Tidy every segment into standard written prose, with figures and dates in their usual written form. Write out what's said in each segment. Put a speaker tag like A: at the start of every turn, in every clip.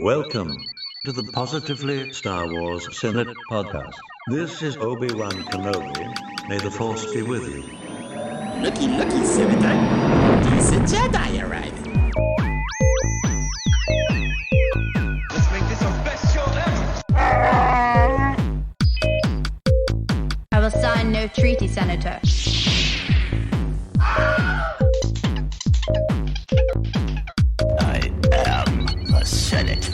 A: Welcome to the Positively Star Wars Senate podcast. This is Obi-Wan Kenobi. May the Force be with you.
B: Looky, Senator. Decent Jedi arriving.
C: Let's make this our best show ever.
D: I will sign no treaty, Senator.
B: I am the Senate.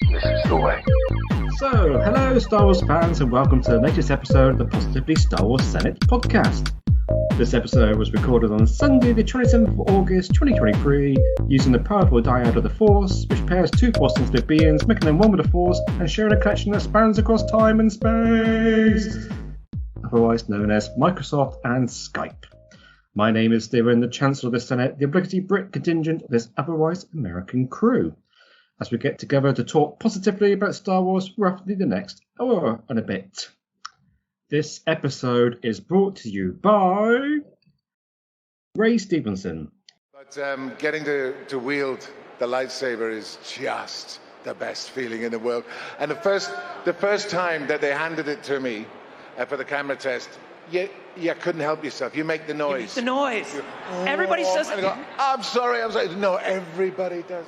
C: This is the way.
E: So, hello Star Wars fans and welcome to the latest episode of the Positively Star Wars Senate podcast. This episode was recorded on Sunday the 27th of August 2023 using the powerful dyad of the Force, which pairs two Force-sensitive beings, making them one with the Force and sharing a connection that spans across time and space, otherwise known as Microsoft and Skype. My name is Stephen, the Chancellor of the Senate, the obligatory Brit contingent of this otherwise American crew, as we get together to talk positively about Star Wars for roughly the next hour and a bit. This episode is brought to you by Ray Stevenson.
F: But getting to wield the lightsaber is just the best feeling in the world. And the first time that they handed it to me for the camera test, you couldn't help yourself. You make the noise.
G: You make the noise. Everybody says it.
F: I'm sorry. No, everybody does.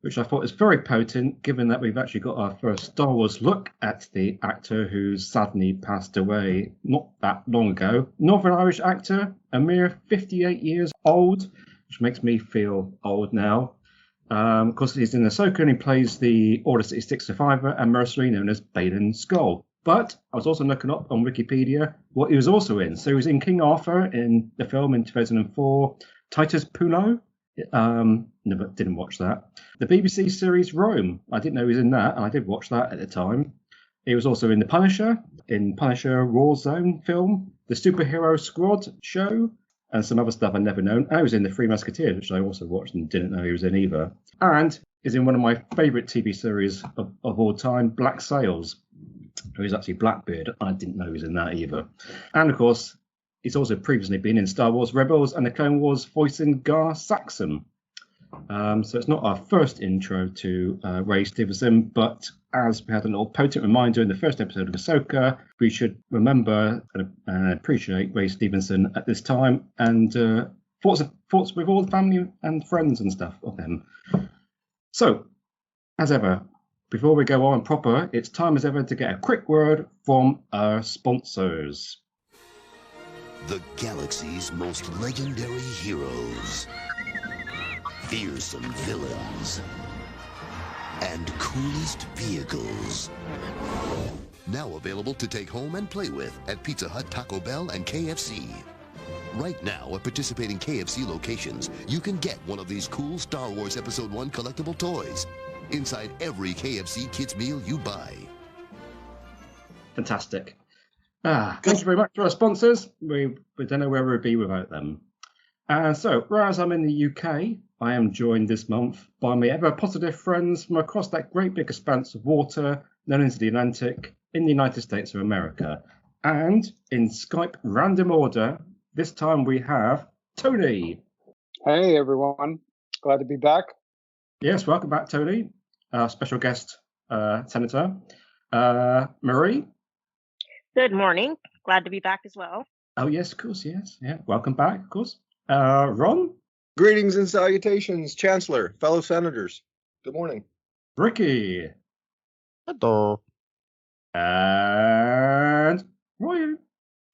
E: Which I thought is very potent, given that we've actually got our first Star Wars look at the actor who sadly passed away not that long ago. Northern Irish actor, a mere 58 years old, which makes me feel old now. Of course, he's in Ahsoka and he plays the Order 66 survivor and mercenary known as Balin Skull. But I was also looking up on Wikipedia what he was also in. So he was in King Arthur in the film in 2004, Titus Puno. Never didn't watch that. The BBC series Rome. I didn't know he was in that, and I did watch that at the time. He was also in The Punisher, in Punisher Warzone film, the Superhero Squad show, and some other stuff I'd never known. I was in The Three Musketeers, which I also watched and didn't know he was in either. And is in one of my favourite TV series of all time, Black Sails. He's actually Blackbeard. I didn't know he was in that either. And of course, he's also previously been in Star Wars Rebels and the Clone Wars voicing Gar Saxon. So it's not our first intro to Ray Stevenson, but as we had a little potent reminder in the first episode of Ahsoka, we should remember and appreciate Ray Stevenson at this time and thoughts with all the family and friends and stuff of him. So, as ever, before we go on proper, it's time as ever to get a quick word from our sponsors.
H: The galaxy's most legendary heroes, fearsome villains, and coolest vehicles. Now available to take home and play with at Pizza Hut, Taco Bell, and KFC. Right now at participating KFC locations, you can get one of these cool Star Wars Episode 1 collectible toys inside every KFC kids meal you buy.
E: Fantastic. Thank you very much to our sponsors. We don't know where we'd be without them. So, whereas I'm in the UK, I am joined this month by my ever-positive friends from across that great big expanse of water known as the Atlantic in the United States of America. And in Skype random order, this time we have Tony.
I: Hey, everyone. Glad to be back.
E: Yes, welcome back, Tony. Special guest, Senator. Marie.
G: Good morning. Glad to be back as well.
E: Oh, yes, of course, yes. Yeah, welcome back, of course. Ron?
J: Greetings and salutations, Chancellor, fellow senators. Good morning.
E: Ricky?
K: Hello.
E: And Ryan?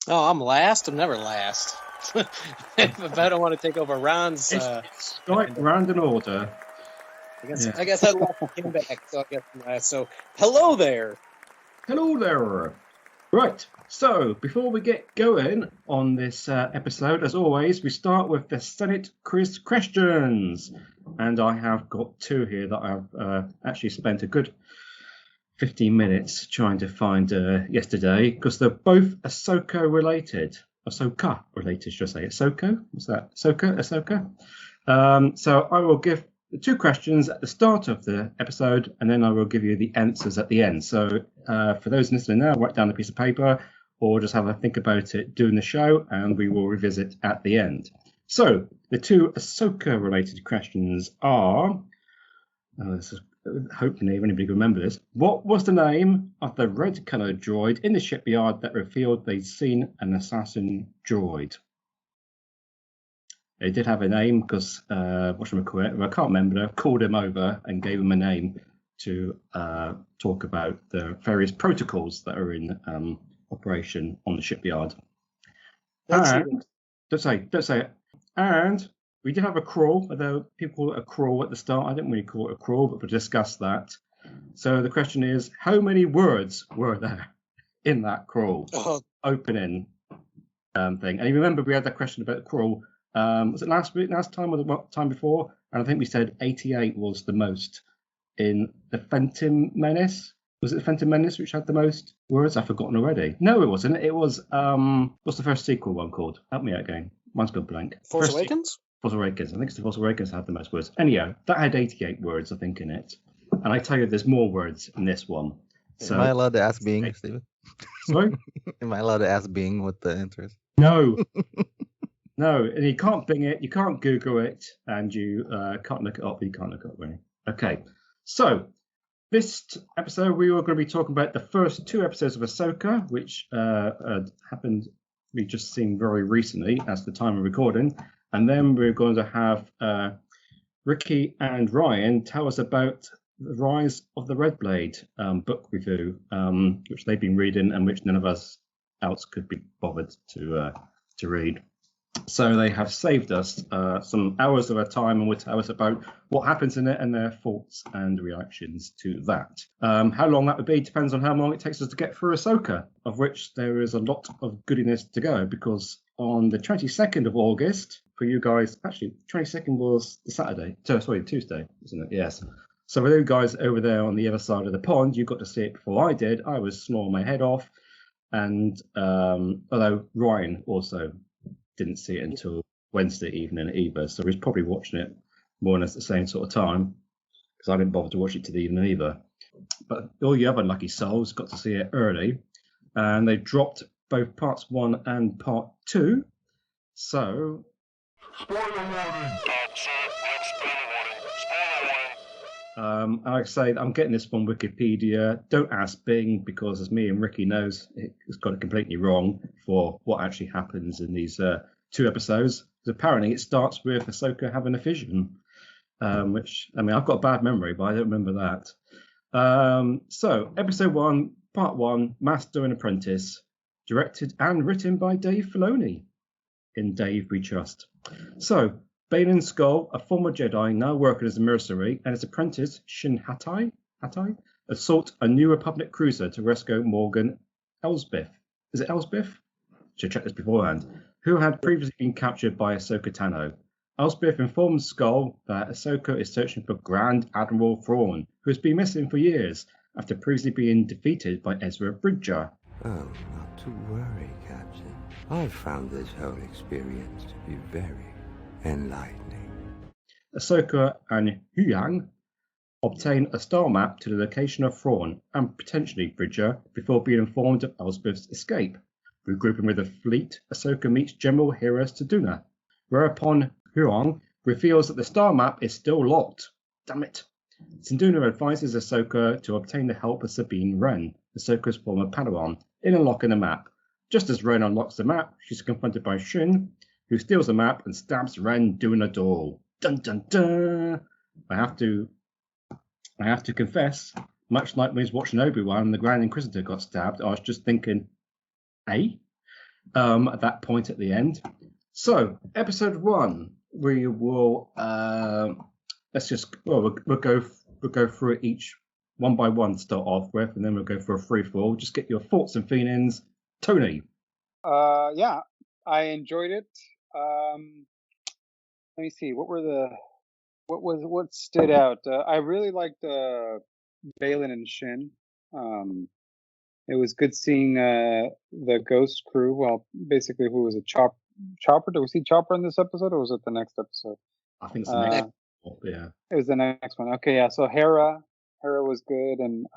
K: Oh, I'm last? I'm never last. If I don't want to take over Ron's...
E: Skype random order.
K: I guess I left and came back, so I guess I'm last. So, hello there.
E: Hello there. Right, so before we get going on this episode, as always, we start with the Senate quiz questions. And I have got two here that I've actually spent a good 15 minutes trying to find yesterday, because they're both Ahsoka related, should I say. Ahsoka? What's that? Ahsoka? So I will give the two questions at the start of the episode, and then I will give you the answers at the end. So for those listening now, write down a piece of paper or just have a think about it during the show, and we will revisit at the end. So the two Ahsoka-related questions are. Hopefully anybody can remember this. What was the name of the red-coloured droid in the shipyard that revealed they'd seen an assassin droid? They did have a name because I can't remember. They called him over and gave him a name to talk about the various protocols that are in operation on the shipyard. And don't say it. And we did have a crawl, although people call it a crawl at the start. I didn't really call it a crawl, but we'll discuss that. So the question is, how many words were there in that crawl opening thing? And you remember we had that question about the crawl. Was it last time or the time before? And I think we said 88 was the most in the Phantom Menace. Was it the Phantom Menace which had the most words? I've forgotten already. No, it wasn't. It was what's the first sequel one called? Help me out again. Mine's gone blank.
K: Force Awakens?
E: Force Awakens. I think it's the Force Awakens that had the most words. Anyhow, that had 88 words, I think, in it. And I tell you, there's more words in this one. So,
L: am I allowed to ask Bing, Stephen?
E: Sorry?
L: Am I allowed to ask Bing what the answer is?
E: No. No, and you can't Bing it, you can't Google it, and you can't look it up. You can't look it up, really. Okay, so this episode we were going to be talking about the first two episodes of Ahsoka, which happened. We just seen very recently, as the time of recording, and then we're going to have Ricky and Ryan tell us about the Rise of the Red Blade book review, which they've been reading and which none of us else could be bothered to read. So they have saved us some hours of our time and will tell us about what happens in it and their thoughts and reactions to that. How long that would be depends on how long it takes us to get through Ahsoka, of which there is a lot of goodiness to go, because on the 22nd of August, for you guys, actually 22nd was the Saturday, Tuesday, isn't it? Yes. So for you guys over there on the other side of the pond, you got to see it before I did. I was snoring my head off, and although Ryan also didn't see it until Wednesday evening either, so he's probably watching it more or less at the same sort of time, because I didn't bother to watch it to the evening either. But all you other lucky souls got to see it early, and they dropped both parts 1 and part 2. So spoiler warning. Like I say, I'm getting this from Wikipedia. Don't ask Bing, because as me and Ricky knows, it's got it completely wrong for what actually happens in these 2 episodes. Because apparently it starts with Ahsoka having a vision, which, I mean, I've got a bad memory, but I don't remember that. So, episode 1, part 1, Master and Apprentice, directed and written by Dave Filoni. In Dave we trust. So, Baylan Skoll, a former Jedi now working as a mercenary, and his apprentice, Shin Hatai, assault a New Republic cruiser to rescue Morgan Elsbeth. Is it Elsbeth? Should check this beforehand. Who had previously been captured by Ahsoka Tano. Elsbeth informs Skoll that Ahsoka is searching for Grand Admiral Thrawn, who has been missing for years after previously being defeated by Ezra Bridger.
M: Oh, not to worry, Captain. I've found this whole experience to be very enlightening.
E: Ahsoka and Huyang obtain a star map to the location of Thrawn and potentially Bridger before being informed of Elsbeth's escape. Regrouping with the fleet, Ahsoka meets General Hera Seduna, whereupon Huyang reveals that the star map is still locked. Damn it. Seduna advises Ahsoka to obtain the help of Sabine Wren, Ahsoka's former Padawan, in unlocking the map. Just as Wren unlocks the map, she's confronted by Shin, who steals the map and stabs Wren doing a duel. Dun dun dun! I have to confess, much like when I was watching Obi-Wan and the Grand Inquisitor got stabbed, I was just thinking, at that point at the end. So, episode 1, we will we'll go through it each one by one to start off with, and then we'll go for a free-for-all. Just get your thoughts and feelings. Tony.
I: Yeah, I enjoyed it. Let me see. What stood out? I really liked Baylan and Shin. It was good seeing the Ghost crew. Well, basically, who was it? Chopper? Did we see Chopper in this episode, or was it the next episode?
E: I think it's the next. Yeah,
I: it was the next one. Okay, yeah. So Hera was good, and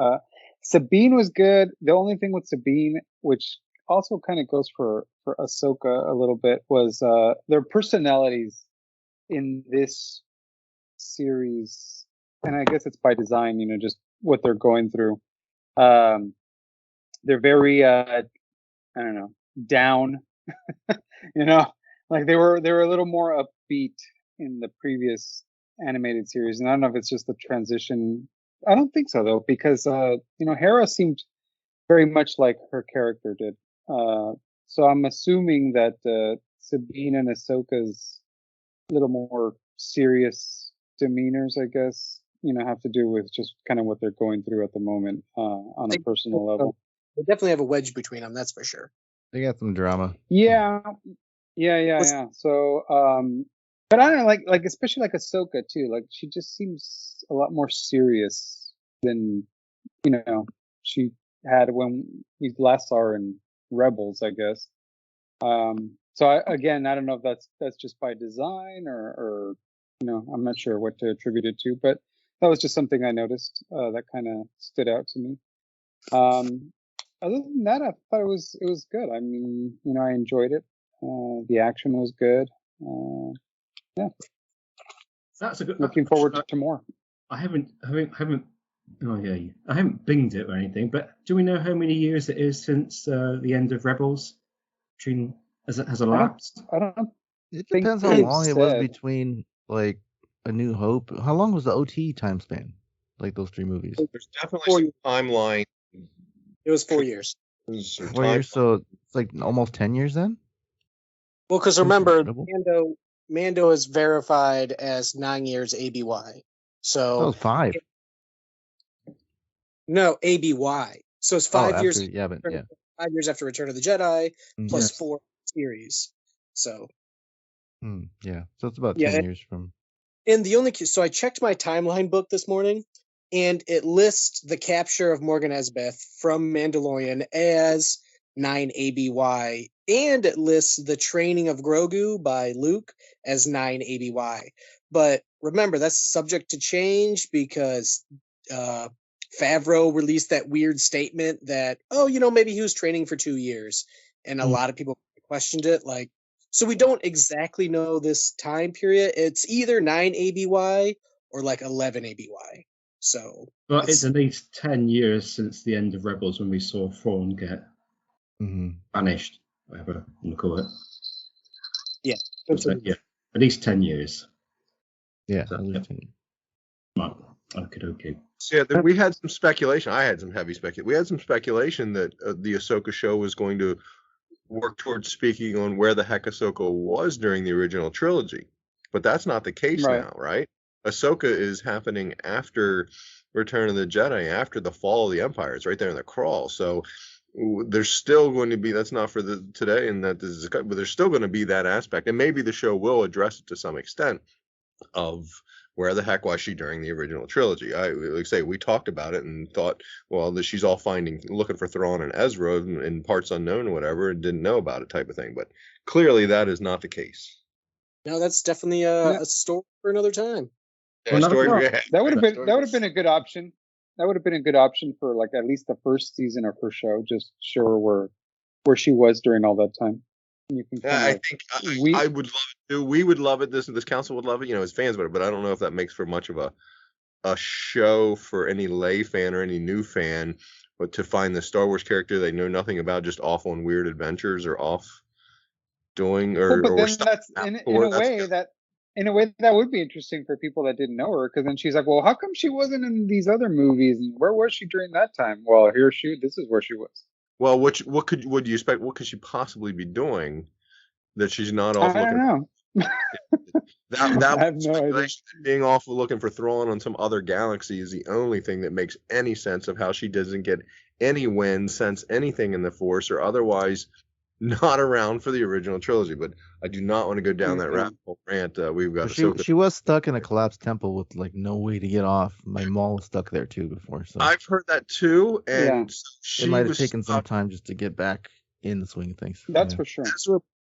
I: Sabine was good. The only thing with Sabine, which also kind of goes for Ahsoka a little bit was their personalities in this series, and I guess it's by design, just what they're going through. They're very I don't know, down, like they were a little more upbeat in the previous animated series, and I don't know if it's just the transition. I don't think so though, because Hera seemed very much like her character did. So I'm assuming that Sabine and Ahsoka's little more serious demeanors, I guess, have to do with just kind of what they're going through at the moment on a personal level.
K: They definitely have a wedge between them, that's for sure.
L: They got some drama.
I: Yeah. So, but I don't know, like especially like Ahsoka too. Like she just seems a lot more serious than she had when we last saw her in Rebels, I guess. So I don't know if that's just by design or I'm not sure what to attribute it to, but that was just something I noticed that kind of stood out to me. Other than that, I thought it was good. I mean, I enjoyed it. The action was good. Yeah.
E: That's a good.
I: Looking forward to more.
E: I haven't. Oh yeah, I haven't binged it or anything. But do we know how many years it is since the end of Rebels? Has elapsed?
I: I don't know.
L: It depends how long it was between like A New Hope. How long was the OT time span? Like those 3 movies.
J: There's definitely some timeline.
K: It was 4 years.
L: 4 years, so it's like almost 10 years then.
K: Well, because remember, Mando is verified as 9 years ABY. So
L: that was 5.
K: No, ABY. So it's 5 years.
L: After, yeah, but yeah.
K: 5 years after Return of the Jedi, plus 4 series. So.
L: Yeah, so it's about 10 years from.
K: And so I checked my timeline book this morning, and it lists the capture of Morgan Elsbeth from Mandalorian as 9 ABY, and it lists the training of Grogu by Luke as 9 ABY. But remember, that's subject to change because Favreau released that weird statement that, maybe he was training for 2 years, and a lot of people questioned it. So we don't exactly know this time period. It's either 9 ABY or like 11 ABY. So,
E: but it's at least 10 years since the end of Rebels when we saw Thrawn get banished, whatever you want to call it.
K: Yeah.
E: Yeah, at least 10 years.
L: Yeah, at least 10 years.
E: Okay.
J: So, yeah, we had some speculation. I had some heavy speculation. We had some speculation that the Ahsoka show was going to work towards speaking on where the heck Ahsoka was during the original trilogy. But that's not the case now, right? Ahsoka is happening after Return of the Jedi, after the fall of the Empire. It's right there in the crawl. So there's still going to be, that's not for today, and that is, but there's still going to be that aspect. And maybe the show will address it to some extent of where the heck was she during the original trilogy. We talked about it and thought, well, that she's all looking for Thrawn and Ezra in parts unknown or whatever, and didn't know about it type of thing. But clearly that is not the case.
K: No, that's definitely a story for another time.
J: Yeah,
I: that would have been a good option. That would have been a good option for like at least the first season of her show. Just show her where she was during all that time. You can
J: I think I would love it too. We would love it. This council would love it. As fans would, but I don't know if that makes for much of a show for any lay fan or any new fan. But to find the Star Wars character they know nothing about, just off on weird adventures or off doing or.
I: But then
J: stuff
I: that's in a way that would be interesting for people that didn't know her, because then she's like, well, how come she wasn't in these other movies, and where was she during that time? Well, this is where she was.
J: Well, what do you expect? What could she possibly be doing that she's not off looking?
I: I don't know.
J: That
I: I have no idea.
J: Being off looking for Thrawn on some other galaxy is the only thing that makes any sense of how she doesn't get any wind, sense anything in the Force, or otherwise not around for the original trilogy. But I do not want to go down that rabbit hole rant. We've got
L: she was stuck in a collapsed temple with like no way to get off. My mall was stuck there too before. So
J: I've heard that too, and
L: it might have taken some time just to get back in the swing of things.
I: That's for sure.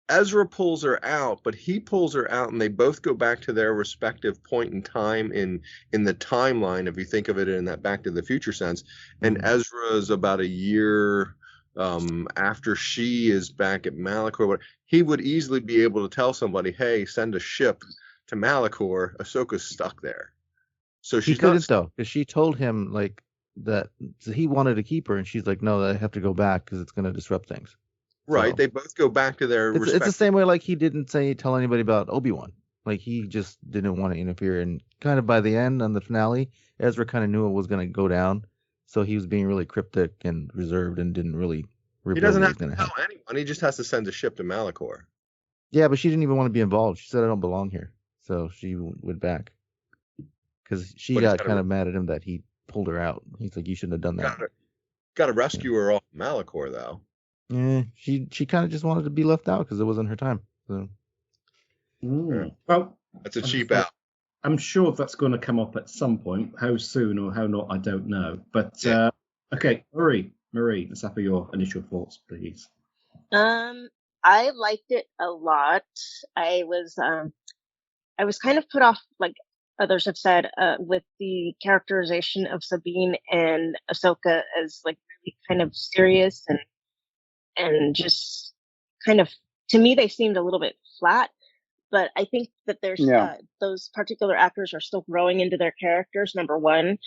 J: Ezra pulls her out, but he pulls her out, and they both go back to their respective point in time in the timeline, if you think of it in that Back to the Future sense. And Ezra is about a year after she is back at Malachor, he would easily be able to tell somebody, hey, send a ship to Malachor. Ahsoka's stuck there. So
L: She
J: she's not.
L: couldn't though, because she told him like that he wanted to keep her, and she's like, "No, I have to go back because it's going to disrupt things."
J: Right.
L: So,
J: They both go back to their
L: it's the
J: respective.
L: same way like he didn't tell anybody about Obi-Wan. Like he just didn't want to interfere, and kind of by the end on the finale, Ezra kind of knew it was going to go down, so he was being really cryptic and reserved and didn't really
J: He
L: reveal
J: doesn't
L: what
J: have
L: was
J: to
L: going to
J: tell
L: happen.
J: anyone. He just has to send a ship to Malachor.
L: Yeah, but she didn't even want to be involved. She said, "I don't belong here," so she went back because she
J: But he's
L: got kind of mad at him that he pulled her out. He's like, "You shouldn't have done that."
J: Got to rescue her off Malachor, though.
L: Yeah, she kind of just wanted to be left out because it wasn't her time. So.
E: Well,
J: that's a cheap out.
E: I'm sure that's going to come up at some point. How soon or how not, I don't know. But okay, Marie, let's have your initial thoughts, please.
G: I liked it a lot. I was kind of put off, like others have said, with the characterization of Sabine and Ahsoka as like really kind of serious and just kind of, to me, they seemed a little bit flat. But I think that there's those particular actors are still growing into their characters, number one.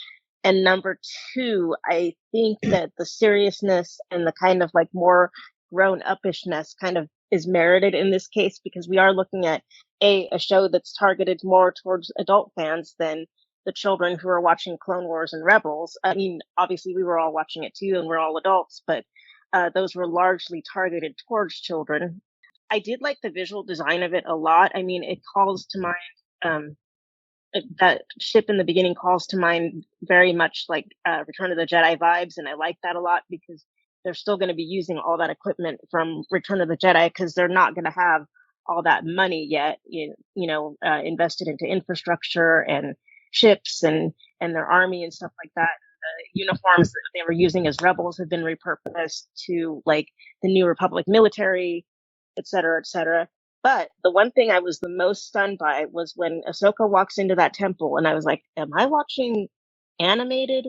G: And number two, I think that the seriousness and the kind of like more grown upishness kind of is merited in this case, because we are looking at a show that's targeted more towards adult fans than the children who are watching Clone Wars and Rebels. I mean, obviously we were all watching it too and we're all adults, but those were largely targeted towards children. I did like the visual design of it a lot. I mean, it calls to mind, that ship in the beginning calls to mind very much like Return of the Jedi vibes, and I like that a lot because they're still going to be using all that equipment from Return of the Jedi because they're not going to have all that money yet, invested into infrastructure and ships and their army and stuff like that. The uniforms that they were using as rebels have been repurposed to like the New Republic military, et cetera, et cetera. But the one thing I was the most stunned by was when Ahsoka walks into that temple, and I was like, am I watching animated?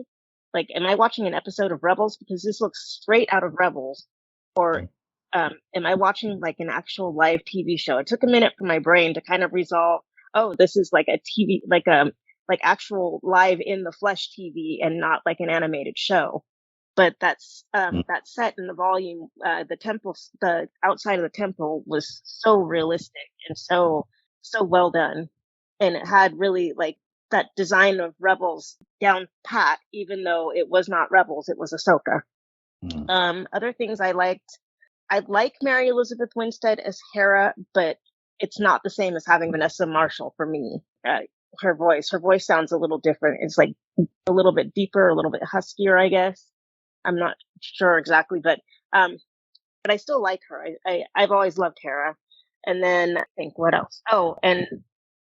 G: Like, am I watching an episode of Rebels? Because this looks straight out of Rebels. Or am I watching like an actual live TV show? It took a minute for my brain to kind of resolve, oh, this is like a TV, like actual live in the flesh TV and not like an animated show. But that's that set in the volume, the outside of the temple was so realistic and so well done, and it had really like that design of Rebels down pat, even though it was not Rebels, it was Ahsoka. Other things I liked, I like Mary Elizabeth Winstead as Hera, but it's not the same as having Vanessa Marshall for me. Her voice sounds a little different. It's like a little bit deeper, a little bit huskier, I guess. I'm not sure exactly, but I still like her. I've always loved Hera. And then I think what else? Oh, and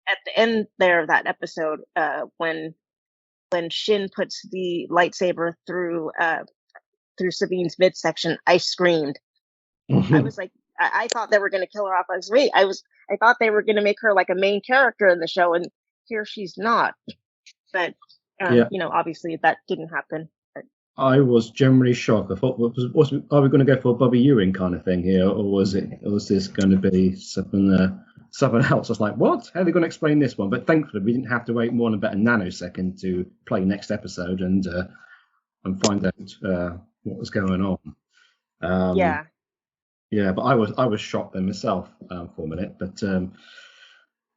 G: at the end there of that episode, when Shin puts the lightsaber through Sabine's midsection, I screamed. I was like, I thought they were going to kill her off on screen. I thought they were going to make her like a main character in the show, and here she's not. But obviously that didn't happen.
E: I was generally shocked. I thought, are we going to go for a Bobby Ewing kind of thing here, or was this going to be something else? I was like, what? How are they going to explain this one? But thankfully, we didn't have to wait more than about a nanosecond to play next episode and find out what was going on. Yeah, but I was shocked then myself for a minute. But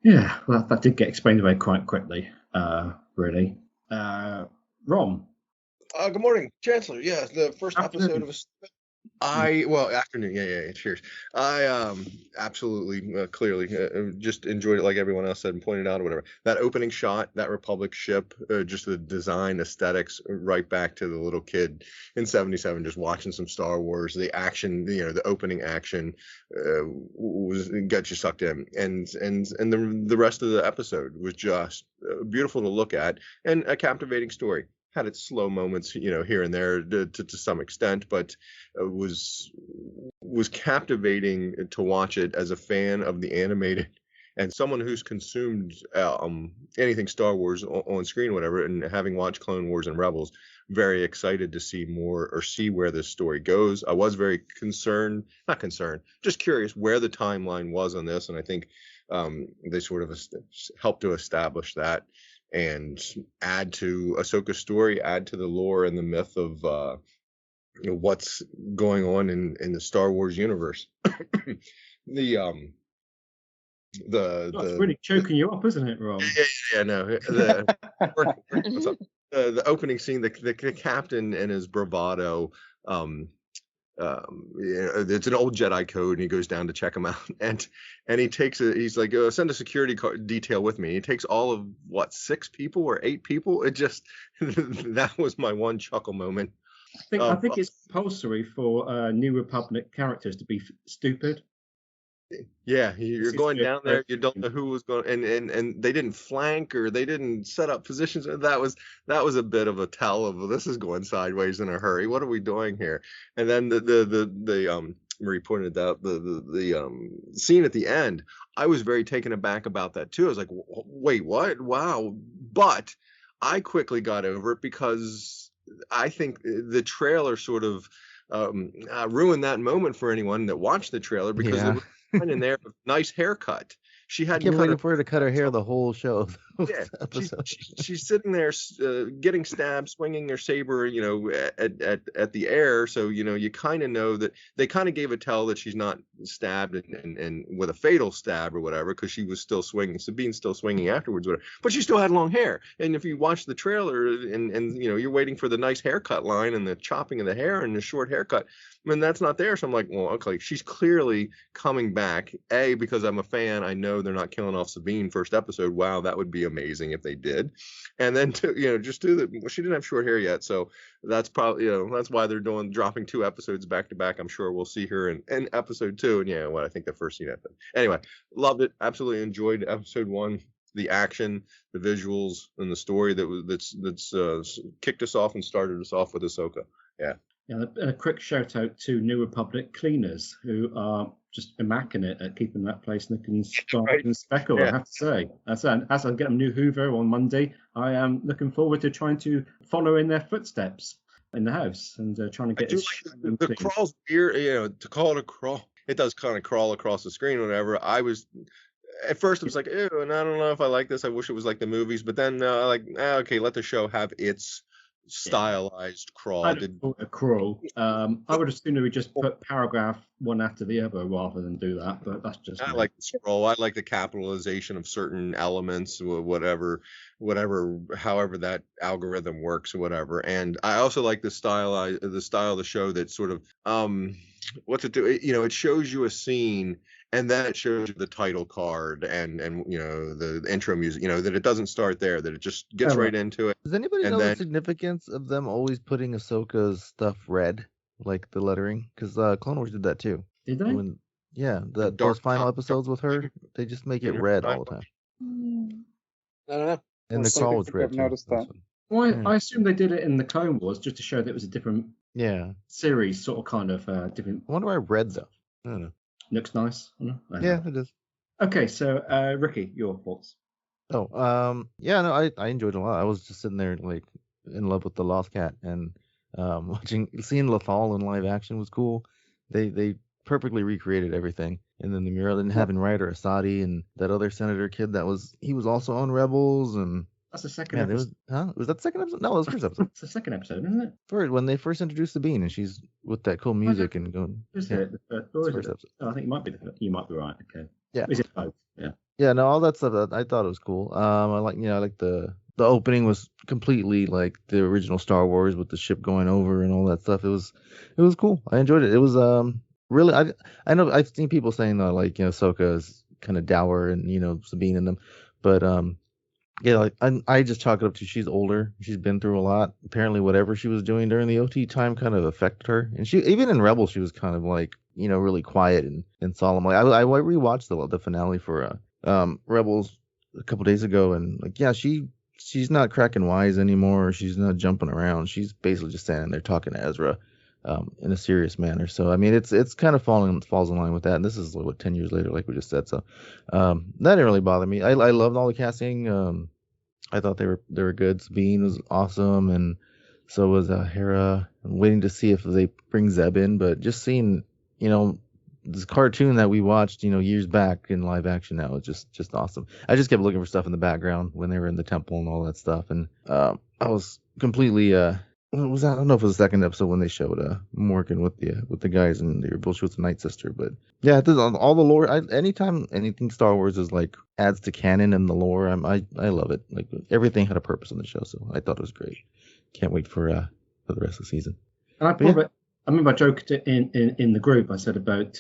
E: that did get explained away quite quickly. Really, Rom.
J: Good morning, Chancellor. Yeah, the first episode of afternoon. Yeah. Cheers. I absolutely, clearly, just enjoyed it like everyone else said and pointed out or whatever. That opening shot, that Republic ship, just the design, aesthetics, right back to the little kid in '77, just watching some Star Wars. The action, the opening action, got you sucked in, and the rest of the episode was just beautiful to look at and a captivating story. Had its slow moments, here and there to some extent, but was captivating to watch it as a fan of the animated And someone who's consumed anything Star Wars on screen, whatever, and having watched Clone Wars and Rebels, very excited to see more or see where this story goes. I was very not concerned, just curious where the timeline was on this, and I think they sort of helped to establish that and add to Ahsoka's story, add to the lore and the myth of what's going on in the Star Wars universe.
E: It's really choking you up, isn't it, Rob?
J: Yeah, no. The opening scene, the captain and his bravado. It's an old Jedi code, and he goes down to check him out, and he takes he's like, send a security detail with me. He takes all of 6 people or 8 people. It just that was my one chuckle moment.
E: I think it's compulsory for New Republic characters to be stupid.
J: Yeah, you're going down there. You don't know who was going, and they didn't flank or they didn't set up positions. That was a bit of a tell of this is going sideways in a hurry. What are we doing here? And then the Marie pointed out the scene at the end. I was very taken aback about that too. I was like, wait, what? Wow! But I quickly got over it because I think the trailer sort of ruined that moment for anyone that watched the trailer because it was in there with nice haircut. She had
L: kept waiting for her to cut her hair the whole show.
J: Yeah, she's sitting there getting stabbed, swinging her saber, at the air. So you kind of know that they kind of gave a tell that she's not stabbed and with a fatal stab or whatever, because she was still swinging. Sabine's still swinging afterwards, whatever. But she still had long hair. And if you watch the trailer and you're waiting for the nice haircut line and the chopping of the hair and the short haircut, when that's not there. So I'm like, well, okay, she's clearly coming back. A, because I'm a fan. I know they're not killing off Sabine first episode. Wow, that would be amazing if they did. And then just do that. Well, she didn't have short hair yet, so that's probably that's why they're dropping 2 episodes back to back. I'm sure we'll see her in episode 2. And I think the first scene happened. Anyway, loved it. Absolutely enjoyed episode 1. The action, the visuals, and the story that's kicked us off and started us off with Ahsoka. Yeah.
E: Yeah, a quick shout out to New Republic cleaners who are just immaculate at keeping that place looking spark and speckle. I have to say, as I get a new Hoover on Monday, I am looking forward to trying to follow in their footsteps in the house and trying to get
J: the crawl's weird. To call it a crawl, it does kind of crawl across the screen. Whatever. At first, I was like, ew, and I don't know if I like this. I wish it was like the movies. But then, okay, let the show have its stylized crawl.
E: I didn't call it a crawl. I would assume we just put paragraph one after the other rather than do that, but that's just
J: I like the scroll. I like the capitalization of certain elements, whatever, however that algorithm works or whatever. And I also like the style of the show that sort of what's it do? It shows you a scene and then it shows you the title card and the intro music, that it doesn't start there, that it just gets right into it.
L: Does anybody know the significance of them always putting Ahsoka's stuff red, like the lettering? Because Clone Wars did that too.
E: Did they?
L: Those final episodes with her, they just make it red all the time.
K: I don't know.
L: And the crawl was red.
I: I've noticed that.
E: Well, I assume they did it in the Clone Wars just to show that it was a different series, sort of kind of different.
L: I wonder why red though. I don't know.
E: Looks nice.
L: Yeah, it does.
E: Okay, so Ricky, your thoughts?
L: I enjoyed it a lot. I was just sitting there like in love with the Lost Cat, and seeing Lothal in live action was cool. They perfectly recreated everything. And then the mural and having Ryder Asadi and that other senator kid he was also on Rebels, and
E: that's the second episode.
L: Was that the second episode? No, it was the first episode.
E: It's the second episode, isn't it?
L: When they first introduced Sabine and she's with that cool music and going.
E: Is it the first episode? Oh, I think it might be you might be right. Okay.
L: Yeah.
E: Is it both? Yeah.
L: Yeah. No, all that stuff. I thought it was cool. I like the opening was completely like the original Star Wars with the ship going over and all that stuff. It was cool. I enjoyed it. It was really. I know I've seen people saying that Ahsoka is kind of dour and Sabine in them, but I just chalk it up to she's older. She's been through a lot. Apparently, whatever she was doing during the OT time kind of affected her. And she, even in Rebels, she was kind of like, really quiet and solemn. Like I rewatched the finale for Rebels a couple days ago, and she's not cracking wise anymore. She's not jumping around. She's basically just standing there talking to Ezra. in a serious manner. So I mean, it's kind of falls in line with that. And this is what 10 years later, like we just said. So that didn't really bother me. I loved all the casting. I thought they were good. Sabine was awesome, and so was Hera. I'm waiting to see if they bring Zeb in, but just seeing, this cartoon that we watched, years back in live action now is just awesome. I just kept looking for stuff in the background when they were in the temple and all that stuff, and I was completely what was that? I don't know if it was the second episode when they showed Morgan with the guys and they were bullshit with the Night Sister, but yeah, all the lore. Anytime anything Star Wars is like adds to canon and the lore, I love it. Like everything had a purpose in the show, so I thought it was great. Can't wait for the rest of the season.
E: And I remember I joked in the group. I said about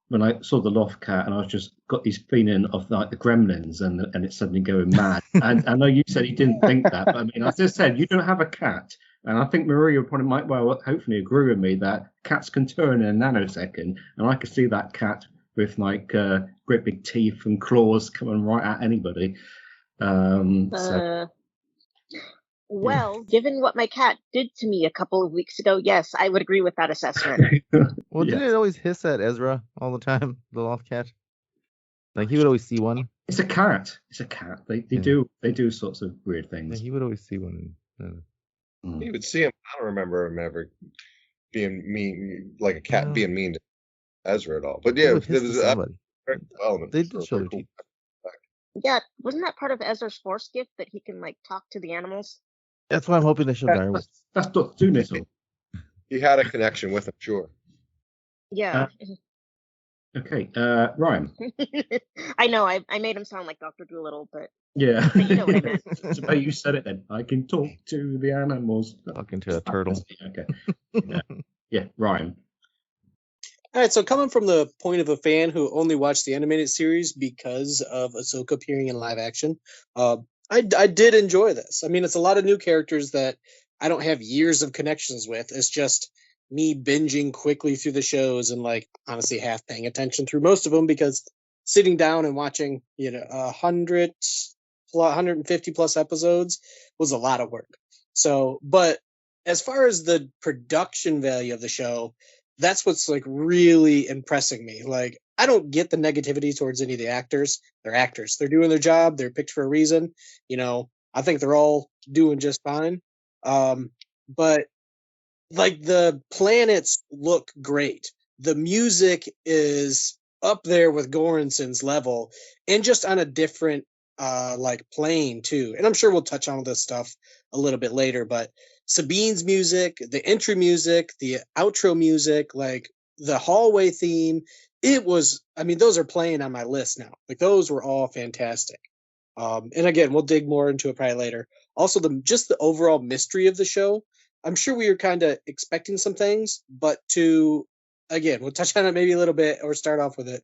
E: when I saw the loft cat, and I was just got this feeling of like the Gremlins, and it's suddenly going mad. And I know you said you didn't think that, but I mean, I just said you don't have a cat, and I think Maria probably might hopefully agree with me that cats can turn in a nanosecond, and I could see that cat with like great big teeth and claws coming right at anybody.
G: Well, given what my cat did to me a couple of weeks ago, yes, I would agree with that assessment.
L: Well, didn't it always hiss at Ezra all the time, the loft cat? Like he would always see one.
E: It's a cat. They do sorts of weird things.
L: Yeah, he would always see one.
J: He would see him. I don't remember him ever being mean, like a cat being mean to Ezra at all. But yeah, there was element.
L: They did show their teeth.
G: Yeah, wasn't that part of Ezra's Force gift that he can like talk to the animals?
L: That's why I'm hoping they show direwolf.
E: That's Dr. Doolittle.
J: He had a connection with him, sure.
G: Yeah.
E: Okay, Ryan.
G: I know, I made him sound like Dr. Doolittle, but
E: yeah,
G: but you know what I meant.
E: It's the way you said it then. I can talk to the animals.
L: Talking to a turtle.
E: Okay. Yeah, Ryan.
K: All right, so coming from the point of a fan who only watched the animated series because of Ahsoka appearing in live action, I did enjoy this. I mean, it's a lot of new characters that I don't have years of connections with. It's just me binging quickly through the shows and like honestly half paying attention through most of them because sitting down and watching 150 plus episodes was a lot of work. So, but as far as the production value of the show, that's what's like really impressing me. Like, I don't get the negativity towards any of the actors. They're actors. They're doing their job. They're picked for a reason. I think they're all doing just fine. But like the planets look great. The music is up there with Goranson's level and just on a different like plane too. And I'm sure we'll touch on this stuff a little bit later, but Sabine's music, the entry music, the outro music, like the hallway theme, those are playing on my list now. Like those were all fantastic. And again, we'll dig more into it probably later. Also, the overall mystery of the show. I'm sure we were kind of expecting some things, but we'll touch on it maybe a little bit or start off with it.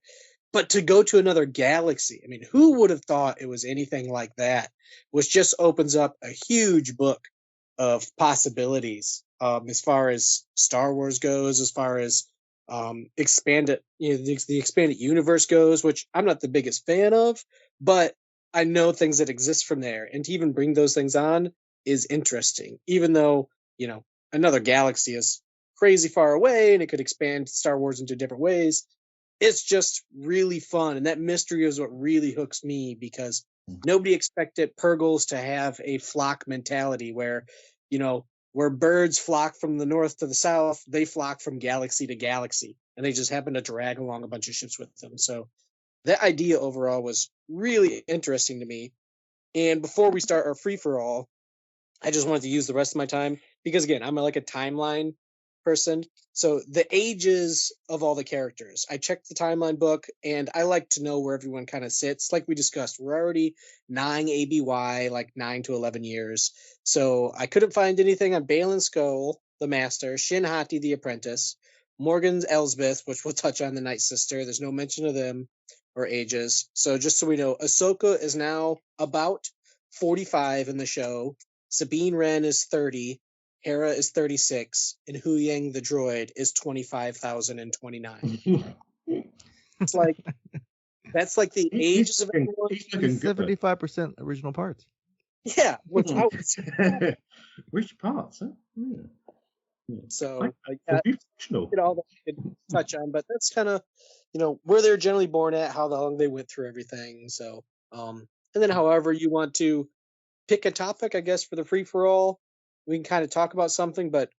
K: But to go to another galaxy, I mean, who would have thought it was anything like that? Which just opens up a huge book of possibilities as far as Star Wars goes, as far as expanded, the expanded universe goes, which I'm not the biggest fan of, but I know things that exist from there, and to even bring those things on is interesting. Even though another galaxy is crazy far away, and it could expand Star Wars into different ways. It's just really fun, and that mystery is what really hooks me because nobody expected Purgles to have a flock mentality where, where birds flock from the north to the south, they flock from galaxy to galaxy, and they just happen to drag along a bunch of ships with them. So that idea overall was really interesting to me. And before we start our free-for-all, I just wanted to use the rest of my time because, again, I'm like a timeline person. So the ages of all the characters, I checked the timeline book and I like to know where everyone kind of sits. Like we discussed, we're already 9 ABY, like 9 to 11 years. So I couldn't find anything on Baylan Skoll, the Master, Shin Hati, the Apprentice, Morgan's Elsbeth, which we'll touch on, the Night Sister. There's no mention of them or ages. So just so we know, Ahsoka is now about 45 in the show. Sabine Wren is 30. Hera is 36, and Hu Yang the droid is 25,029. It's like that's like the ages of everyone.
L: 75% original parts.
K: Yeah, which
E: which parts? Huh?
K: So
E: It'll be fictional.
K: all that we could touch on, but that's kind of where they're generally born at, how long they went through everything. So and then however you want to pick a topic, I guess, for the free for all, we can kind of talk about something. But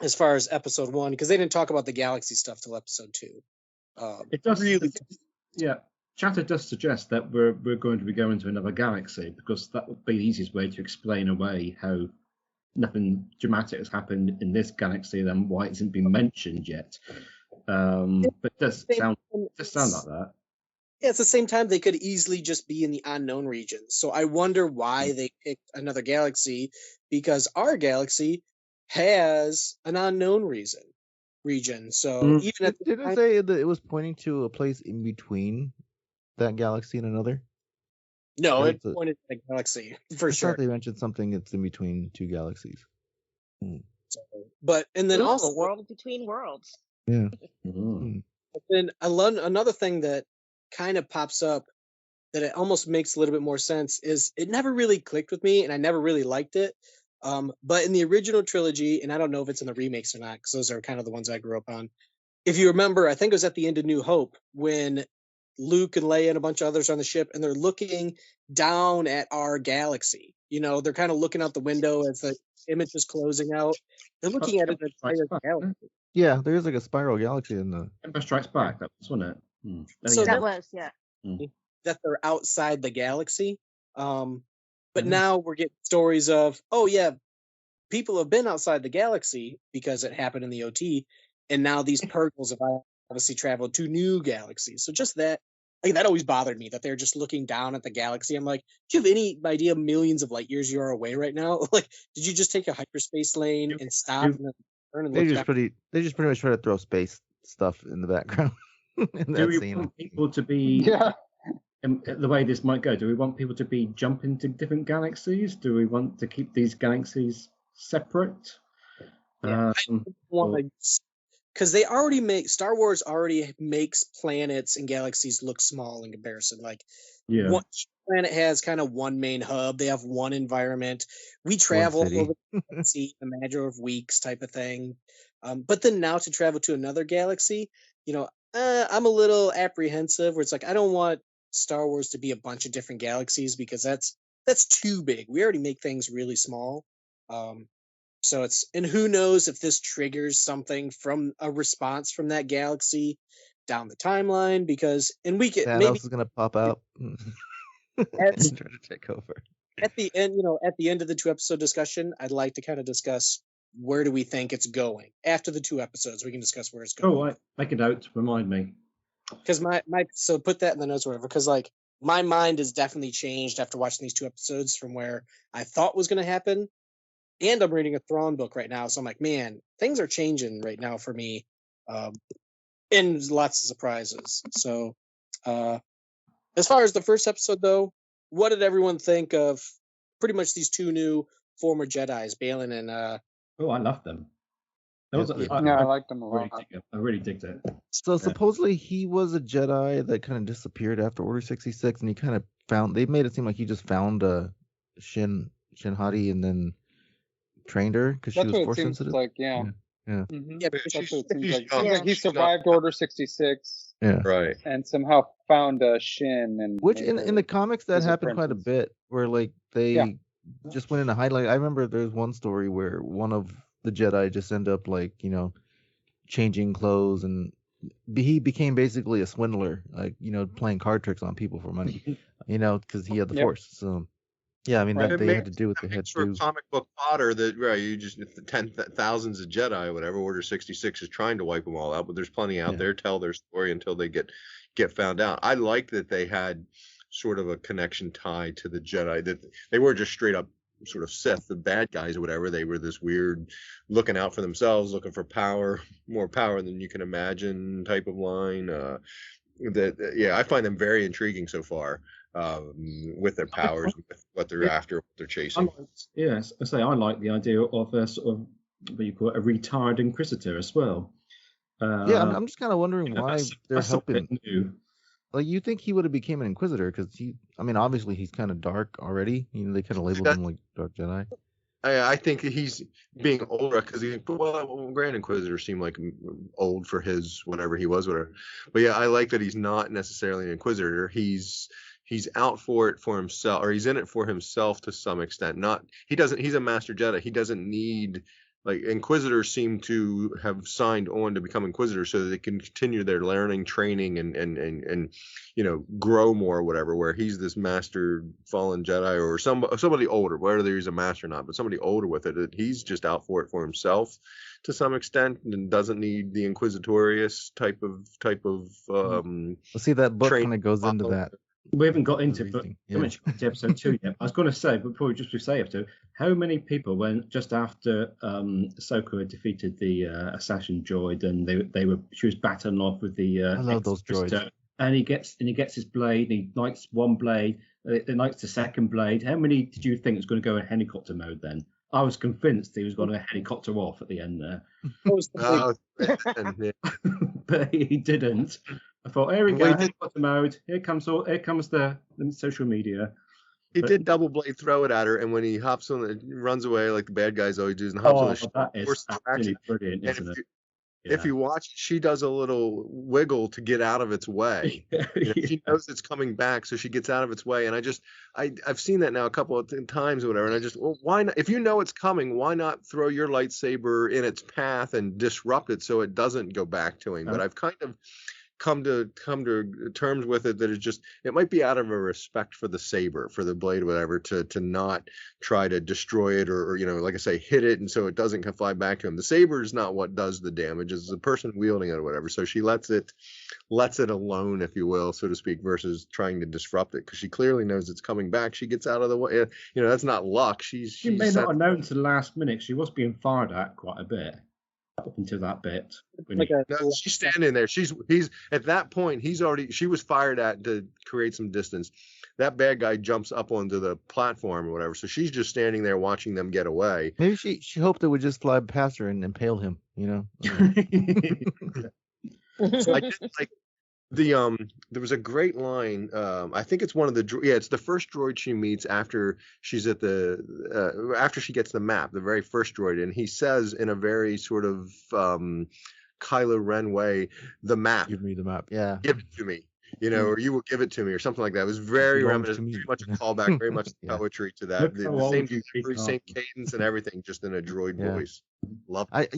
K: as far as episode 1, because they didn't talk about the galaxy stuff till episode 2.
E: It does
K: really.
E: Yeah, Chatter does suggest that we're going to be going to another galaxy, because that would be the easiest way to explain away how nothing dramatic has happened in this galaxy, then why it hasn't been mentioned yet. But it does sound like that.
K: Yeah, at the same time, they could easily just be in the unknown region. So I wonder why they picked another galaxy, because our galaxy has an unknown region. So even at the
L: Didn't
K: time,
L: it say that it was pointing to a place in between that galaxy and another?
K: no,
L: Or
K: it
L: it's a-
K: pointed to the galaxy for
L: I
K: sure.
L: thought they mentioned something that's in between two galaxies.
K: But and then
G: Ooh,
K: also
G: a world between worlds.
L: Yeah.
K: But then another thing that kind of pops up that it almost makes a little bit more sense is it never really clicked with me, and I never really liked it. But in the original trilogy, and I don't know if it's in the remakes or not, because those are kind of the ones I grew up on. If you remember, I think it was at the end of New Hope when Luke and Leia and a bunch of others are on the ship, and they're looking down at our galaxy. They're kind of looking out the window as the image is closing out. They're looking at an entire galaxy.
L: Yeah, there's like a spiral galaxy in the.
E: Empire Strikes Back, that was, wasn't it?
K: So
G: That was, yeah.
K: that they're outside the galaxy. But now we're getting stories of, oh yeah, people have been outside the galaxy because it happened in the OT, and now these Purgles have obviously traveled to new galaxies. So just that, that always bothered me, that they're just looking down at the galaxy. I'm like, do you have any idea millions of light years you are away right now? Like, did you just take a hyperspace lane and stop and then turn and
L: They
K: look
L: just
K: down?
L: pretty much try to throw space stuff in the background. in
E: Do
L: that
E: we
L: scene.
E: want people to be the way this might go? Do we want people to be jumping to different galaxies? Do we want to keep these galaxies separate?
K: Yeah, I want to, because they already make Star Wars already makes planets and galaxies look small in comparison. Like, each planet has kind of one main hub. They have one environment. We travel
L: city.
K: over the galaxy in a matter of weeks, type of thing. But then now to travel to another galaxy, I'm a little apprehensive. Where it's like I don't want Star Wars to be a bunch of different galaxies, because that's too big. We already make things really small. So and who knows if this triggers something from a response from that galaxy down the timeline, because we can
L: Thanos
K: maybe
L: is gonna pop out and try to take over.
K: at the end, at the end of the 2-episode discussion, I'd like to kind of discuss where do we think it's going. After the 2 episodes, we can discuss where it's going.
E: Oh, make a note. Remind me.
K: Because so put that in the notes or whatever. Because like my mind has definitely changed after watching these 2 episodes from where I thought was going to happen. And I'm reading a Thrawn book right now, so I'm like, man, things are changing right now for me, and lots of surprises. So, as far as the first episode, though, what did everyone think of pretty much these 2 new former Jedis, Balin and?
E: Oh, I love them.
I: I liked them a lot.
E: I really digged it.
L: So supposedly he was a Jedi that kind of disappeared after Order 66, and he kind of found. They made it seem like he just found Shin Hati and then trained her because she
I: That's
L: was
I: what it
L: force
I: seems
L: sensitive.
I: like, yeah.
L: Yeah.
K: Yeah,
I: That's what it seems like.
J: she's
I: It seems like he
J: she's not-
I: survived Order 66.
L: Yeah.
J: Right.
I: And somehow found Shin and
L: Which
I: made
L: in the
I: her
L: comics that
I: his
L: happened quite a
I: apprentice.
L: bit, where like they just went into highlight. I remember there's one story where one of the Jedi just ended up like changing clothes, and he became basically a swindler, like playing card tricks on people for money, because he had the Force. So yeah, I mean
J: Right.
L: that they had to do what they had to
J: Sort
L: do.
J: of comic book fodder that you just thousands of Jedi or whatever. Order 66 is trying to wipe them all out, but there's plenty out there. Tell their story until they get found out. I like that they had sort of a connection tie to the Jedi, that they were just straight up sort of Sith, the bad guys or whatever. They were this weird looking out for themselves, looking for power, more power than you can imagine type of line. I find them very intriguing so far, with their powers, with what they're after, what they're chasing.
E: Yes, I say I like the idea of a sort of what you call it, a retired Inquisitor as well.
L: Yeah, I'm just kind of wondering why they're
E: that's a bit
L: helping.
E: new.
L: Like, you think he would have became an Inquisitor because obviously he's kind of dark already. They kind of labeled him like Dark Jedi.
J: I think he's being older because Grand Inquisitor seemed like old for his whatever he was, whatever. But yeah, I like that he's not necessarily an Inquisitor. He's out for it for himself, or he's in it for himself to some extent. He's a Master Jedi. He doesn't need, like, Inquisitors seem to have signed on to become Inquisitors so that they can continue their learning, training, and grow more or whatever, where he's this Master Fallen Jedi or somebody older, whether he's a Master or not, but somebody older with it. He's just out for it for himself to some extent and doesn't need the Inquisitorious type of
L: see, that book kind of goes into that.
E: We haven't got into episode 2 yet. I was going to say, but before we just say episode, how many people, when just after Ahsoka had defeated the assassin droid, and she was battling off with the
L: I love those droids.
E: And he gets his blade, and he lights one blade, he lights the second blade. How many did you think was going to go in helicopter mode then? I was convinced he was going to helicopter off at the end there. But he didn't. I thought, here we go, helicopter mode. Here comes the social media.
J: He did double blade throw it at her, and when he hops on it, runs away like the bad guys always do, and hops on
E: that is absolutely brilliant, isn't it?
J: If you watch, she does a little wiggle to get out of its way. She knows it's coming back, so she gets out of its way. And I've seen that now a couple of times or whatever. And why not? If you know it's coming, why not throw your lightsaber in its path and disrupt it so it doesn't go back to him? But I've kind of come to terms with it that it might be out of a respect for the saber, for the blade, or whatever, to not try to destroy it or like I say, hit it and so it doesn't come fly back to him. The saber is not what does the damage; it's the person wielding it or whatever. So she lets it alone, if you will, so to speak, versus trying to disrupt it, because she clearly knows it's coming back. She gets out of the way. That's not luck. She
E: may not have known to the last minute. She was being fired at quite a bit up until that bit.
J: No, she's standing there. He's at that point. She was fired at to create some distance. That bad guy jumps up onto the platform or whatever. So she's just standing there watching them get away.
L: Maybe she hoped it would just fly past her and impale him.
J: I did like there was a great line. I think it's one of it's the first droid she meets after she's at after she gets the map, the very first droid, and he says in a very sort of Kylo Ren way, "The map.
L: Give me the map. Yeah.
J: Give it to me." Or you will give it to me, or something like that. It was very reminiscent, very much a callback, very much poetry to that. The same cadence and everything, just in a droid voice. Love it.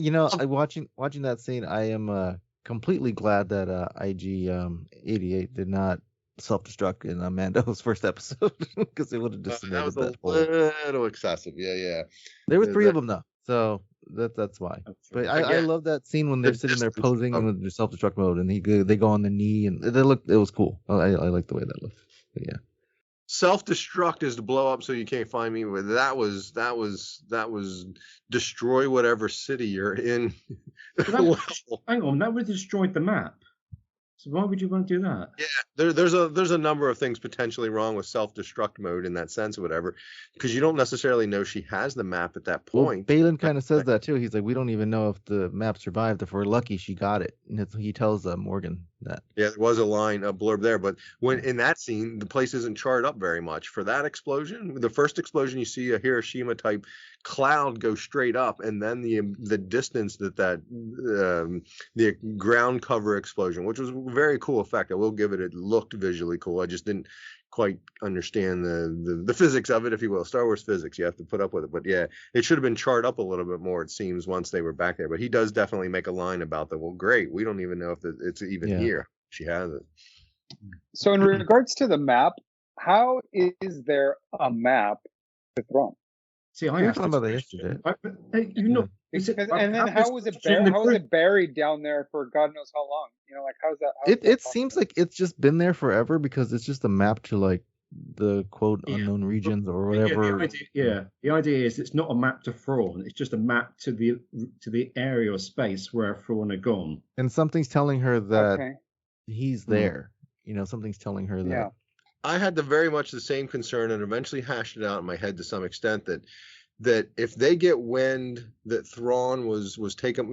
L: Watching that scene, I am completely glad that IG-88 did not self-destruct in Mando's first episode, because it would have decimated
J: that was a little excessive. Yeah.
L: There were 3 of them though, so that's why. But I love that scene when they're sitting there posing in their self-destruct mode, and they go on the knee, and it was cool. I like the way that looked. But yeah.
J: Self-destruct is to blow up so you can't find me. But that was destroy whatever city you're in.
E: Hang on, that would have destroyed the map. So why would you want to do that?
J: Yeah, there's a number of things potentially wrong with self-destruct mode in that sense or whatever, because you don't necessarily know she has the map at that point.
L: Well, Balin kind of says that too. He's like, we don't even know if the map survived. If we're lucky, she got it. And he tells Morgan that.
J: Yeah, there was a blurb there, but when in that scene, the place isn't charred up very much. For that explosion, the first explosion, you see a Hiroshima type cloud go straight up, and then the distance that the ground cover explosion, which was a very cool effect. I will give it. It looked visually cool. I just didn't quite understand the physics of it, if you will. Star Wars physics, you have to put up with it. But yeah, it should have been charred up a little bit more, it seems, once they were back there. But he does definitely make a line about that. Well, great, we don't even know if it's even here. She has it.
I: So in regards to the map, how is there a map to Thrawn?
E: See, I asked
L: about that yesterday.
I: And then how was it buried down there for God knows how long? How's that?
L: It seems like it's just been there forever, because it's just a map to like the quote unknown regions or whatever.
E: The idea is it's not a map to Thrawn. It's just a map to the area or space where Thrawn had gone.
L: And something's telling her that he's there. Something's telling her that.
I: Yeah.
J: I had very much the same concern, and eventually hashed it out in my head to some extent, that if they get wind that Thrawn was taken,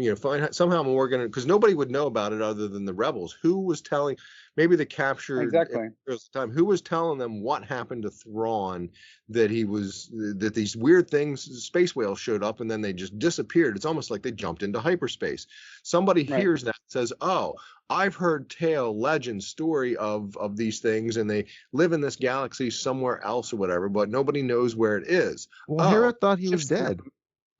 J: somehow Morgan, because nobody would know about it other than the rebels. Who was telling? Maybe the captured
I: Exactly.
J: time. Who was telling them what happened to Thrawn? That these weird things, space whales showed up and then they just disappeared. It's almost like they jumped into hyperspace. Somebody
I: Right.
J: hears that and says, "Oh, I've heard tale, legend, story of these things, and they live in this galaxy somewhere else or whatever, but nobody knows where it is."
L: Well, Hera thought he was dead.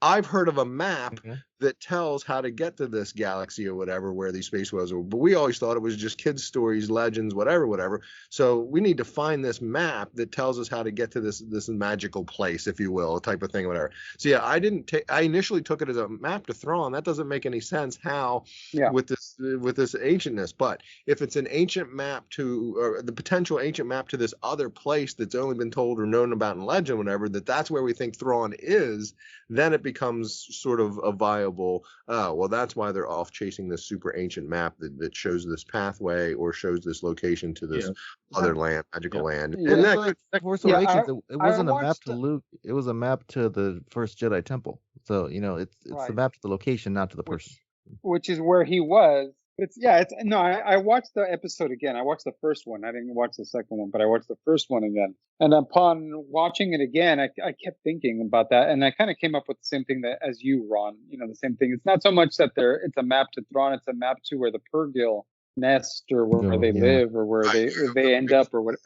J: I've heard of a map
L: Okay.
J: that tells how to get to this galaxy or whatever where these space whales are, but we always thought it was just kids' stories, legends, whatever. So we need to find this map that tells us how to get to this magical place, if you will, type of thing, whatever. So yeah, I initially took it as a map to Thrawn. That doesn't make any sense how with this ancientness. But if it's an ancient map or the potential ancient map to this other place that's only been told or known about in legend, whatever, that's where we think Thrawn is, then it becomes sort of a viable, well, that's why they're off chasing this super ancient map that shows this pathway or shows this location to this other land, magical land.
L: Yeah,
J: And
L: it's like Force Awakens, it wasn't a map to Luke, it was a map to the first Jedi temple. So, it's
I: Right.
L: the map to the location, not to the person.
I: Which is where he was. I watched the episode again. I watched the first one. I didn't watch the second one, but I watched the first one again. And upon watching it again, I kept thinking about that, and I kind of came up with the same thing that as you, Ron. The same thing. It's not so much that it's a map to Thrawn; it's a map to where the Purgil nest or where they live or where they end up or what.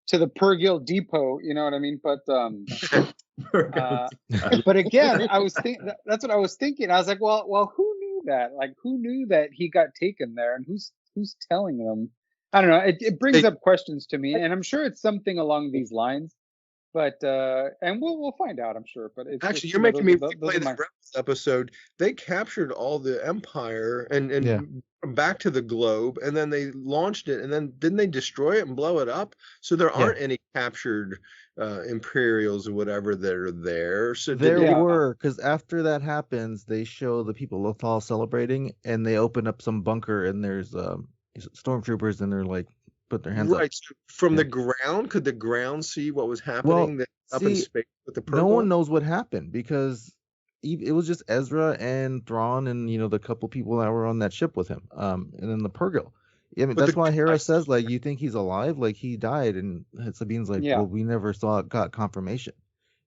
I: To the Purgil depot, you know what I mean? But but again, I was thinking that's what I was thinking. I was like, well, who knew that? Like, who knew that he got taken there, and who's telling them? I don't know. It brings up questions to me, and I'm sure it's something along these lines. But and we'll find out, I'm sure. But it's
J: actually,
I: just,
J: you're making me
I: those
J: play
I: are
J: the
I: my
J: Rebels episode. They captured all the Empire and back to the globe, and then they launched it, and then didn't they destroy it and blow it up? So there aren't any captured Imperials or whatever that are there. So
L: there were, because after that happens, they show the people Lothal celebrating, and they open up some bunker, and there's stormtroopers, and they're like put their hands up.
J: Right. So from the ground, could the ground see what was happening up in space with the Purple?
L: No one knows what happened because it was just Ezra and Thrawn and the couple people that were on that ship with him, and then the Purgil. I mean, that's why Hera says, like, you think he's alive? Like, he died, and Sabine's like, well, we never got confirmation.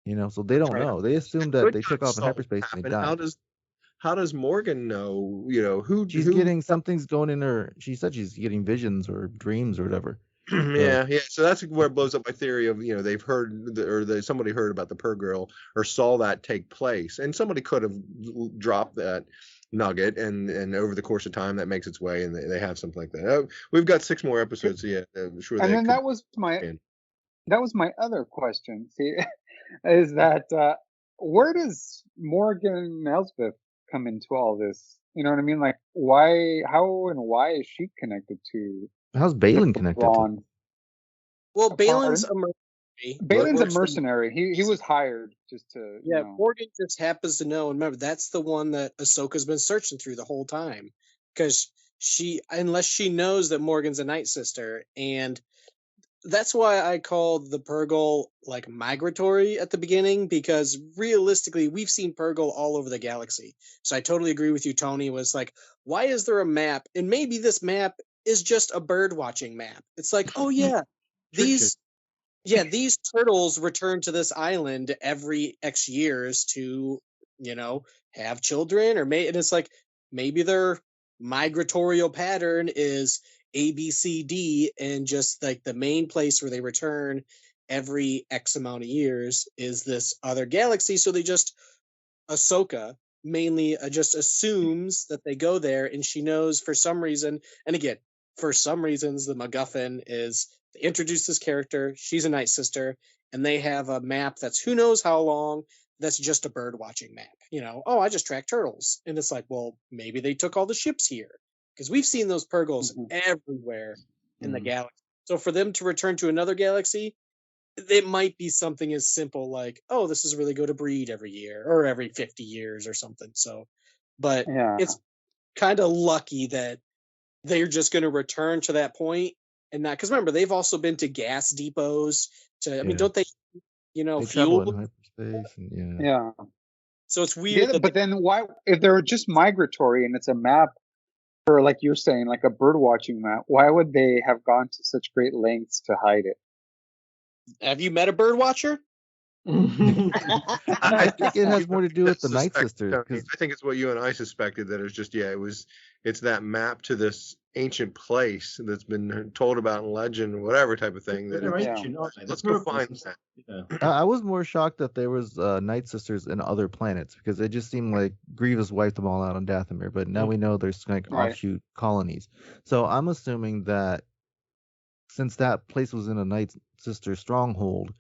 L: So they don't know. They assumed that they took off in hyperspace and they died.
J: How does Morgan know? Who
L: she's getting something's going in her. She said she's getting visions or dreams or whatever.
J: Yeah. So that's where it blows up my theory of they've heard somebody heard about the Purgil or saw that take place, and somebody could have dropped that nugget, and over the course of time that makes its way, and they have something like that. We've got 6 more episodes yet. I'm sure.
I: And then that was my other question. See, is that where does Morgan Elsbeth come into all this? You know what I mean? Like, how and why is she connected to?
L: How's Balin connected to?
K: Well, Balin's a mercenary.
I: Balin's a mercenary. He was hired just to.
K: Yeah, Morgan just happens to know. And remember, that's the one that Ahsoka's been searching through the whole time, because unless she knows that Morgan's a Night Sister, and that's why I called the Purgil like migratory at the beginning, because realistically, we've seen Purgil all over the galaxy. So I totally agree with you, Tony. Was like, why is there a map? And maybe this map is just a bird watching map. It's like, oh yeah, these turtles return to this island every X years to, have children, and it's like maybe their migratorial pattern is A, B, C, D, and just like the main place where they return every X amount of years is this other galaxy. So Ahsoka mainly just assumes that they go there, and she knows for some reason, and again, for some reasons, the MacGuffin is they introduce this character, she's a Night Sister, and they have a map that's who knows how long, that's just a bird watching map. I just track turtles. And it's like, well, maybe they took all the ships here, because we've seen those Purgils everywhere in the galaxy. So for them to return to another galaxy, it might be something as simple like, oh, this is really good to breed every year or every 50 years or something. So, but it's kind of lucky that they're just going to return to that point and not, because remember, they've also been to gas depots mean, don't they,
L: they
K: fuel?
L: In hyperspace and,
I: yeah.
K: So it's weird.
I: But then why, if they're just migratory and it's a map for, like you're saying, like a bird watching map, why would they have gone to such great lengths to hide it?
K: Have you met a bird watcher?
L: I think it has more to do with the Night Sisters.
J: I think it's what you and I suspected, that it's just, it's that map to this ancient place that's been told about in legend or whatever type of thing. That
E: They're
J: it's,
E: ancient, aren't they?
J: let's
E: They're
J: go find
E: purples.
J: that.
E: Yeah.
L: I was more shocked that there was Night Sisters in other planets, because it just seemed like Grievous wiped them all out on Dathomir, but now we know there's like
I: Right.
L: offshoot colonies. So I'm assuming that since that place was in a Night Sister stronghold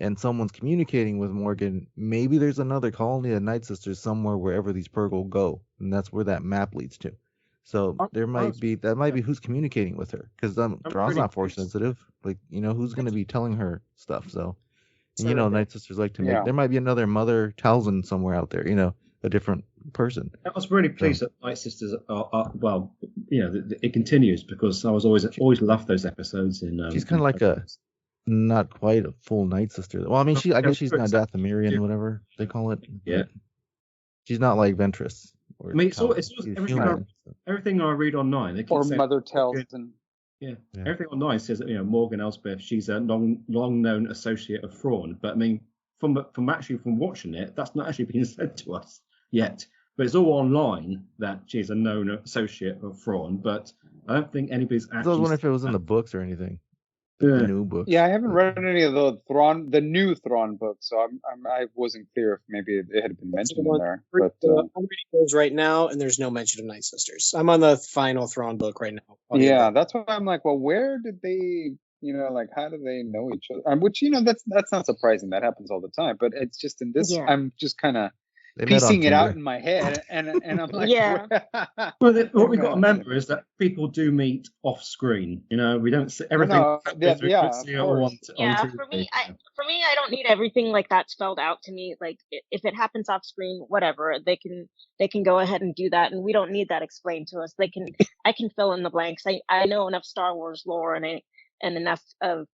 L: and someone's communicating with Morgan, maybe there's another colony of Night Sisters somewhere wherever these Purgle go, and that's where that map leads to. So there might be who's communicating with her, because Thrawn's not force sensitive. Like, who's going to be telling her stuff? So, and Night Sisters like to make. There might be another Mother Talzin somewhere out there. A different person.
E: I was really pleased that Night Sisters are well. It continues, because I was always loved those episodes.
L: She's kind of like not quite a full Night Sister. Well, I mean, I guess she's not Dathomirian, whatever they call it.
E: Yeah.
L: She's not like Ventress.
E: I mean, it's everything I read online. They keep
I: Or
E: saying,
I: Mother Talzin.
E: Yeah. Everything online says that Morgan Elsbeth, she's a long known associate of Thrawn. But I mean, from watching it, that's not actually being said to us yet. But it's all online that she's a known associate of Thrawn. But I don't think anybody's actually.
L: I was wondering if it was in the books or anything. The new book.
I: Yeah, I haven't read any of the new Thrawn books, so I wasn't clear if maybe it had been mentioned in there. But
K: I'm reading those right now, and there's no mention of Night Sisters. I'm on the final Thrawn book right now.
I: Yeah, that's why I'm like, well, where did they, how do they know each other? Which, that's not surprising. That happens all the time. But it's just in this, I'm just kind of piecing it out in my head, and I'm like,
G: yeah.
E: Well, what we've got to remember is that people do meet off screen. We don't see everything.
G: For me, I don't need everything like that spelled out to me. Like, if it happens off screen, whatever, they can go ahead and do that, and we don't need that explained to us. I can fill in the blanks. I know enough Star Wars lore and enough of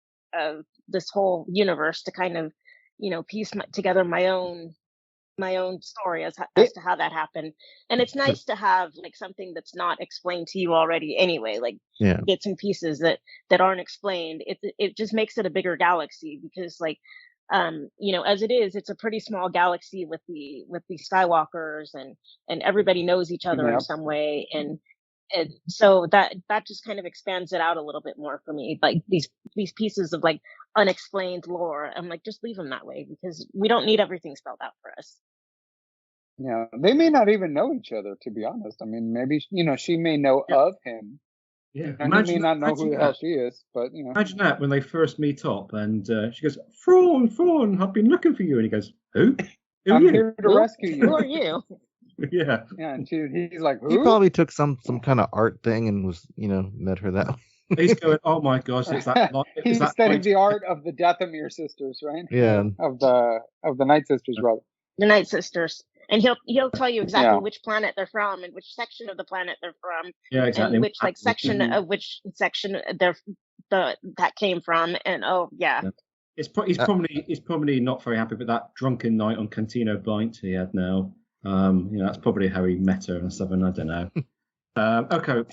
G: this whole universe to kind of piece together my own story as to how that happened. And it's nice to have like something that's not explained to you already anyway, like bits and pieces that aren't explained. It just makes it a bigger galaxy, because like as it is, it's a pretty small galaxy with the Skywalkers, and everybody knows each other in some way, and so that just kind of expands it out a little bit more for me. Like these pieces of like unexplained lore, I'm like, just leave them that way, because we don't need everything spelled out for us.
I: Yeah, they may not even know each other, to be honest. I mean, maybe she may know of him.
E: Yeah,
I: and he may not know who the hell she is, but
E: imagine that when they first meet up, and she goes, Thrawn, I've been looking for you," and he goes, "Who?
I: I'm here to rescue you.
G: Who are you?"
E: Yeah.
I: Yeah, and he's like, "Who?"
L: He probably took some kind of art thing and was met her that way.
E: He's going, "Oh my gosh, it's that."
I: He's studying the art of the Dathomir sisters, right?
L: Yeah.
I: Of the Night Sisters, rather.
G: The Night Sisters. And he'll tell you exactly which planet they're from, and which section of the planet they're from.
E: Yeah, exactly.
G: And which section of which section that came from. And
E: he's probably not very happy with that drunken night on Cantino Bight he had now. That's probably how he met her and stuff, and I don't know. Okay.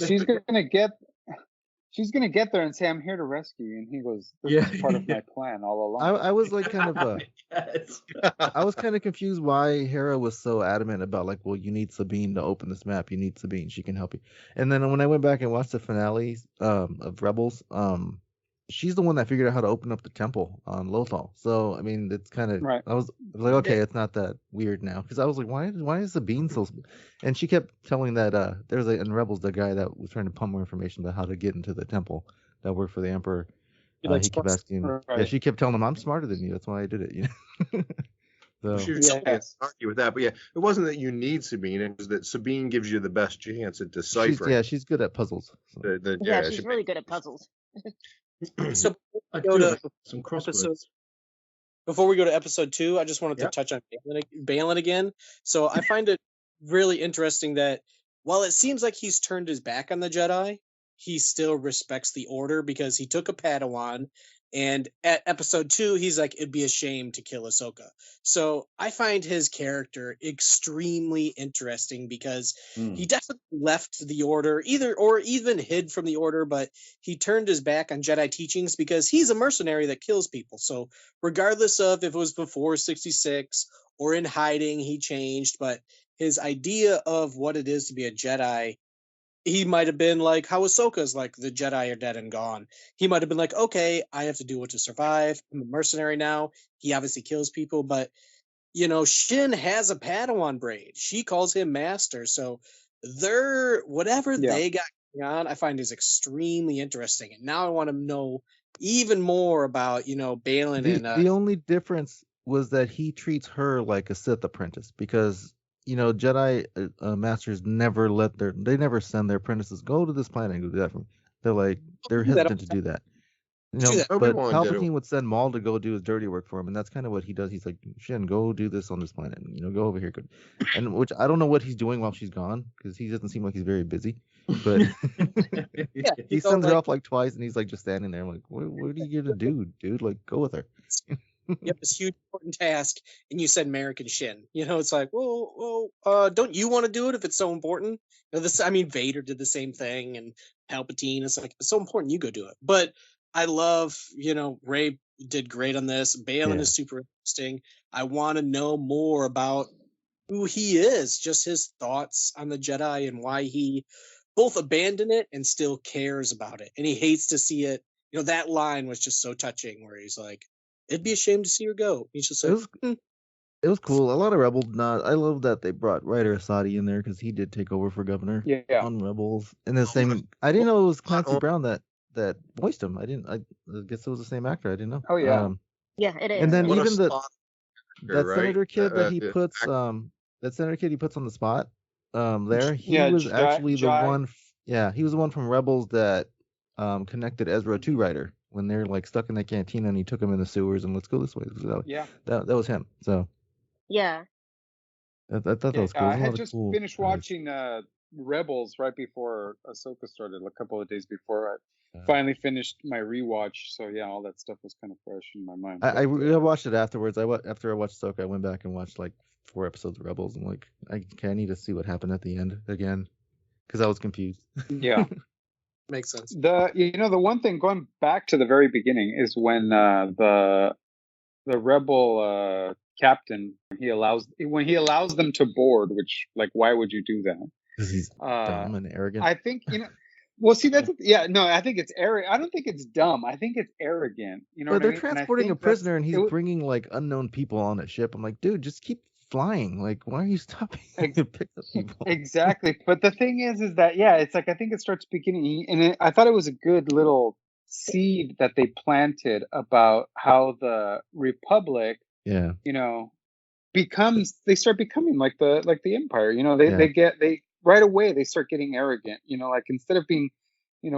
I: She's gonna get there and say, "I'm here to rescue you," and he goes, "This is part of my plan all along."
L: I was like kind of I was kind of confused why Hera was so adamant about like, well, you need Sabine to open this map. You need Sabine; she can help you. And then when I went back and watched the finale of Rebels, she's the one that figured out how to open up the temple on Lothal. So I mean, it's kind of I was like, okay, it's not that weird now, because I was like, why is Sabine so? And she kept telling that there's in Rebels the guy that was trying to pump more information about how to get into the temple that worked for the Emperor. He kept asking. Right. Yeah, she kept telling him, "I'm smarter than you. That's why I did it." So
J: she can't argue with that, but it wasn't that you need Sabine; it was that Sabine gives you the best chance at deciphering.
L: She's good at puzzles.
J: So.
G: She's really good at puzzles.
K: So
E: some crosswords.
K: Before we go to episode 2, I just wanted to touch on Balin again. So I find it really interesting that while it seems like he's turned his back on the Jedi, he still respects the Order, because he took a Padawan And at episode 2, he's like, it'd be a shame to kill Ahsoka. So I find his character extremely interesting because he definitely left the Order, or even hid from the Order, but he turned his back on Jedi teachings because he's a mercenary that kills people. So regardless of if it was before 66 or in hiding, he changed. But his idea of what it is to be a Jedi, he might have been like how Ahsoka's like, the Jedi are dead and gone. He might have been like, okay, I have to do it to survive. I'm a mercenary now. He obviously kills people, but Shin has a Padawan braid. She calls him master. So whatever they got going on, I find is extremely interesting. And now I want to know even more about, Balin and
L: The only difference was that he treats her like a Sith apprentice because Jedi masters never they never send their apprentices go to this planet and go do that for me. They're like they're hesitant to do that. But
J: Obi-Wan did it.
L: Palpatine would send Maul to go do his dirty work for him, and that's kind of what he does. He's like, Shin, go do this on this planet. Go over here. And which I don't know what he's doing while she's gone because he doesn't seem like he's very busy. But he sends her off like twice, and he's like just standing there. I'm like, what are you gonna do, dude? Like, go with her.
K: Yep, this huge important task, and you said American Shin. It's like, well, don't you want to do it if it's so important? Vader did the same thing, and Palpatine. It's like, it's so important, you go do it. But I love, Rey did great on this. Balin is super interesting. I want to know more about who he is, just his thoughts on the Jedi and why he both abandoned it and still cares about it, and he hates to see it. That line was just so touching, where he's like, it'd be a shame to see her go. He's just like,
L: it was cool. A lot of Rebel nod. I love that they brought Ryder Asadi in there because he did take over for governor on Rebels. And the same, I didn't know it was Clancy Brown that voiced him. I guess it was the same actor. I didn't know.
I: Oh yeah,
G: yeah, it is.
L: And then
J: What a
L: even
J: spot
L: that
J: right?
L: senator kid that he
J: the
L: puts that senator kid he puts on the spot there. He
I: Yeah,
L: was actually the
I: Jai.
L: one. He was the one from Rebels that connected Ezra to Ryder when they're like stuck in the cantina, and he took him in the sewers and let's go this way. So that was him. So
G: Yeah.
L: I thought that was cool.
I: I had just finished watching Rebels right before Ahsoka started, a couple of days before I finally finished my rewatch. So yeah, all that stuff was kind of fresh in my mind.
L: I watched it afterwards. After I watched Ahsoka, I went back and watched like 4 episodes of Rebels. I'm like, I need to see what happened at the end again because I was confused.
I: Yeah.
K: Makes sense.
I: The one thing, going back to the very beginning, is when the rebel captain, when he allows them to board, which, like, why would you do that?
L: Because he's dumb and arrogant.
I: I think well, see, that's I think it's arrogant. I don't think it's dumb. I think it's arrogant.
L: But they're transporting a prisoner, and he's bringing like unknown people on a ship. I'm like, dude, just keep flying. Like, why are you stopping to pick up people?
I: Exactly. But the thing is that it's like, I think it starts beginning, and I thought it was a good little seed that they planted about how the Republic, they start becoming like the Empire. They right away they start getting arrogant. Like, instead of being,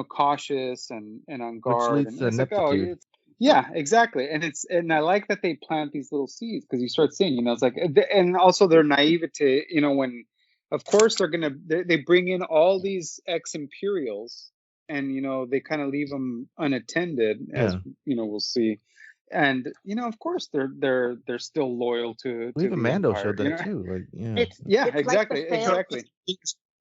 I: cautious and on guard.
L: Which leads to
I: it's like, yeah, exactly. And I like that they plant these little seeds, because you start seeing, it's like, and also their naivete, when, of course, they bring in all these ex-Imperials, and, they kind of leave them unattended, as, we'll see. And, of course, they're still loyal to
L: even Mando
I: Empire,
L: showed that too. Like,
G: It's
I: exactly.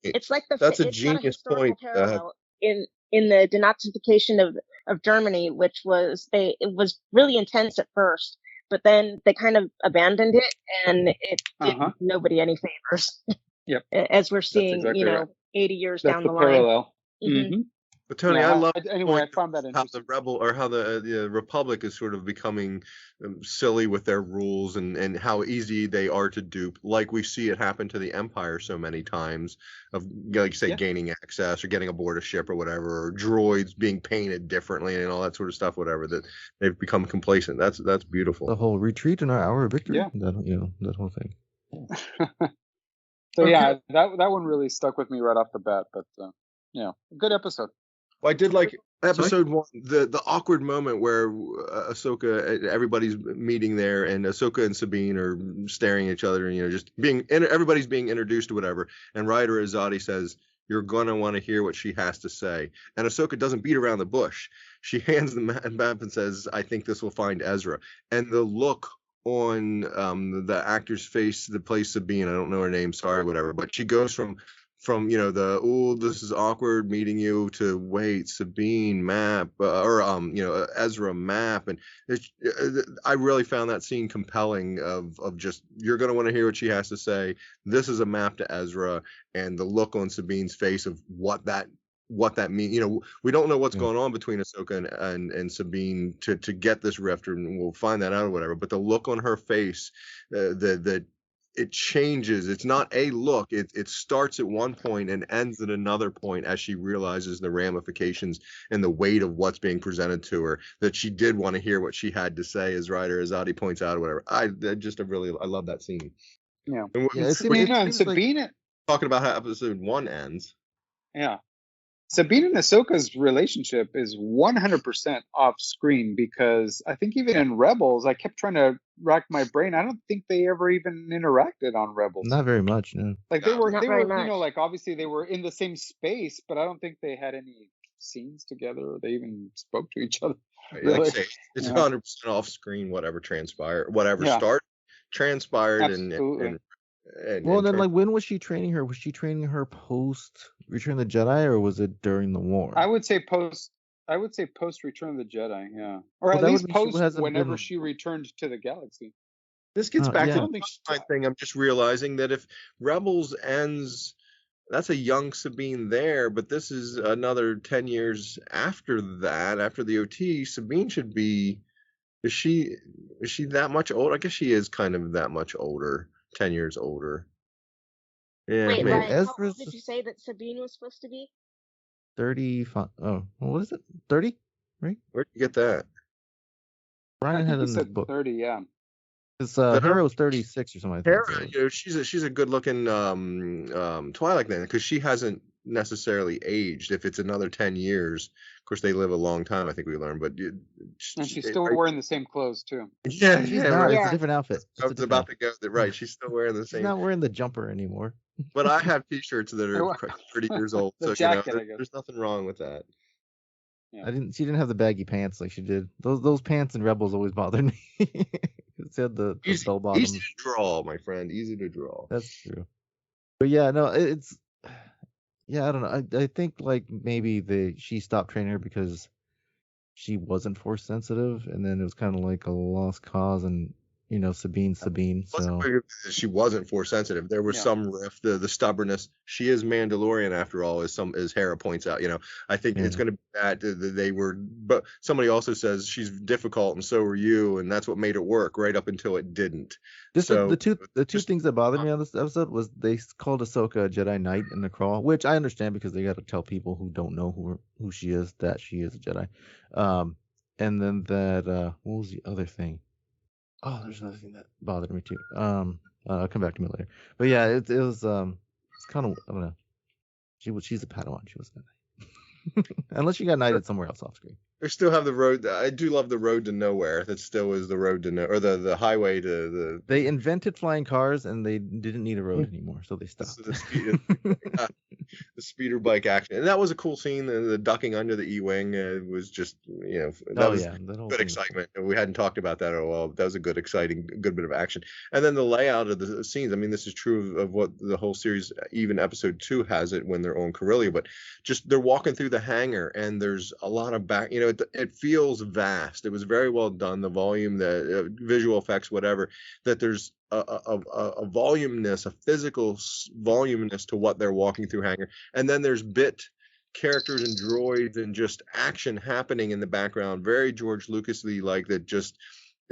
G: It's like
J: That's a
G: it's not
J: genius
G: historical
J: point.
G: parallel in the denazification of Germany, which it was really intense at first, but then they kind of abandoned it, and it did nobody any favors.
I: Yep.
G: As we're seeing,
I: exactly right.
G: 80 years
I: That's
G: down
I: the
G: the
I: parallel.
G: line. Mm-hmm.
J: But Tony,
I: Yeah,
J: I love
I: anyway, I found that
J: how the rebel, or how the Republic is sort of becoming silly with their rules, and how easy they are to dupe. Like we see it happen to the Empire so many times, of, like you say, gaining access or getting aboard a ship or whatever, or droids being painted differently and all that sort of stuff. Whatever, that they've become complacent. That's beautiful.
L: The whole retreat in our hour of victory.
I: Yeah.
L: That whole thing.
I: So yeah, that one really stuck with me right off the bat. But good episode.
J: Well, I did like episode 1, the awkward moment where Ahsoka, everybody's meeting there, and Ahsoka and Sabine are staring at each other, and just everybody's being introduced to whatever, and Ryder Azadi says, You're going to want to hear what she has to say. And Ahsoka doesn't beat around the bush. She hands the map and says, I think this will find Ezra. And the look on the actor's face that plays Sabine, I don't know her name, sorry, whatever, but she goes from this is awkward meeting you to wait, Sabine map, Ezra map. And I really found that scene compelling of just, you're going to want to hear what she has to say. This is a map to Ezra, and the look on Sabine's face of what that means. We don't know what's going on between Ahsoka and Sabine to get this rift, and we'll find that out or whatever. But the look on her face, that it changes. It's not a look. It starts at one point and ends at another point as she realizes the ramifications and the weight of what's being presented to her. That she did want to hear what she had to say, as Ryder Azadi points out, or whatever. I love that scene.
I: Yeah.
J: And
I: Sabine,
J: talking about how episode 1 ends.
I: Yeah. Sabine and Ahsoka's relationship is 100% off screen, because I think even in Rebels, I kept trying to rack my brain. I don't think they ever even interacted on Rebels.
L: Not very much, no.
I: Like they were,
G: very much.
I: like obviously they were in the same space, but I don't think they had any scenes together, or they even spoke to each other. Really.
J: Like I say, it's 100% off screen. Whatever transpired, whatever transpired,
I: Absolutely.
L: Well, then, like, when was she training her? Was she training her post Return of the Jedi, or was it during the war?
I: I would say post Return of the Jedi, yeah, or
L: Well,
I: at
L: that
I: least
L: would mean she
I: post
L: hasn't
I: whenever
L: been-
I: she returned to the galaxy.
J: This gets back
L: yeah.
J: to the thing. I'm just realizing that if Rebels ends, that's a young Sabine there, but this is another 10 years after that, after the OT. Sabine should be. Is she that much older? I guess she is kind of that much older. 10 years older. Yeah,
G: Wait,
J: maybe.
G: Ryan, how old did you say that Sabine was supposed to be?
L: 35. Oh, what is it? 30? Right?
J: Where'd you get that?
L: Ryan had it in the
I: said
L: book.
I: 30, yeah.
L: It's Hero's 36 or something. I think,
J: Hera, she's a good looking Twilight then, because she hasn't necessarily aged. If it's another 10 years, of course they live a long time, I think we learned, but
I: And she's still wearing the same clothes too.
J: Yeah, right.
L: It's a different outfit.
J: I was about to go there. Right, she's still wearing the
L: She's
J: same.
L: not wearing the jumper anymore.
J: But I have T-shirts that are 30 years old,
I: The
J: so
I: jacket, I guess.
J: there's nothing wrong with that.
I: Yeah.
L: She didn't have the baggy pants like she did. Those pants in Rebels always bothered me. It had the bell bottoms.
J: Easy to draw, my friend. Easy to draw.
L: That's true. But yeah, no, it's I don't know. I think like maybe she stopped training her because she wasn't force sensitive, and then it was kind of like a lost cause, and Sabine. So
J: she wasn't force sensitive. There was some rift, the stubbornness. She is Mandalorian after all, as Hera points out. I think it's going to be that they were. But somebody also says she's difficult, and so are you, and that's what made it work right up until it didn't.
L: The two things that bothered me on this episode was they called Ahsoka a Jedi Knight in the crawl, which I understand because they got to tell people who don't know who she is that she is a Jedi. And then that what was the other thing? Oh, there's another thing that bothered me too. I'll come back to me later. But yeah, it was it's kind of, I don't know. She's a Padawan. She was not unless she got knighted somewhere else off screen.
J: They still have the road. I do love the road to nowhere. That still is the road to or the highway to the.
L: They invented flying cars and they didn't need a road anymore, so they stopped.
J: The speeder bike action, and that was a cool scene. The ducking under the E-wing was just that was good excitement. We hadn't talked about that at all. That was a good, exciting, good bit of action. And then the layout of the scenes. I mean, this is true of what the whole series, even episode 2 has it when they're on Corellia. But just they're walking through the hangar, and there's a lot of back. It feels vast. It was very well done. The volume, the visual effects, whatever. That there's a voluminous, a physical voluminous to what they're walking through hangar, and then there's characters and droids and just action happening in the background, very George Lucas-y, like that. Just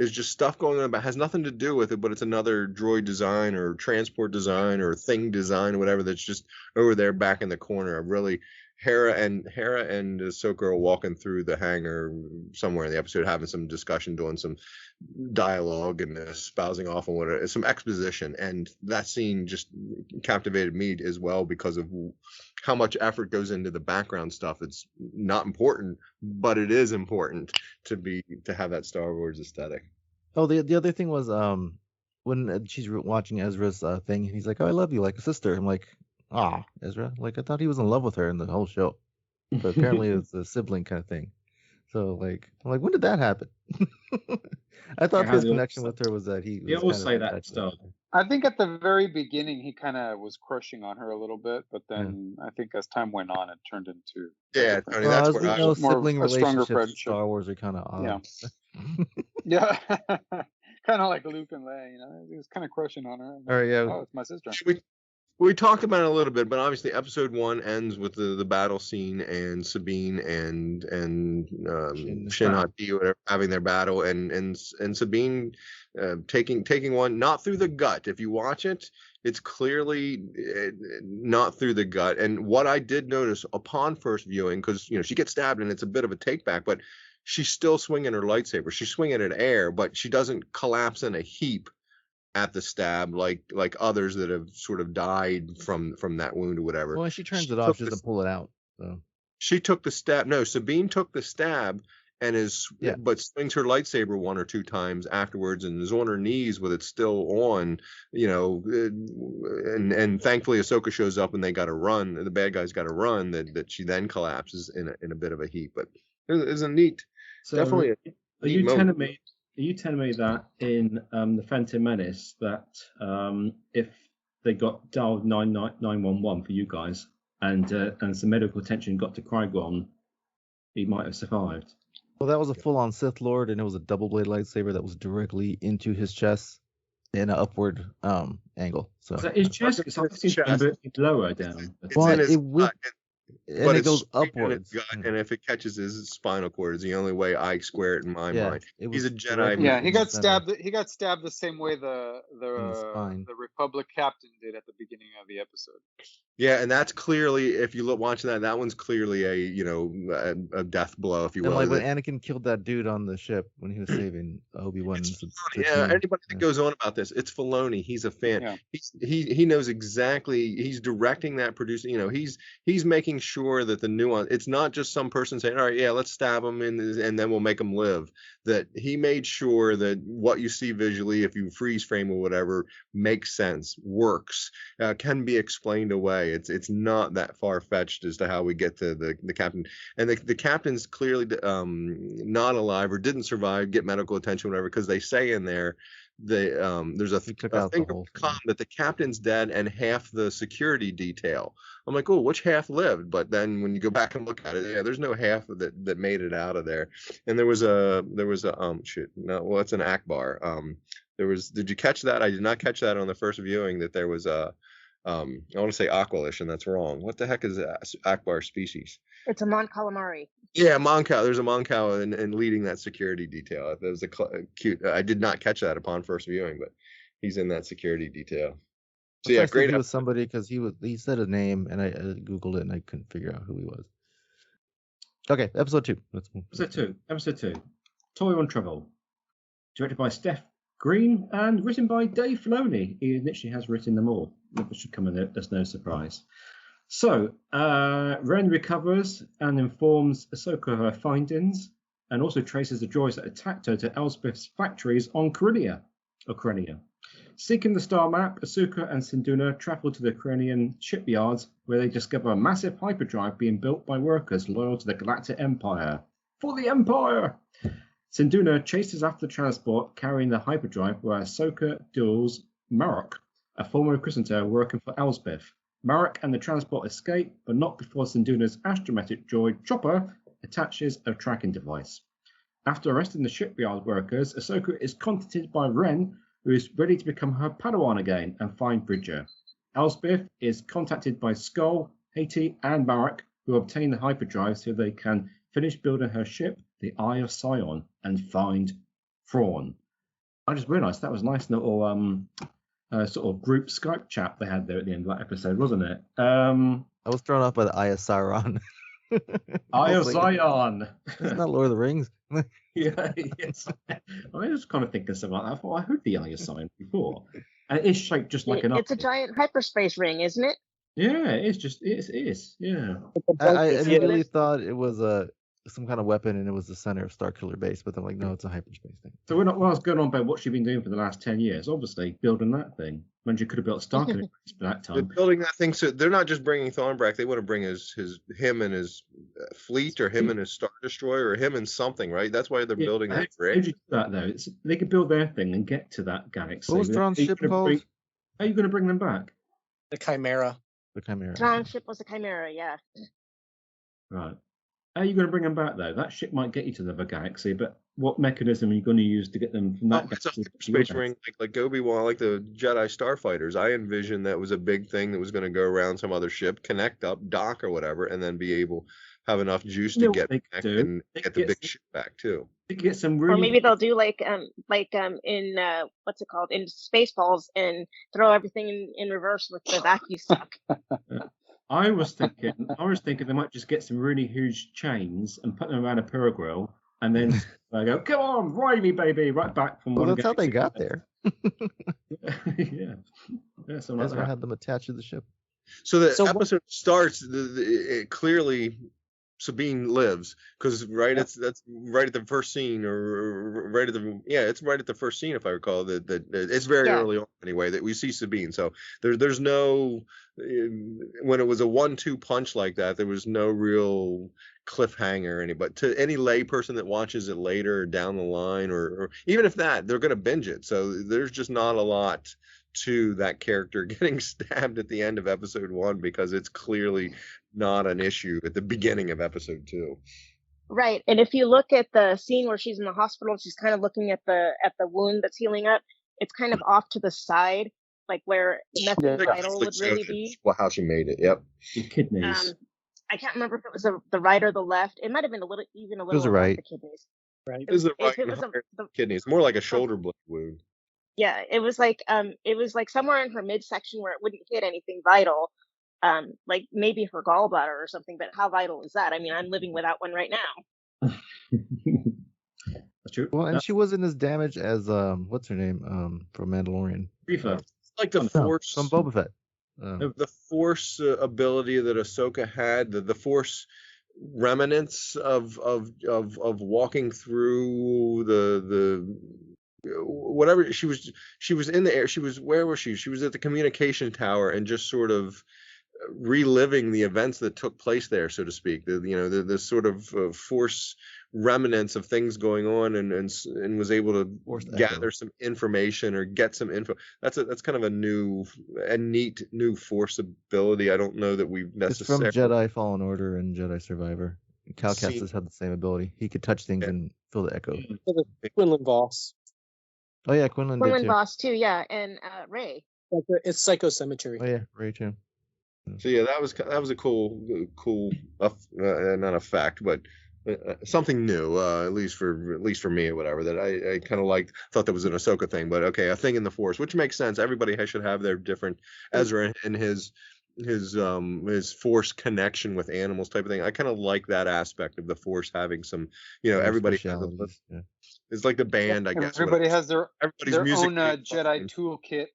J: is just stuff going on about has nothing to do with it, but it's another droid design or transport design or thing design or whatever that's just over there back in the corner. Really, Hera and Ahsoka are walking through the hangar somewhere in the episode, having some discussion, doing some dialogue and espousing off on whatever, some exposition, and that scene just captivated me as well because of how much effort goes into the background stuff. It's not important, but it is important to have that Star Wars aesthetic.
L: Oh, the other thing was when she's watching Ezra's thing, he's like, "Oh, I love you like a sister." I'm like, Ezra. Like, I thought he was in love with her in the whole show. But apparently it's a sibling kind of thing. So, like, I'm like, when did that happen? I thought his connection with her was that he
E: They
L: was
E: all
L: kind
E: say
L: of
E: that
L: attached to
E: stuff.
L: her.
I: I think at the very beginning he kind of was crushing on her a little bit, but then I think as time went on, it turned into
J: Yeah,
I: different-
J: Tony,
L: Well,
J: that's
L: as
J: where
L: we
J: I
L: know,
J: was.
I: more of
L: sibling
I: a stronger
L: relationships in
I: friendship.
L: Star Wars are kind of odd.
I: Yeah, kind of like Luke and Leia. You know, he was kind of crushing on her.
L: All right, yeah.
I: Oh, it's my sister.
J: We talked about it a little bit, but obviously episode 1 ends with the battle scene and Sabine and Shin Hati whatever having their battle and Sabine taking one not through the gut. If you watch it, it's clearly not through the gut. And what I did notice upon first viewing, because she gets stabbed and it's a bit of a take back, but she's still swinging her lightsaber. She's swinging it air, but she doesn't collapse in a heap at the stab like others that have sort of died from that wound or whatever.
L: Well, when she turns it off, she doesn't pull it out. So
J: she took the stab. No, Sabine took the stab and but swings her lightsaber 1 or 2 times afterwards and is on her knees with it still on, and thankfully Ahsoka shows up and they got to run. The bad guys got to run. That she then collapses in a bit of a heap. But it's a neat, definitely a neat moment.
E: Are you telling me that in the Phantom Menace that if they got dialed 911 for you guys and some medical attention got to Qui-Gon, he might have survived?
L: Well, that was a full-on Sith Lord, and it was a double blade lightsaber that was directly into his chest in an upward angle. So
E: his chest is lower down.
J: It's in his gut.
L: And it goes upwards.
J: And if it catches his spinal cord, is the only way I square it in my mind. He's a Jedi.
I: Yeah, he got stabbed. He got stabbed the same way the Republic captain did at the beginning of the episode.
J: Yeah, and that's clearly, if you look watching that one's clearly a death blow, if you will.
L: And like when Anakin killed that dude on the ship when he was saving Obi-Wan.
J: Yeah, anybody that goes on about this, it's Filoni. He's a fan. Yeah. He knows exactly. He's directing that, producing. He's making sure that the nuance. It's not just some person saying, "All right, yeah, let's stab him and then we'll make him live." That he made sure that what you see visually, if you freeze frame or whatever, makes sense, works, can be explained away. It's not that far fetched as to how we get to the captain. And the captain's clearly not alive or didn't survive, get medical attention, whatever, because they say in there there's a thing that the captain's dead and half the security detail. I'm like, oh, which half lived? But then when you go back and look at it, yeah, there's no half of that made it out of there. And there was a it's an Akbar. Did you catch that? I did not catch that on the first viewing, that there was a I want to say Aqualish, and that's wrong. What the heck is Akbar species?
G: It's a Mon Calamari.
J: Yeah, Mon Cal. There's a Mon Cal and leading that security detail. That was a cute. I did not catch that upon first viewing, but he's in that security detail. So yeah, great.
L: He was somebody because he said a name and I googled it and I couldn't figure out who he was. Okay, episode 2. Let's move.
E: Episode 2. Toy on Trouble. Directed by Steph Green and written by Dave Filoni. He literally has written them all. That should come as no surprise. So, Ren recovers and informs Ahsoka of her findings, and also traces the droids that attacked her to Elsbeth's factories on Corellia. Seeking the star map, Ahsoka and Syndulla travel to the Corellian shipyards, where they discover a massive hyperdrive being built by workers loyal to the Galactic Empire. For the Empire! Syndulla chases after the transport carrying the hyperdrive, where Ahsoka duels Marok, a former Chrysanta working for Elsbeth. Marok and the transport escape, but not before Syndulla's astrometric droid Chopper attaches a tracking device. After arresting the shipyard workers, Ahsoka is contacted by Ren, who is ready to become her Padawan again and find Bridger. Elsbeth is contacted by Skull, Hati, and Marok, who obtain the hyperdrive so they can finish building her ship, the Eye of Sion, and find Thrawn. I just realised that was a nice little sort of group Skype chat they had there at the end of that episode, wasn't it? I
L: was thrown off by the Eye of Sauron.
E: Eye of Zion.
L: It's not Lord of the Rings.
E: Yeah, yes. I was kind of thinking something like that. I thought I heard the Eye of Zion before, and it is shaped just like an.
G: It's a giant hyperspace ring, isn't it?
E: Yeah, it is. Yeah.
L: I really thought it was some kind of weapon, and it was the center of Starkiller Base. But I'm like, no, it's a hyperspace thing.
E: So we're not what's going on about what she's been doing for the last 10 years. Obviously, building that thing. When she could have built Starkiller Base for that
J: They're
E: time.
J: building that thing, so they're not just bringing Thawne back. They want to bring him and his fleet, or him and his Star Destroyer, or him and something, right? That's why they're building that bridge.
E: That though, they could build their thing and get to that galaxy.
L: What was Thrawn's ship called?
E: How are you going to bring them back?
K: The Chimera.
L: The Chimera.
G: Thrawn's ship was a Chimera, yeah.
E: Right. How are you going to bring them back though? That ship might get you to the other galaxy, but what mechanism are you going to use to get them from that
J: It's a
E: galaxy?
J: space ring, like Obi-Wan, like the Jedi starfighters. I envisioned that was a big thing that was going to go around some other ship, connect up, dock or whatever, and then be able have enough juice to get back and get the big ship back too.
E: Get some really...
G: Or maybe they'll do like in what's it called, in Spaceballs, and throw everything in reverse with the vacuum suck.
E: I was thinking they might just get some really huge chains and put them around a Pura Grill, and then they go, "Come on, ride me, baby!" Right back from.
L: Well, that's how they got there.
E: yeah,
L: that's why I had them attached to the ship.
J: So the episode starts. It clearly Sabine lives because that's right at the first scene, or right at the it's right at the first scene if I recall. That it's very early on anyway that we see Sabine. So there's no when it was a 1-2 punch like that, there was no real cliffhanger but to any lay person that watches it later or down the line, or even if that, they're going to binge it. So there's just not a lot to that character getting stabbed at the end of episode 1, because it's clearly not an issue at the beginning of episode 2.
G: Right, and if you look at the scene where she's in the hospital, she's kind of looking at the wound that's healing up. It's kind of off to the side, like where nothing vital would really be.
J: Well, how she made it, yep.
E: The kidneys.
G: I can't remember if it was the right or the left. It might have been a little
L: It was the right.
G: The kidneys.
K: Right.
J: It was the right kidneys. More like a shoulder blade wound.
G: Yeah, it was like somewhere in her midsection where it wouldn't hit anything vital, like maybe her gallbladder or something. But how vital is that? I mean, I'm living without one right now.
E: That's true.
L: Well, and she wasn't as damaged as what's her name from Mandalorian.
E: Reefer.
J: It's like the Force
L: from Boba Fett.
J: The Force ability that Ahsoka had, the Force remnants of walking through the whatever. She was in the air. Where was she? She was at the communication tower and just sort of reliving the events that took place there, so to speak. The sort of Force remnants of things going on, and was able to gather some information or get some info. That's kind of a neat new Force ability. I don't know that we've necessarily.
L: It's from Jedi Fallen Order and Jedi Survivor. Cal Kestis had the same ability. He could touch things and feel the echo.
K: Quinlan Voss.
L: Oh yeah, Quinlan did too.
G: Voss too, yeah, and Rey.
K: It's Psychosymmetry.
L: Oh yeah, Rey too.
J: So yeah, that was a cool, not a fact, but something new, at least for me or whatever, that I kind of liked. Thought that was an Ahsoka thing, but okay, a thing in the Force, which makes sense. Everybody should have their different. Ezra and his Force connection with animals type of thing. I kind of like that aspect of the Force having some, everybody has it's like the band, I guess.
I: Everybody has their own
J: Jedi
I: toolkit.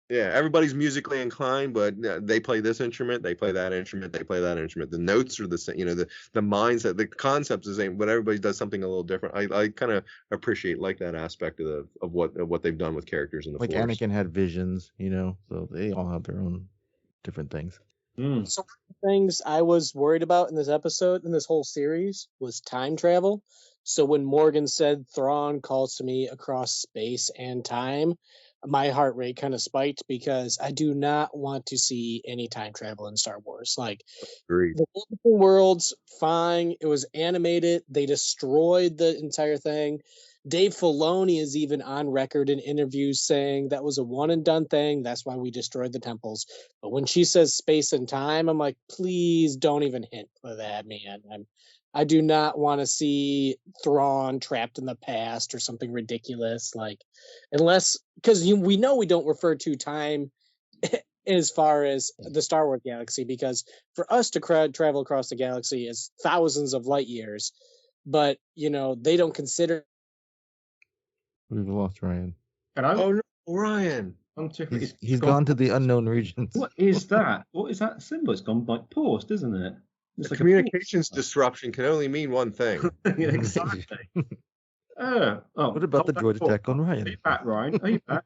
J: Yeah, everybody's musically inclined, but they play this instrument, they play that instrument, they play that instrument. The notes are the same, the mindset, the concept's the same, but everybody does something a little different. I kind of appreciate that aspect of what they've done with characters in the Force.
L: Like Anakin had visions, so they all have their own different things.
K: So one of the things I was worried about in this episode, in this whole series, was time travel. So when Morgan said Thrawn calls to me across space and time, my heart rate kind of spiked, because I do not want to see any time travel in Star Wars. Like,
J: Agreed.
K: The world's fine. It was animated. They destroyed the entire thing. Dave Filoni is even on record in interviews saying that was a one and done thing. That's why we destroyed the temples. But when she says space and time, I'm like, please don't even hint for that, man. I do not want to see Thrawn trapped in the past or something ridiculous, unless, because we know we don't refer to time as far as the Star Wars galaxy, because for us to travel across the galaxy is thousands of light years, but they don't consider.
L: We've lost Ryan.
J: Oh no, Ryan!
L: He's gone to the unknown regions.
E: What is that? What is that symbol? It's gone paused, isn't it? It's
J: A
E: like
J: communications disruption can only mean one thing.
E: Yeah, exactly.
L: What about the droid attack on Ryan?
E: Are you back, Ryan? Are you back?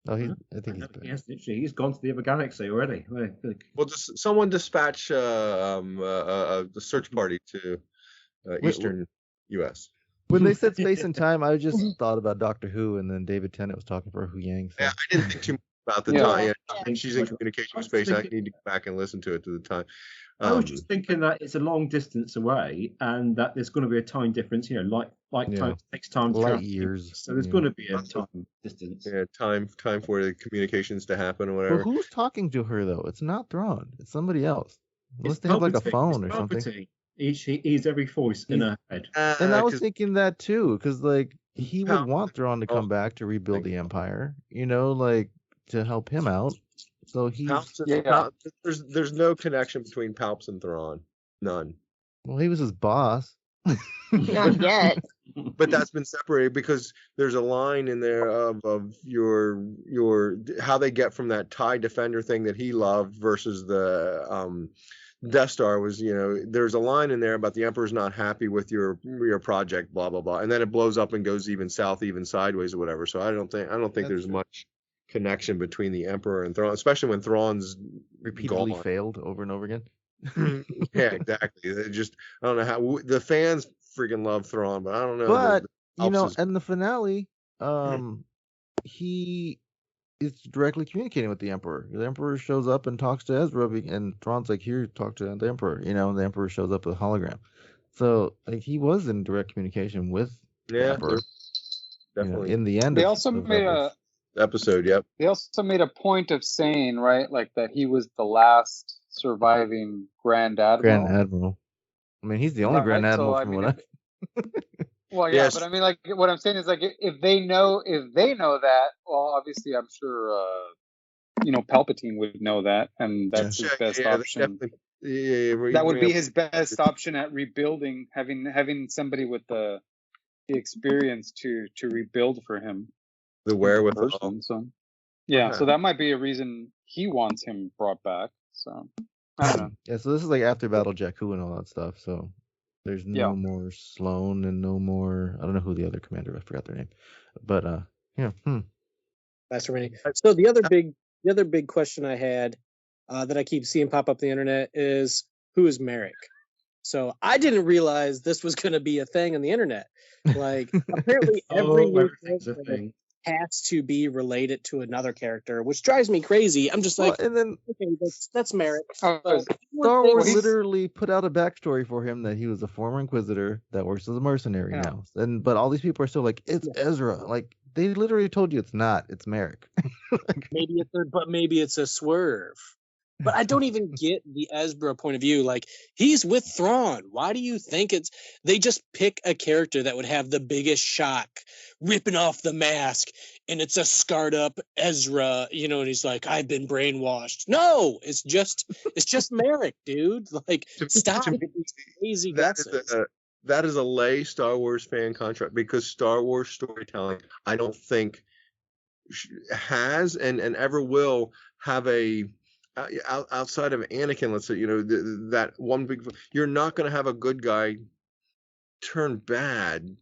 L: Oh, I think he's back.
E: Yes, literally, he's gone to the other galaxy already.
J: Well, just someone dispatch the search party to eastern U.S.
L: When they said space and time, I just thought about Doctor Who, and then David Tennant was talking for Hu Yang. So.
J: Yeah, I didn't think too much about the time. Yeah, she's in communication space. I need to go back and listen to it to the time.
E: I was just thinking that it's a long distance away, and that there's going to be a time difference. Time takes time to
L: light
E: travel.
L: years.
E: So there's going to be a time distance.
J: Yeah, time for the communications to happen or whatever.
L: But who's talking to her though? It's not Thrawn. It's somebody else. Unless they have like a phone or something.
E: He's every voice in her head.
L: And I was thinking that too, because like he would want Thrawn to come back to rebuild the Empire. Like to help him out. So
J: there's no connection between Palps and Thrawn. None.
L: Well, he was his boss.
G: Not yet.
J: But that's been separated because there's a line in there of your how they get from that TIE Defender thing that he loved versus the Death Star was, there's a line in there about the Emperor's not happy with your project, blah blah blah, and then it blows up and goes even south, even sideways or whatever. So I don't think there's much connection between the Emperor and Thrawn, especially when Thrawn's
L: repeatedly failed over and over again.
J: Yeah, exactly. I don't know how the fans freaking love Thrawn, but I don't know.
L: But in the finale, he is directly communicating with the Emperor. The Emperor shows up and talks to Ezra, and Thrawn's like, "Here, talk to the Emperor." And the Emperor shows up with a hologram. So he was in direct communication with the Emperor.
J: Definitely.
L: In the end,
I: they also made a
J: episode. Yep.
I: They also made a point of saying, right, like that he was the last surviving Grand Admiral.
L: I mean, he's the only Grand Admiral from what I.
I: Well, yeah, but I mean, like, what I'm saying is, like, if they know that, well, obviously, I'm sure, Palpatine would know that, and that's his best option. That would be his best option at rebuilding, having somebody with the experience to rebuild for him.
J: The wherewithal.
I: So, yeah, so that might be a reason he wants him brought back. So, I don't know.
L: Yeah, so this is like after Battle Jakku and all that stuff. So there's no more Sloane and no more. I don't know who the other commander. I forgot their name. But
K: Master Rennie. So the other big question I had that I keep seeing pop up the internet is, who is Merrick? So I didn't realize this was going to be a thing on the internet. Like, apparently every new character has to be related to another character, which drives me crazy. I'm just like,
L: and then
K: okay, that's Merrick.
L: Star Wars literally put out a backstory for him that he was a former Inquisitor that works as a mercenary now. But all these people are still like, it's Ezra. Like, they literally told you it's not. It's Merrick.
K: maybe it's a swerve. But I don't even get the Ezra point of view. Like, he's with Thrawn. Why do you think they just pick a character that would have the biggest shock, ripping off the mask, and it's a scarred up Ezra, and he's like, I've been brainwashed. No, it's just Merrick, dude. Like, stop with these crazy guesses.
J: That is a lay Star Wars fan contract, because Star Wars storytelling, I don't think has and ever will have a outside of Anakin, let's say, that one big, you're not going to have a good guy turn bad,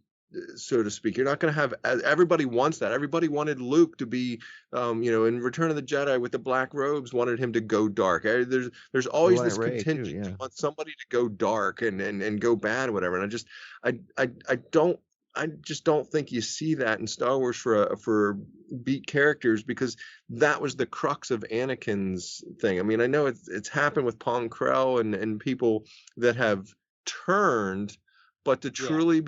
J: so to speak. You're not going to have, everybody wants that. Everybody wanted Luke to be, in Return of the Jedi with the black robes, wanted him to go dark. There's always this contingent to want somebody to go dark and go bad or whatever. And I just don't think you see that in Star Wars for beat characters, because that was the crux of Anakin's thing. I mean, I know it's happened with Pong Krell and people that have turned, but to truly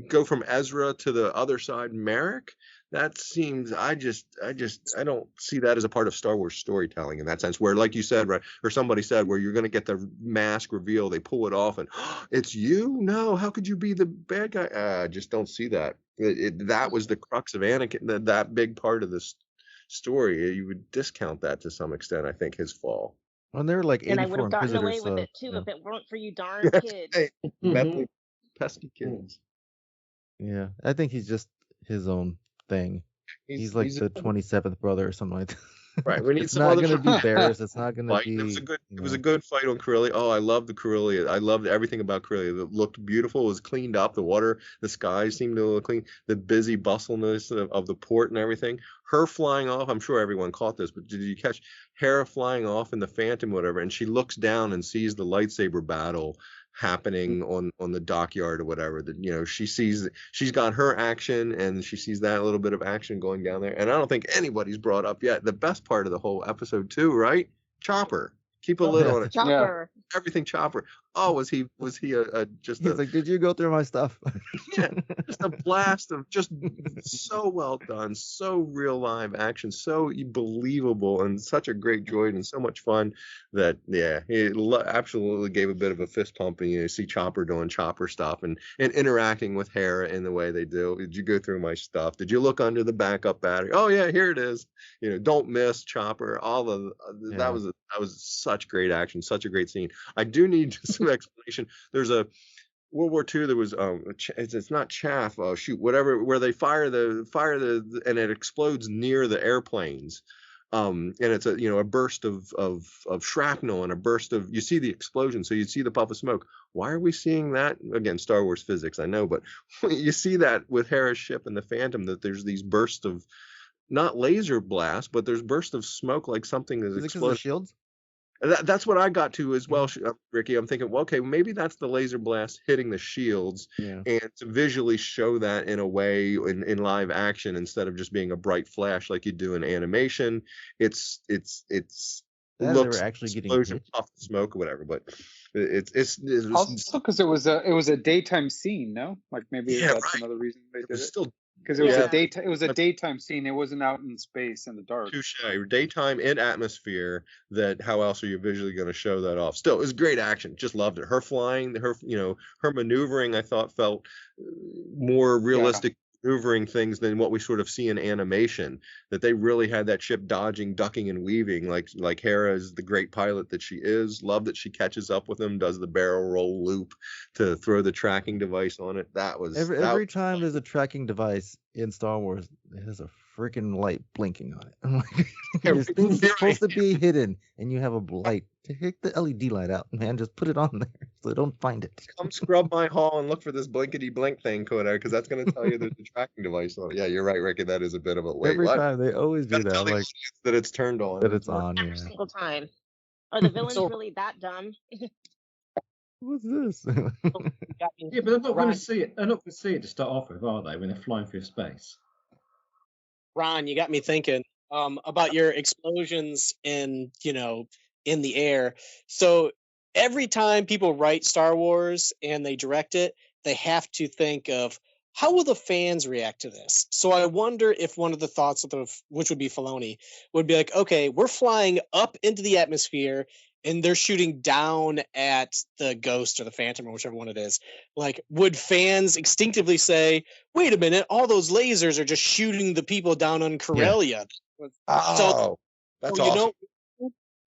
J: go from Ezra to the other side, Merrick, that seems, I don't see that as a part of Star Wars storytelling in that sense, where, like you said, right, or somebody said, where you're going to get the mask reveal, they pull it off and it's you? No, how could you be the bad guy? I just don't see that. That was the crux of Anakin, that big part of this story. You would discount that to some extent, I think, his fall.
L: Well, there were like 84
G: and I would have gotten away with it too if it weren't for you darn kids.
J: Pesky kids.
L: Yeah, I think he's just his own thing. He's like the 27th brother or something like that.
J: Right. We need
L: It's
J: some
L: not
J: other
L: going to be Barris. It's not going to
J: fight.
L: be.
J: It was a good. It was a good fight on Corellia. Oh, I love the Corellia. I loved everything about Corellia. It looked beautiful. It was cleaned up. The water, the skies seemed to look clean. The busy bustleness of the port and everything. Her flying off. I'm sure everyone caught this, but did you catch Hera flying off in the Phantom, whatever? And she looks down and sees the lightsaber battle happening on the dockyard or whatever. That, you know, she sees, she's got her action and she sees that little bit of action going down there. And I don't think anybody's brought up yet the best part of the whole episode too, right? Chopper. Keep a lid on it.
G: Chopper.
J: Everything Chopper. Oh, was he just
L: He's like, did you go through my stuff?
J: yeah, just a blast of just so well done, so real live action, so believable, and such a great droid and so much fun that it absolutely gave a bit of a fist pump. And you see Chopper doing Chopper stuff and interacting with Hera in the way they do. Did you go through my stuff? Did you look under the backup battery? Oh yeah, here it is. You know, don't miss Chopper. All of that was such great action, such a great scene. I do need some explanation. There's a World War II. There was it's not chaff. Whatever, where they fire the and it explodes near the airplanes. And it's a burst of shrapnel and a burst of, you see the explosion, so you see the puff of smoke. Why are we seeing that? Again, Star Wars physics, I know, but you see that with Hera's ship and the Phantom, that there's these bursts of, not laser blasts, but there's bursts of smoke like something is exploding.
L: Shields?
J: That's what I got to as well, Ricky. I'm thinking, well, okay, maybe that's the laser blast hitting the shields, and to visually show that in a way in live action instead of just being a bright flash like you do in animation. It's looks
L: actually getting
J: explosion, puff of smoke or whatever, but it's
I: also because it was a daytime scene, no? Like maybe that's another reason they did it.
J: Still,
I: because it was a daytime. It was a daytime scene. It wasn't out in space in the dark.
J: Touche. Daytime in atmosphere. That how else are you visually going to show that off? Still, it was great action. Just loved it. Her flying, her maneuvering. I thought felt more realistic. Maneuvering things than what we sort of see in animation, that they really had that ship dodging, ducking, and weaving like Hera is the great pilot that she is. Love that she catches up with him, does the barrel roll loop to throw the tracking device on it. That was
L: every time there's a tracking device in Star Wars, it has a freaking light blinking on it. I'm like, this thing's supposed to be hidden, and you have a light. Take the LED light out, man. Just put it on there so they don't find it.
J: Come scrub my hall and look for this blinkety blink thing, Kodak, because that's going to tell you there's a tracking device on it. Yeah, you're right, Ricky. That is a bit of a wait.
L: Every time they always do that, like
J: that it's turned on.
L: That it's on.
G: Every single time. Are the villains really that dumb?
L: What's this?
E: Yeah, but they're not going to see it. They're not going to see it to start off with, are they? When they're flying through space.
K: Ron, you got me thinking about your explosions in the air. So every time people write Star Wars and they direct it, they have to think of how will the fans react to this. So I wonder if one of the thoughts which would be Filoni, would be like, okay, we're flying up into the atmosphere and they're shooting down at the Ghost or the Phantom or whichever one it is. Like, would fans instinctively say, wait a minute, all those lasers are just shooting the people down on Corellia?
J: Oh, that's awesome.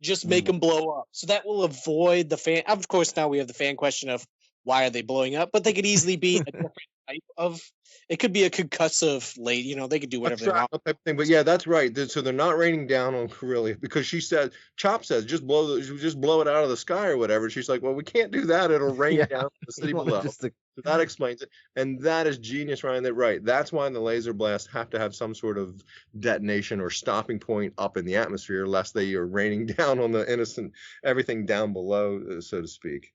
K: Just make them blow up. So that will avoid the fan. Of course, now we have the fan question of why are they blowing up? But they could easily be a different type of. It could be a concussive lady. They could do whatever they want.
J: But yeah, that's right. So they're not raining down on Corellia because Chop says, just blow it out of the sky or whatever. She's like, well, we can't do that. It'll rain down the city below. So that explains it. And that is genius, Ryan. That's why the laser blasts have to have some sort of detonation or stopping point up in the atmosphere, lest they are raining down on the innocent, everything down below, so to speak.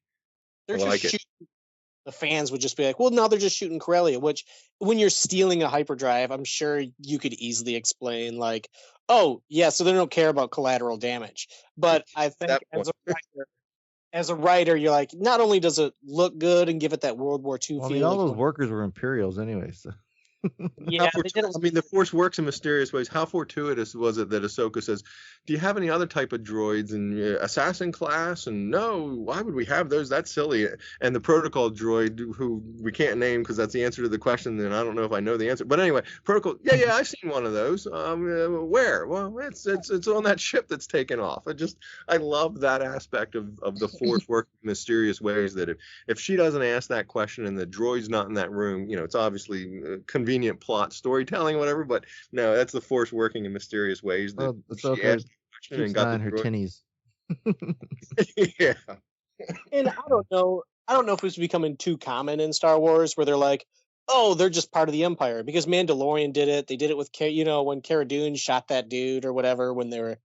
K: The fans would just be like, well, now they're just shooting Corellia, which when you're stealing a hyperdrive, I'm sure you could easily explain like, oh, yeah, so they don't care about collateral damage. But I think as a writer, you're like, not only does it look good and give it that World War II
L: I
K: feel.
L: mean, all those workers were Imperials anyway, so.
K: Yeah,
J: the Force works in mysterious ways. How fortuitous was it that Ahsoka says, do you have any other type of droids in assassin class? And no, why would we have those? That's silly. And the protocol droid, who we can't name because that's the answer to the question, and I don't know if I know the answer. But anyway, protocol, yeah, I've seen one of those. Where? Well, it's on that ship that's taken off. I love that aspect of the Force working in mysterious ways, that if she doesn't ask that question and the droid's not in that room, it's obviously convenient convenient plot storytelling, or whatever. But no, that's the Force working in mysterious ways. That
L: It's
J: she
L: okay.
J: asked the question
L: Keeps
J: and
L: an eye
J: got
L: on
J: the
L: her
J: droid.
L: tinnies.
K: Yeah. And I don't know if it's becoming too common in Star Wars where they're like, oh, they're just part of the Empire, because Mandalorian did it. They did it with when Cara Dune shot that dude or whatever when they were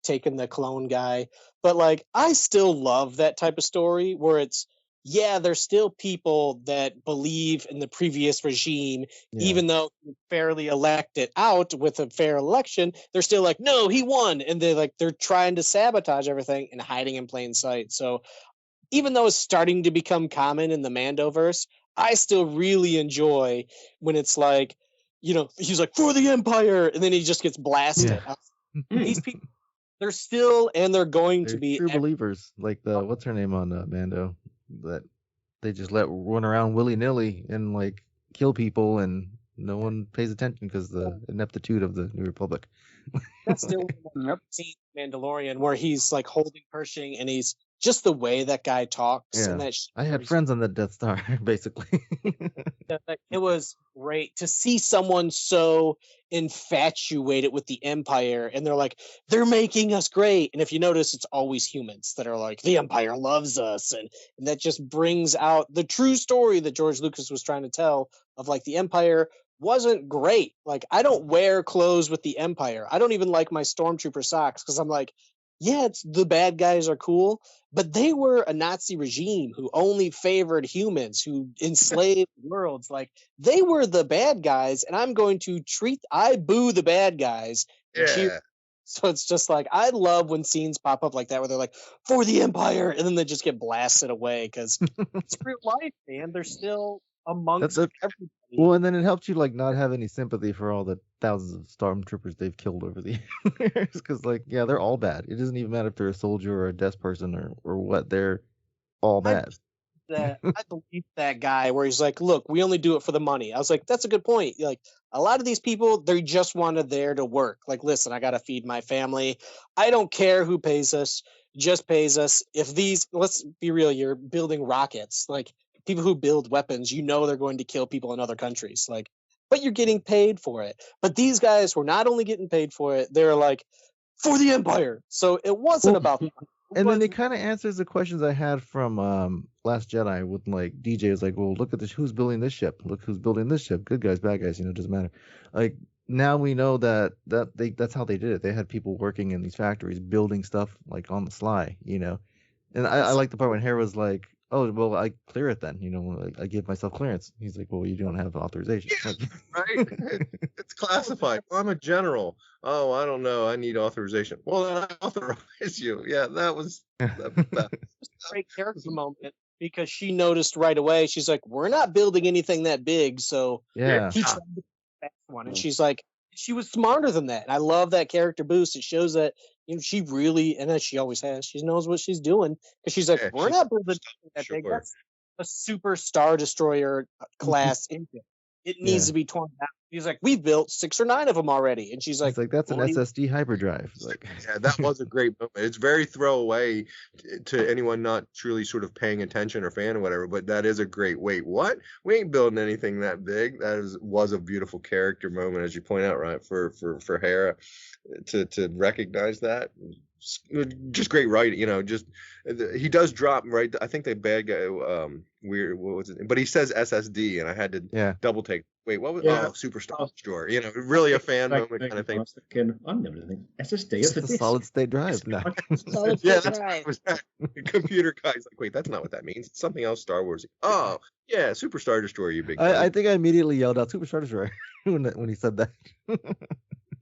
K: taking the clone guy. But like, I still love that type of story where it's, yeah, there's still people that believe in the previous regime, even though he fairly elected out with a fair election. They're still like, no, he won, and they're trying to sabotage everything and hiding in plain sight. So even though it's starting to become common in the Mandoverse, I still really enjoy when it's like, he's like, for the Empire, and then he just gets blasted. These people, they're still, and they're going to
L: They're
K: be
L: true believers. Like the what's her name on Mando, that they just let run around willy nilly and like kill people, and no one pays attention because the ineptitude of the New Republic.
K: That's still Mandalorian, where he's like holding Pershing, and he's just the way that guy talks,
L: Yeah,
K: and that
L: I had friends on the Death Star, basically.
K: it was great to see someone so infatuated with the Empire, and they're making us great. And if you notice, it's always humans that are like, the Empire loves us, and that just brings out the true story that George Lucas was trying to tell of like the Empire wasn't great. Like, I don't wear clothes with the Empire. I don't even like my stormtrooper socks because I'm like, yeah, it's the bad guys are cool, but they were a Nazi regime who only favored humans, who enslaved worlds. Like, they were the bad guys, and I'm going to I boo the bad guys and cheer.
J: Yeah.
K: So it's just like, I love when scenes pop up like that where they're like, for the Empire, and then they just get blasted away because it's real life, man. They're still amongst everybody.
L: Well, and then it helps you like not have any sympathy for all the thousands of stormtroopers they've killed over the years, because like, yeah, they're all bad. It doesn't even matter if they're a soldier or a desk person or what. They're all bad.
K: I believe that guy where he's like, look, we only do it for the money. I was like, that's a good point. Like, a lot of these people, they just wanted there to work. Like, listen, I got to feed my family. I don't care who pays us, just pays us. Let's be real, you're building rockets. Like, people who build weapons, they're going to kill people in other countries. Like, but you're getting paid for it. But these guys were not only getting paid for it, they're like, for the Empire. So it wasn't about that.
L: And then it kind of answers the questions I had from Last Jedi with like DJ was like, well, look at this, who's building this ship? Look who's building this ship. Good guys, bad guys, it doesn't matter. Like, now we know that's how they did it. They had people working in these factories building stuff like on the sly, And I like the part when Hera was like, oh, well, I clear it then, I give myself clearance. He's like, well, you don't have authorization.
J: Yeah, right. It's classified. Well, I'm a general. Oh, I don't know. I need authorization. Well, then I authorize you. Yeah, that was a
K: great character moment, because she noticed right away. She's like, we're not building anything that big. So
L: yeah,
K: he tried to be the best one. And she's like, she was smarter than that. And I love that character boost. It shows that she really, and as she always has, she knows what she's doing, because she's like, we're not building that big. That's a super Star Destroyer class engine. It needs to be torn down. He's like, we've built 6 or 9 of them already, and she's like,
L: that's an SSD hyperdrive. Like,
J: yeah, that was a great moment. It's very throwaway to anyone not truly sort of paying attention or fan or whatever, but that is a great. Wait, what? We ain't building anything that big. That was a beautiful character moment, as you point out, right? For Hera to recognize that. Just great writing, just he does drop, right? I think the bad guy weird, what was it, but he says SSD, and I had to double take. Wait, what was Superstar Destroyer? Really a fan moment kind of thing.
E: I was thinking, I'm never thinking SSD.
L: It's a solid state drive now.
G: Solid
J: Yeah,
G: state
J: that's
G: drive.
J: what was that. The computer guy's like, wait, that's not what that means. It's something else. Star Wars. Oh yeah, Superstar Destroyer, you big.
L: I think I immediately yelled out Superstar Destroyer when he said that.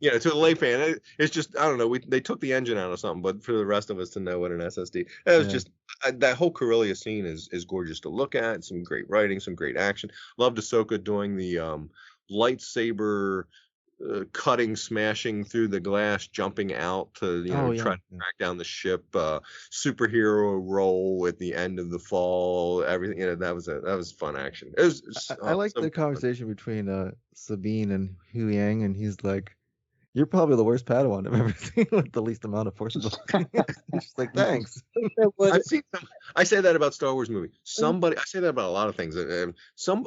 J: To the lay fan, it's just, I don't know. They took the engine out of something, but for the rest of us to know what an SSD, it was just that whole Corellia scene is gorgeous to look at. Some great writing, some great action. Loved Ahsoka doing the lightsaber cutting, smashing through the glass, jumping out to try to track down the ship. Superhero role at the end of the fall. Everything, that was fun action. It was.
L: I like the conversation between Sabine and Hu Yang, and he's like, You're probably the worst Padawan I've ever seen with the least amount of force ability. She's like, thanks.
J: I've seen I say that about Star Wars movie. I say that about a lot of things.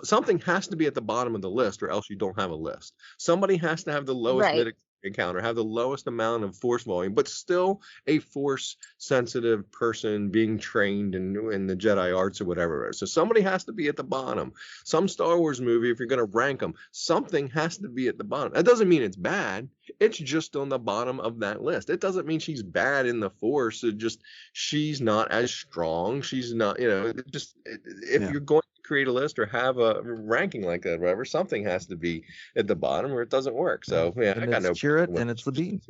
J: Something has to be at the bottom of the list, or else you don't have a list. Somebody has to have the lowest
G: Right.
J: mid encounter, have the lowest amount of force volume, but still a force sensitive person being trained in the Jedi arts or whatever. So somebody has to be at the bottom. Some Star Wars movie, if you're going to rank them, something has to be at the bottom. That doesn't mean it's bad. It's just on the bottom of that list. It doesn't mean she's bad in the force. It just she's not as strong. She's not, if you're going to create a list or have a ranking like that, or whatever, something has to be at the bottom or it doesn't work. So yeah,
L: And
J: I got
L: it's
J: no
L: Chirrut
J: problem
L: and
J: with
L: it's the bean.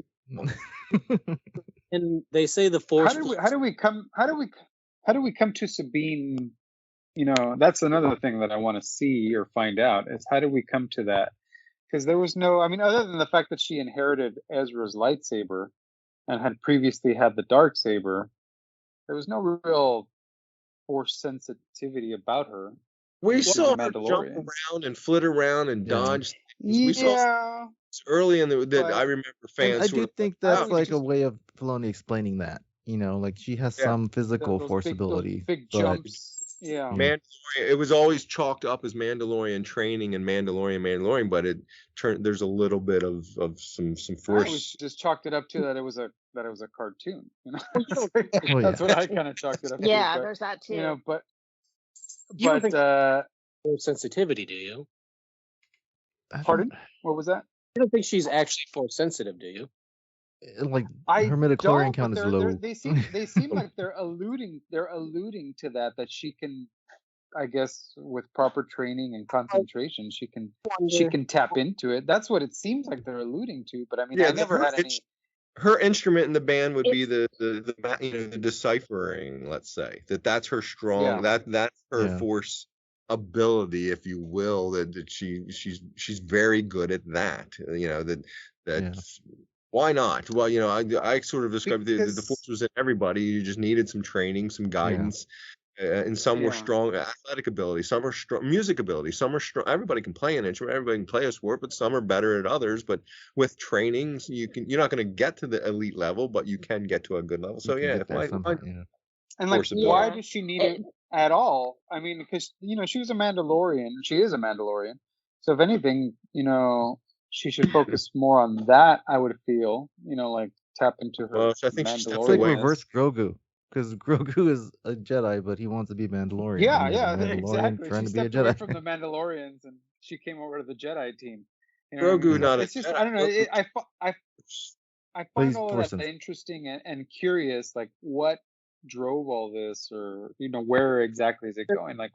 K: And they say the force.
I: How do we come to Sabine? That's another thing that I want to see or find out is how do we come to that? Because there was no, I mean, other than the fact that she inherited Ezra's lightsaber and had previously had the dark saber, there was no real force sensitivity about her.
J: We saw
I: the
J: her jump
I: Mandalorians.
J: around and flit around and dodge. We saw
I: Yeah,
J: early in the that
I: but-
J: I remember
L: And
J: fans.
L: I
J: sort
L: do
J: of
L: think
J: like,
L: that's
J: "Oh,
L: like a
J: just-
L: way of Filoni explaining that. Like she has
J: Yeah.
L: some physical
I: those
L: force
I: big,
L: ability,
I: those big
L: but
I: jumps. Yeah.
L: Yeah.
J: Mandalorian. It was always chalked up as Mandalorian training and Mandalorian, but it turned. There's a little bit of some
I: I always
J: force.
I: just chalked it up to that it was a cartoon.
L: Well,
I: That's
L: yeah.
I: what I kind of chalked it up to.
G: Yeah,
I: but,
G: there's that too.
I: But
K: You don't think
I: uh,
K: force sensitivity, do you?
L: I don't-
I: pardon? What was that?
K: You don't think she's actually force sensitive, do you?
L: Like
I: I
L: her midichlorian
I: don't,
L: count
I: but
L: is low.
I: they seem like they're alluding to that she can, I guess, with proper training and concentration, she can tap into it. That's what it seems like they're alluding to. But I mean, I never had any.
J: Her instrument in the band would be the deciphering. Let's say that's her strong.
I: Yeah.
J: That's her
L: Yeah.
J: force ability, if you will. That she's very good at that. Why not? Well, I sort of described the
I: Because-
J: force was in everybody. You just needed some training, some guidance. And some were
I: Yeah.
J: strong athletic ability, some are strong music ability, some are strong. Everybody can play an instrument, everybody can play a sport, but some are better at others. But with training, you're not going to get to the elite level, but you can get to a good level. So
L: You can
J: yeah,
L: get there somehow, yeah.
I: And like,
J: force ability.
I: why
G: Yeah.
I: does she need it at all? I mean, because she was a Mandalorian. She is a Mandalorian. So if anything, she should focus more on that. I would feel, like tap into her.
J: Well, so I think she stepped
L: It's like
J: away.
L: reverse Grogu, because Grogu is a Jedi, but he wants to be Mandalorian.
I: Yeah,
L: and he's a
I: yeah,
L: Mandalorian
I: exactly.
L: trying
I: She
L: to be a
I: stepped away
L: Jedi.
I: from the Mandalorians and she came over to the Jedi team. You know what I
J: Grogu
I: mean?
J: not a
I: It's just
J: Jedi.
I: I don't know. I
L: But
I: find
L: he's
I: all of
L: force
I: that
L: sensitive.
I: interesting and curious. Like, what drove all this, or where exactly is it going? Like,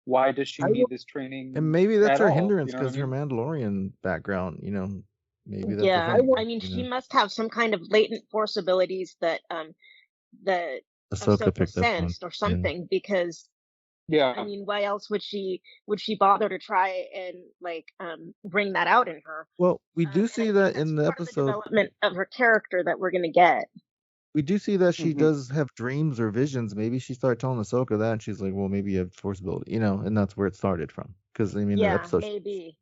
I: why does she need this training?
L: And maybe that's
I: at
L: her
I: all?
L: hindrance
I: You know what
L: because
I: I mean?
L: her Mandalorian background, maybe that's
G: Yeah,
L: the thing.
G: I mean, she must have some kind of latent force abilities that that
L: Ahsoka
G: Ahsoka
L: picked up on.
G: sensed or something. Because
I: Yeah.
G: I mean, why else would she bother to try and bring that out in her?
L: Well, we do see that in the
G: Part of the
L: episode.
G: development of her character that we're gonna get.
L: We do see that she
I: Mhm.
L: does have dreams or visions. Maybe she started telling Ahsoka that, and she's like, "Well, maybe you have force ability," and that's where it started from. Because the
G: Yeah,
L: episode.
G: maybe.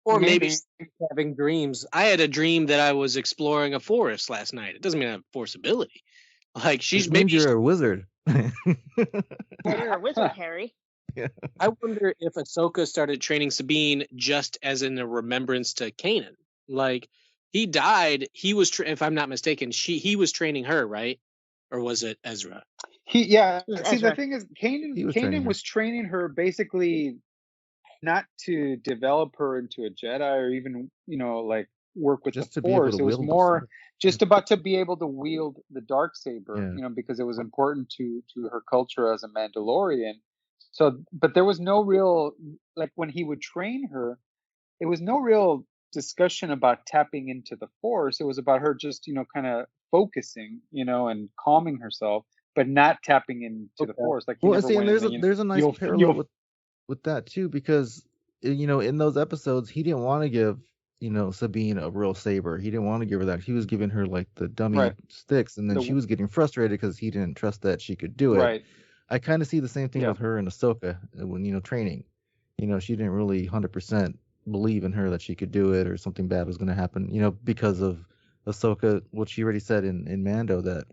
K: Or maybe
I: Maybe.
K: she's having dreams. I had a dream that I was exploring a forest last night. It doesn't mean I have force ability. Like she's
L: It means
K: maybe.
L: you're a wizard.
G: You're a wizard, Harry.
K: I wonder if Ahsoka started training Sabine just as in a remembrance to Kanan. Like he died, he was if I'm not mistaken, he was training her, right? Or was it Ezra?
I: See,
G: Ezra.
I: the thing is,
L: He was training
I: Kanan
L: her.
I: was training her basically not to develop her into a Jedi or even, work with
L: Just
I: the
L: to be able
I: Force.
L: to
I: It was
L: wield the
I: more
L: sword.
I: just about to be able to wield the dark saber,
L: Yeah.
I: because it was important to her culture as a Mandalorian. So, but there was no real, like when he would train her, it was no real discussion about tapping into the Force. It was about her just, kind of focusing, and calming herself, but not tapping into the Force. Like he
L: Well, and
I: never
L: see, and
I: went
L: there's
I: in,
L: there's a nice
I: you'll-
L: parallel
I: you'll-
L: with that too, because in those episodes he didn't want to give Sabine a real saber. He didn't want to give her that. He was giving her like the dummy
I: Right.
L: sticks, and then
I: The-
L: she was getting frustrated because he didn't trust that she could do it.
I: Right.
L: I kind of see the same thing
I: Yeah.
L: with her and Ahsoka when training. She didn't really 100% believe in her that she could do it or something bad was going to happen, because of Ahsoka, what she already said in Mando, that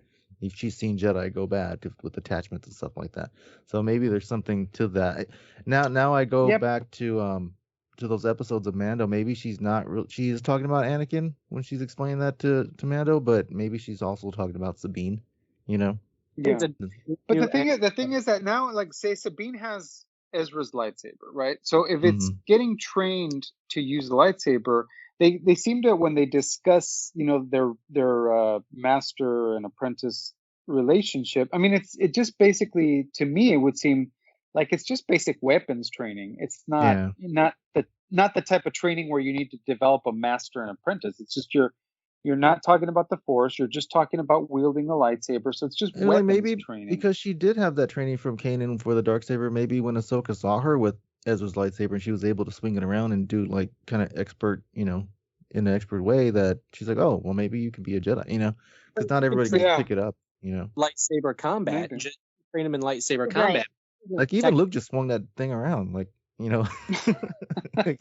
L: if she's seen Jedi go bad with attachments and stuff like that. So maybe there's something to that. Now I go
I: Yep.
L: back to those episodes of Mando. Maybe she's not she is talking about Anakin when she's explaining that to Mando, but maybe she's also talking about Sabine,
I: Yeah. But the thing is that now, like, say Sabine has Ezra's lightsaber, right? So if it's getting trained to use the lightsaber, they seem to, when they discuss, their master and apprentice relationship. I mean, it just basically, to me, it would seem like it's just basic weapons training. It's not not the type of training where you need to develop a master and apprentice. It's just you're not talking about the Force. You're just talking about wielding the lightsaber. So it's just
L: And
I: weapons
L: maybe
I: training.
L: because she did have that training from Kanan for the darksaber, maybe when Ahsoka saw her with Ezra's lightsaber and she was able to swing it around and do like kind of expert, in an expert way, that she's like, oh, well, maybe you can be a Jedi, because not everybody can pick it up,
N: Lightsaber combat.
I: Maybe.
N: Just train him in lightsaber
G: Right.
N: combat.
L: Like even Luke just swung that thing around, like, like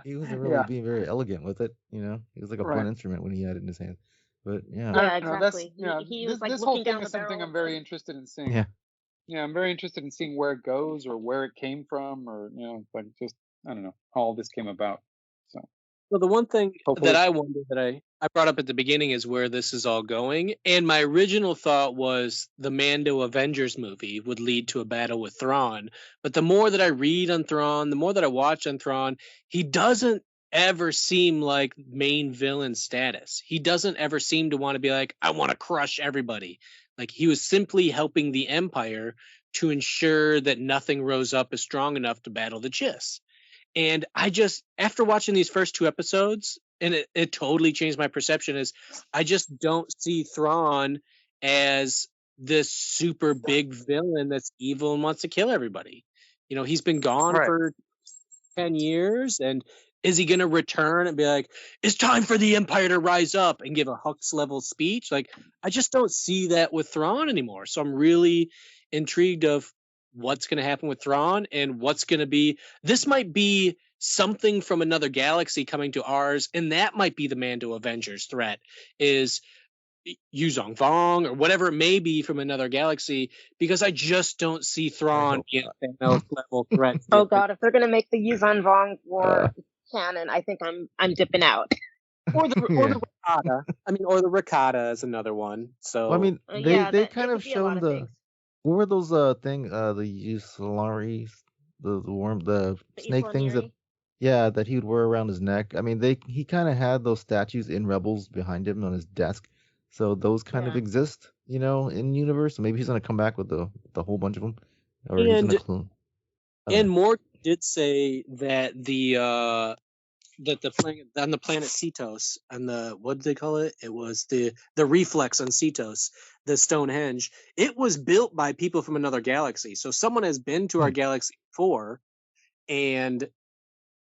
L: he wasn't really being very elegant with it, He was like a
I: Right.
L: blunt instrument when he had it in his hand. But yeah.
G: Yeah,
I: No, that's
G: exactly. He was like
I: this whole
G: looking
I: thing
G: down
I: is
G: the
I: something
G: barrel
I: I'm very interested in seeing.
L: Yeah.
I: Yeah, I'm very interested in seeing where it goes or where it came from, or like, just, I don't know, how all this came about. So
N: Well, the one thing
I: hopefully,
N: that I wonder that I brought up at the beginning is where this is all going. And my original thought was the Mando Avengers movie would lead to a battle with Thrawn. But the more that I read on Thrawn, the more that I watch on Thrawn, he doesn't ever seem like main villain status. He doesn't ever seem to want to be like, I want to crush everybody. Like, he was simply helping the Empire to ensure that nothing rose up as strong enough to battle the Chiss. And I just, after watching these first two episodes, and it totally changed my perception, is I just don't see Thrawn as this super big villain that's evil and wants to kill everybody. He's been gone
I: right.
N: for 10 years, and is he going to return and be like, it's time for the Empire to rise up and give a Hux level speech? Like, I just don't see that with Thrawn anymore. So I'm really intrigued of what's going to happen with Thrawn and what's going to be. This might be something from another galaxy coming to ours, and that might be the Mando Avengers threat, is Yuzong Vong or whatever it may be from another galaxy, because I just don't see Thrawn being a Thanos level threat.
G: Oh God, if they're gonna make the Yuzon Vong war canon, I think I'm dipping out.
N: Or the Rakata. I mean, or the Rakata is another one. So
L: Well, I mean, they kind
G: it
L: of
G: could be a lot
L: shown
G: of
L: the
G: things.
L: what were those thing the Usalaris, the worm, the snake things that that he would wear around his neck. I mean, he kind of had those statues in Rebels behind him on his desk, so those kind of exist, in universe. So maybe he's gonna come back with the whole bunch of them, or he's gonna clone.
N: And Morgan did say that the planet on the planet Cetos, and what did they call it? It was the reflex on Cetos, the Stonehenge. It was built by people from another galaxy. So someone has been to our galaxy before, and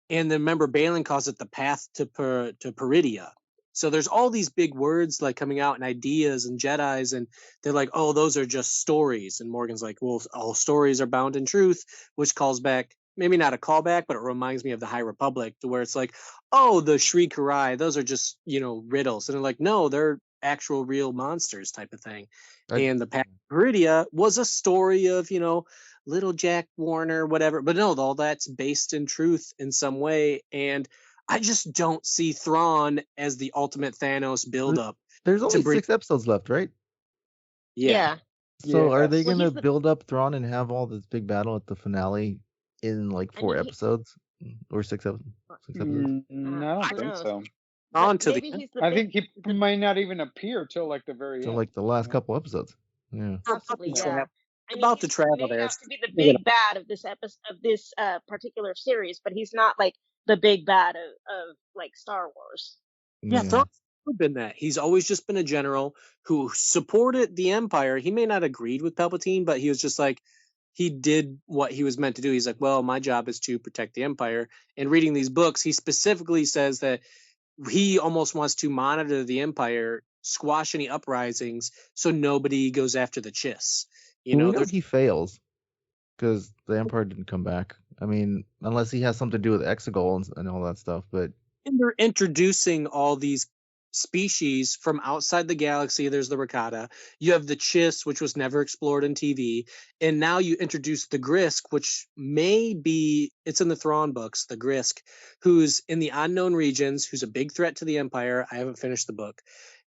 N: then remember Balin calls it the path to Peridia. So there's all these big words like coming out and ideas and Jedis, and they're like, oh, those are just stories. And Morgan's like, well, all stories are bound in truth, which calls back, maybe not a callback, but it reminds me of the High Republic, to where it's like, oh, the Shri Karai, those are just, riddles. And they're like, no, they're actual real monsters type of thing. And the path to Peridia was a story of, little Jack Warner, whatever. But no, all that's based in truth in some way. And I just don't see Thrawn as the ultimate Thanos buildup.
L: There's only 6 episodes left, right?
N: Yeah.
L: So are they gonna build up Thrawn and have all this big battle at the finale in like 4 episodes or 6 episodes?
I: No, I don't think so.
N: On to
I: I think he might not even appear till like the very
L: So
I: end.
L: like the last couple episodes. Yeah.
G: Possibly, yeah.
N: About to travel there.
G: To be the big bad of this episode, of this particular series, but he's not like the big bad of like Star Wars.
N: Yeah, Thrawn's never been that. He's always just been a general who supported the Empire. He may not have agreed with Palpatine, but he was just like, he did what he was meant to do. He's like, well, my job is to protect the Empire. And reading these books, he specifically says that he almost wants to monitor the Empire, squash any uprisings, so nobody goes after the Chiss.
L: We know he fails. because the Empire didn't come back. I mean, unless he has something to do with Exegol and all that stuff. But
N: And they're introducing all these species from outside the galaxy. There's the Rakata. You have the Chiss, which was never explored in TV. And now you introduce the Grisk, which may be, it's in the Thrawn books, the Grisk, who's in the unknown regions, who's a big threat to the Empire. I haven't finished the book.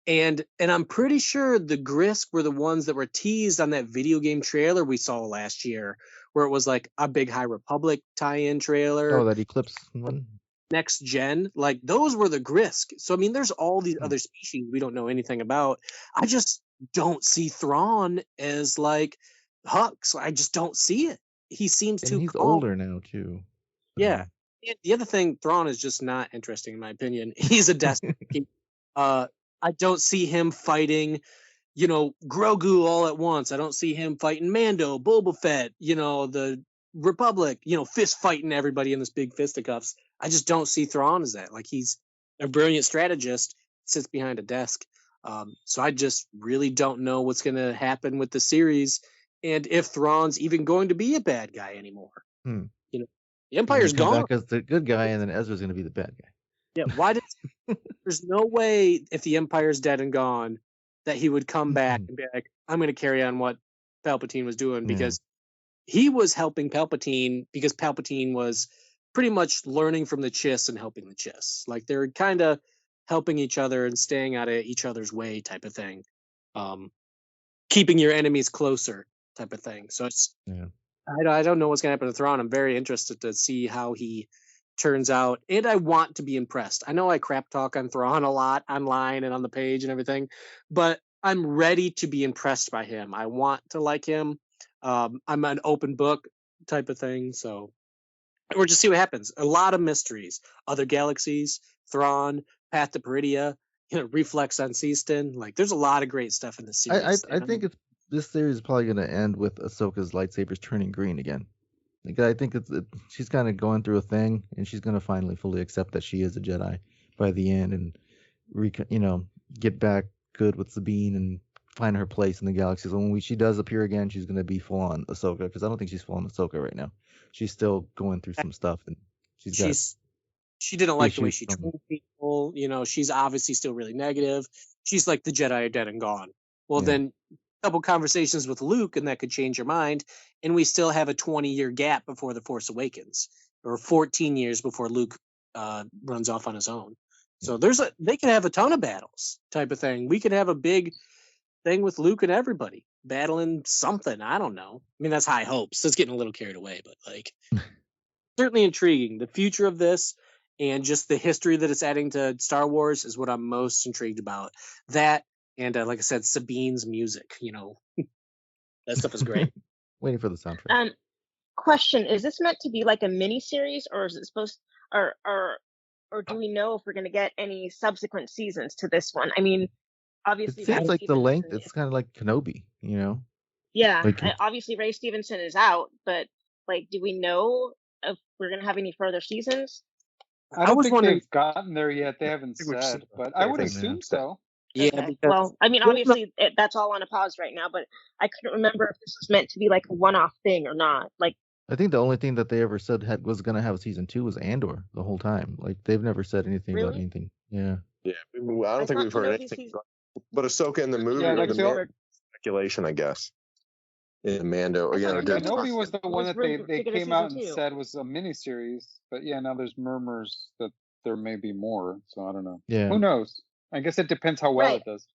N: And I'm pretty sure the Grisk were the ones that were teased on that video game trailer we saw last year, where it was like a big High Republic tie-in trailer.
L: oh, that Eclipse one.
N: Next gen, like those were the Grisk. So I mean, there's all these other species we don't know anything about. I just don't see Thrawn as like Hux. I just don't see it. He seems
L: And
N: too
L: he's
N: calm.
L: older now too.
N: Yeah. The other thing, Thrawn is just not interesting in my opinion. He's a destiny. I don't see him fighting, Grogu all at once. I don't see him fighting Mando, Boba Fett, the Republic, fist fighting everybody in this big fisticuffs. I just don't see Thrawn as that. Like he's a brilliant strategist, sits behind a desk. So I just really don't know what's going to happen with the series and if Thrawn's even going to be a bad guy anymore.
L: Hmm.
N: The Empire's gone.
L: Back as the good guy, and then Ezra's going to be the bad guy.
N: Yeah, why did there's no way if the Empire's dead and gone that he would come back and be like, I'm going to carry on what Palpatine was doing, because he was helping Palpatine because Palpatine was pretty much learning from the Chiss and helping the Chiss. Like they're kind of helping each other and staying out of each other's way type of thing. Keeping your enemies closer type of thing. So it's I don't know what's going to happen to Thrawn. I'm very interested to see how he turns out, and I want to be impressed. I know I crap talk on Thrawn a lot online and on the page and everything, but I'm ready to be impressed by him. I want to like him. I'm an open book type of thing, so we'll just see what happens. A lot of mysteries, other galaxies, Thrawn, Path to Peridia, Reflex on Seaston. Like, there's a lot of great stuff in this series.
L: I think this series is probably going to end with Ahsoka's lightsabers turning green again. Like, I think she's kind of going through a thing, and she's going to finally fully accept that she is a Jedi by the end, and get back good with Sabine and find her place in the galaxy. So when she does appear again, she's going to be full on Ahsoka, because I don't think she's full on Ahsoka right now. She's still going through some stuff, and
N: she didn't like the way she treated people. She's obviously still really negative. She's like, the Jedi are dead and gone. Well, then a couple conversations with Luke, and that could change your mind. And we still have a 20-year gap before The Force Awakens, or 14 years before Luke runs off on his own. So they could have a ton of battles type of thing. We could have a big thing with Luke and everybody battling something. I don't know. I mean, that's high hopes. That's getting a little carried away, but like certainly intriguing. The future of this and just the history that it's adding to Star Wars is what I'm most intrigued about. That and like I said, Sabine's music. That stuff is great.
L: Waiting for the soundtrack.
G: Question: is this meant to be like a mini series, or is it supposed, or do we know if we're going to get any subsequent seasons to this one? I mean, obviously,
L: It seems
G: Ray
L: like the length.
G: Stevenson
L: It's kind of like Kenobi,
G: Yeah,
L: Like,
G: obviously Ray Stevenson is out, but like, do we know if we're going to have any further seasons?
I: I don't
N: was
I: think
N: wondering-
I: they've gotten there yet. They haven't said, but I would assume so.
N: Yeah,
G: Okay.
N: because
G: Well, I mean, obviously that's all on a pause right now, but I couldn't remember if this was meant to be like a one-off thing or not. Like,
L: I think the only thing that they ever said was going to have a season 2 was Andor the whole time. Like, they've never said anything about
G: Really?
L: anything. Yeah.
J: Yeah, I don't think
G: thought
J: we've heard
G: Kenobi
J: anything.
G: season-
J: But Ahsoka in the movie,
I: Yeah,
J: or
I: like
J: the
I: so-
J: speculation, I guess. In Mando, or
G: I thought
J: did-
I: Kenobi was the one that they
G: rumored to get a
I: came out and
G: season 2.
I: said was a miniseries, but yeah, now there's murmurs that there may be more. So I don't know.
L: Yeah.
I: Who knows? I guess it depends how well
G: Right.
I: it does.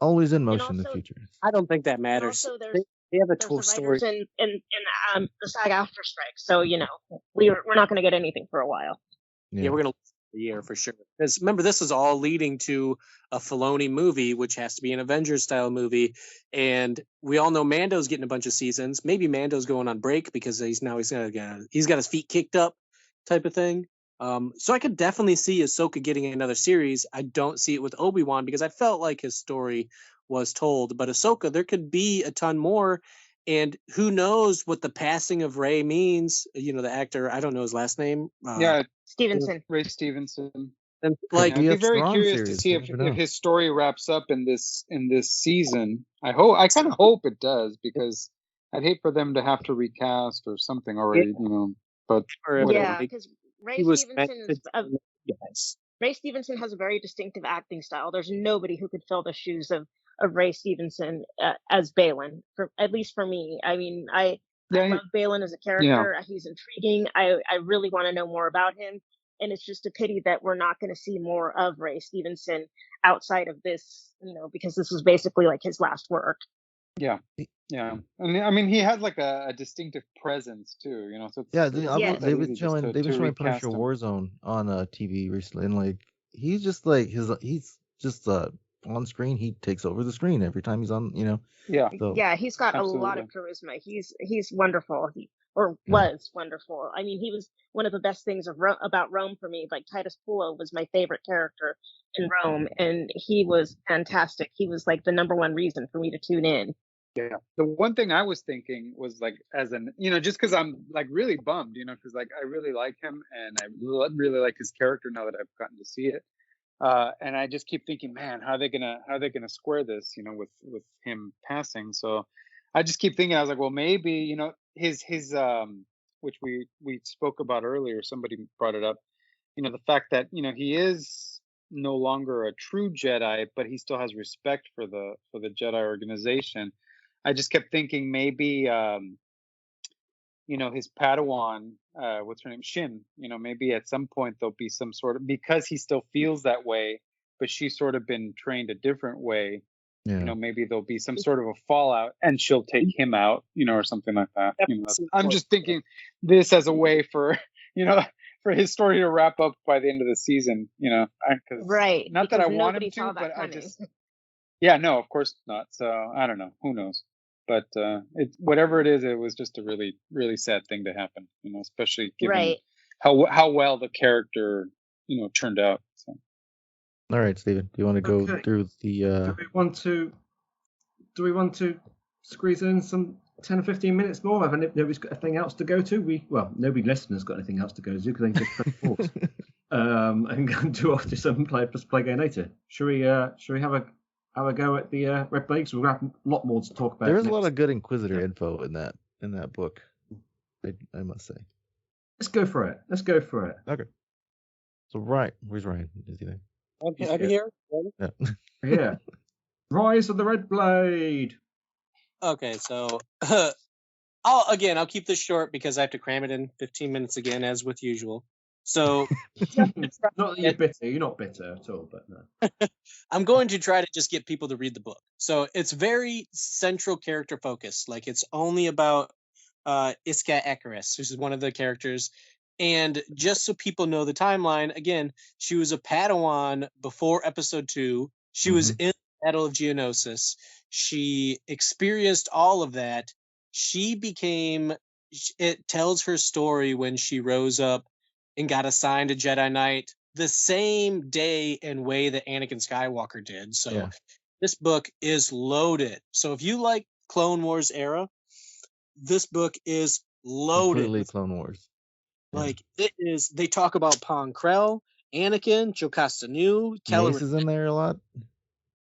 L: Always in motion in the
G: also-
L: future.
N: I don't think that
G: And
N: matters.
G: also,
N: They have a
G: there's
N: total
G: the
N: story.
G: writers in the SAG after strike, so we're not going to get anything for a while.
N: Yeah, we're gonna lose a year for sure. Because remember, this is all leading to a Filoni movie, which has to be an Avengers style movie, and we all know Mando's getting a bunch of seasons. Maybe Mando's going on break because he's got his feet kicked up, type of thing. So I could definitely see Ahsoka getting another series. I don't see it with Obi-Wan because I felt like his story was told, but Ahsoka, there could be a ton more. And who knows what the passing of Rey means? The actor, I don't know his last name.
I: Yeah,
G: Stevenson.
I: Ray Stevenson.
N: And
I: Yeah,
N: like,
I: I'd be
L: a
I: very
L: Thrawn
I: curious to
L: series,
I: see
L: you
I: if,
L: never know.
I: his story wraps up in this season. I kind of hope it does, because I'd hate for them to have to recast or something already, but
N: Or
I: whatever.
G: Yeah, because Ray
N: he was meant
G: Stevenson
N: to
G: is
N: yes.
G: Ray Stevenson has a very distinctive acting style. There's nobody who could fill the shoes of Ray Stevenson as Balin, for at least for me. I mean, I
I: Yeah,
G: love Balin as a
I: yeah.
G: character. He's intriguing. I really want to know more about him, and it's just a pity that we're not going to see more of Ray Stevenson outside of this, because this was basically like his last work.
I: Yeah, yeah. And I mean, he had like a distinctive presence too, So it's,
L: Yeah,
I: it's
L: they,
I: not
G: Yes.
I: that
L: they've been
I: easy just
L: showing they've been
I: to
L: showing
I: recast
L: Punisher
I: him.
L: Warzone on TV recently, and like he's just like he's just on screen. He takes over the screen every time he's on.
I: Yeah,
L: So
G: Yeah, he's got a lot
I: absolutely.
G: of charisma. He's wonderful. Or
L: yeah.
G: was wonderful. I mean, he was one of the best things about Rome for me. Like Titus Pullo was my favorite character in Rome, and he was fantastic. He was like the number one reason for me to tune in.
I: Yeah. The one thing I was thinking was like, just because I'm like really bummed, because like I really like him and I really like his character now that I've gotten to see it. And I just keep thinking, man, how are they gonna square this, with him passing? So I just keep thinking, I was like, well, maybe, his which we spoke about earlier, somebody brought it up, the fact that, he is no longer a true Jedi, but he still has respect for the Jedi organization. I just kept thinking maybe, his Padawan, what's her name, Shin. Maybe at some point there'll be some sort of, because he still feels that way, but she's sort of been trained a different way.
L: Yeah.
I: Maybe there'll be some sort of a fallout, and she'll take him out, or something like that. I'm just thinking this as a way for, for his story to wrap up by the end of the season. Because
G: Right.
I: not that I
G: Because
I: want him
G: nobody
I: to,
G: saw
I: but
G: that
I: I
G: coming.
I: just. Yeah, no, of course not. So I don't know. Who knows? But whatever it is, it was just a really, really sad thing to happen. Especially given
G: Right.
I: how well the character, turned out. So.
L: All right, Steven, do you want to go
E: Okay.
L: through the?
E: Do we want to squeeze in some 10 or 15 minutes more? Have nobody's got anything else to go to? Nobody listeners got anything else to go to because they can just press pause and go and do off to some play game later. Should we have a go at the Red Blades? We'll have a lot more to talk about.
L: There's a lot of good Inquisitor info in that book. I must say.
E: Let's go for it.
L: Okay. So where's Ryan? Is he there?
N: I'm here.
L: Yeah.
E: Yeah. Rise of the Red Blade.
N: Okay, so I'll keep this short because I have to cram it in 15 minutes again, as with usual. So
E: Not that you're bitter. You're not bitter at all, but no.
N: I'm going to try to just get people to read the book. So it's very central character focused. Like it's only about Iska Ekaris, who's one of the characters. And just so people know the timeline, again, she was a Padawan before episode 2. She was in the Battle of Geonosis. She experienced all of that. It tells her story when she rose up and got assigned a Jedi Knight the same day and way that Anakin Skywalker did. So this book is loaded. So if you like Clone Wars era, this book is loaded.
L: Completely Clone Wars.
N: Like it is. They talk about Pon Krell, Anakin, Jocasta Nu,
L: Mace is in there a lot.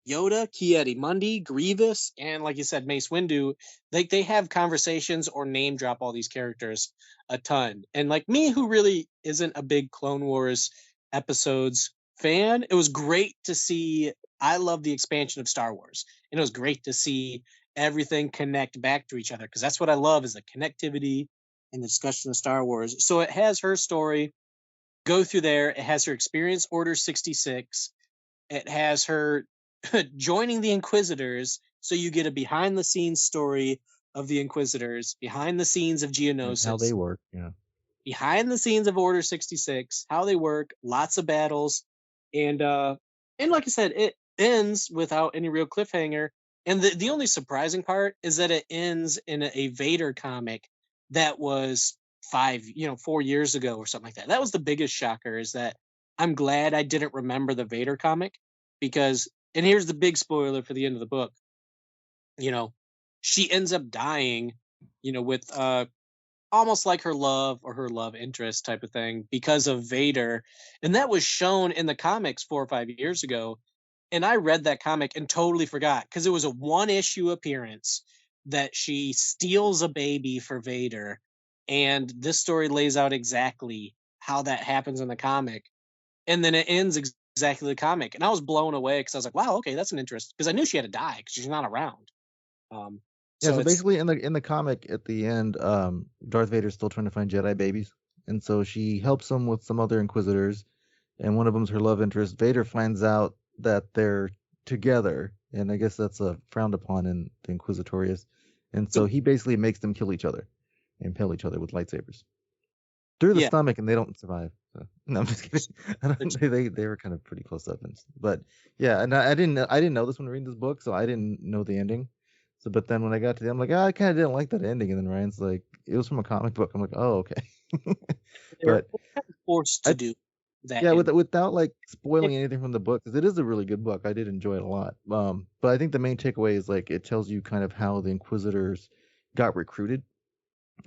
N: Yoda, Ki-Adi-Mundi, Grievous, and like you said, Mace Windu. Like they have conversations or name drop all these characters a ton. And like me, who really isn't a big Clone Wars episodes fan, it was great to see. I love the expansion of Star Wars, and it was great to see everything connect back to each other because that's what I love is the connectivity and the discussion of Star Wars. So it has her story go through there. It has her experience Order 66. It has her joining the Inquisitors. So you get a behind the scenes story of the Inquisitors, behind the scenes of Geonosis.
L: How they work, yeah.
N: Behind the scenes of Order 66, how they work, lots of battles. And like I said, it ends without any real cliffhanger. And the only surprising part is that it ends in a Vader comic that was 4 years ago or something like that. That was the biggest shocker, is that I'm glad I didn't remember the Vader comic because, and here's the big spoiler for the end of the book, she ends up dying, with almost like her love or her love interest type of thing because of Vader. And that was shown in the comics 4 or 5 years ago. And I read that comic and totally forgot because it was a 1-issue appearance that she steals a baby for Vader, and this story lays out exactly how that happens in the comic, and then it ends exactly the comic, and I was blown away because I was like, wow, okay, that's an interest, because I knew she had to die because she's not around.
L: Yeah,
N: So
L: so
N: it's
L: basically in the comic at the end, Darth Vader's still trying to find Jedi babies, and so she helps him with some other Inquisitors, and one of them's her love interest. Vader finds out that they're together, and I guess that's frowned upon in the Inquisitorius, and so he basically makes them kill each other, impale each other with lightsabers through the
N: yeah,
L: stomach, and they don't survive. So, no, I'm just kidding. I don't, they were kind of pretty close up, but yeah, and I didn't know this when reading this book, so I didn't know the ending. So, but then when I got to the end, I'm like, I kind of didn't like that ending, and then Ryan's like, it was from a comic book. I'm like, oh, okay.
N: they're
L: But
N: forced to do that.
L: yeah, without like spoiling anything from the book, because it is a really good book. I did enjoy it a lot. But I think the main takeaway is like it tells you kind of how the Inquisitors got recruited.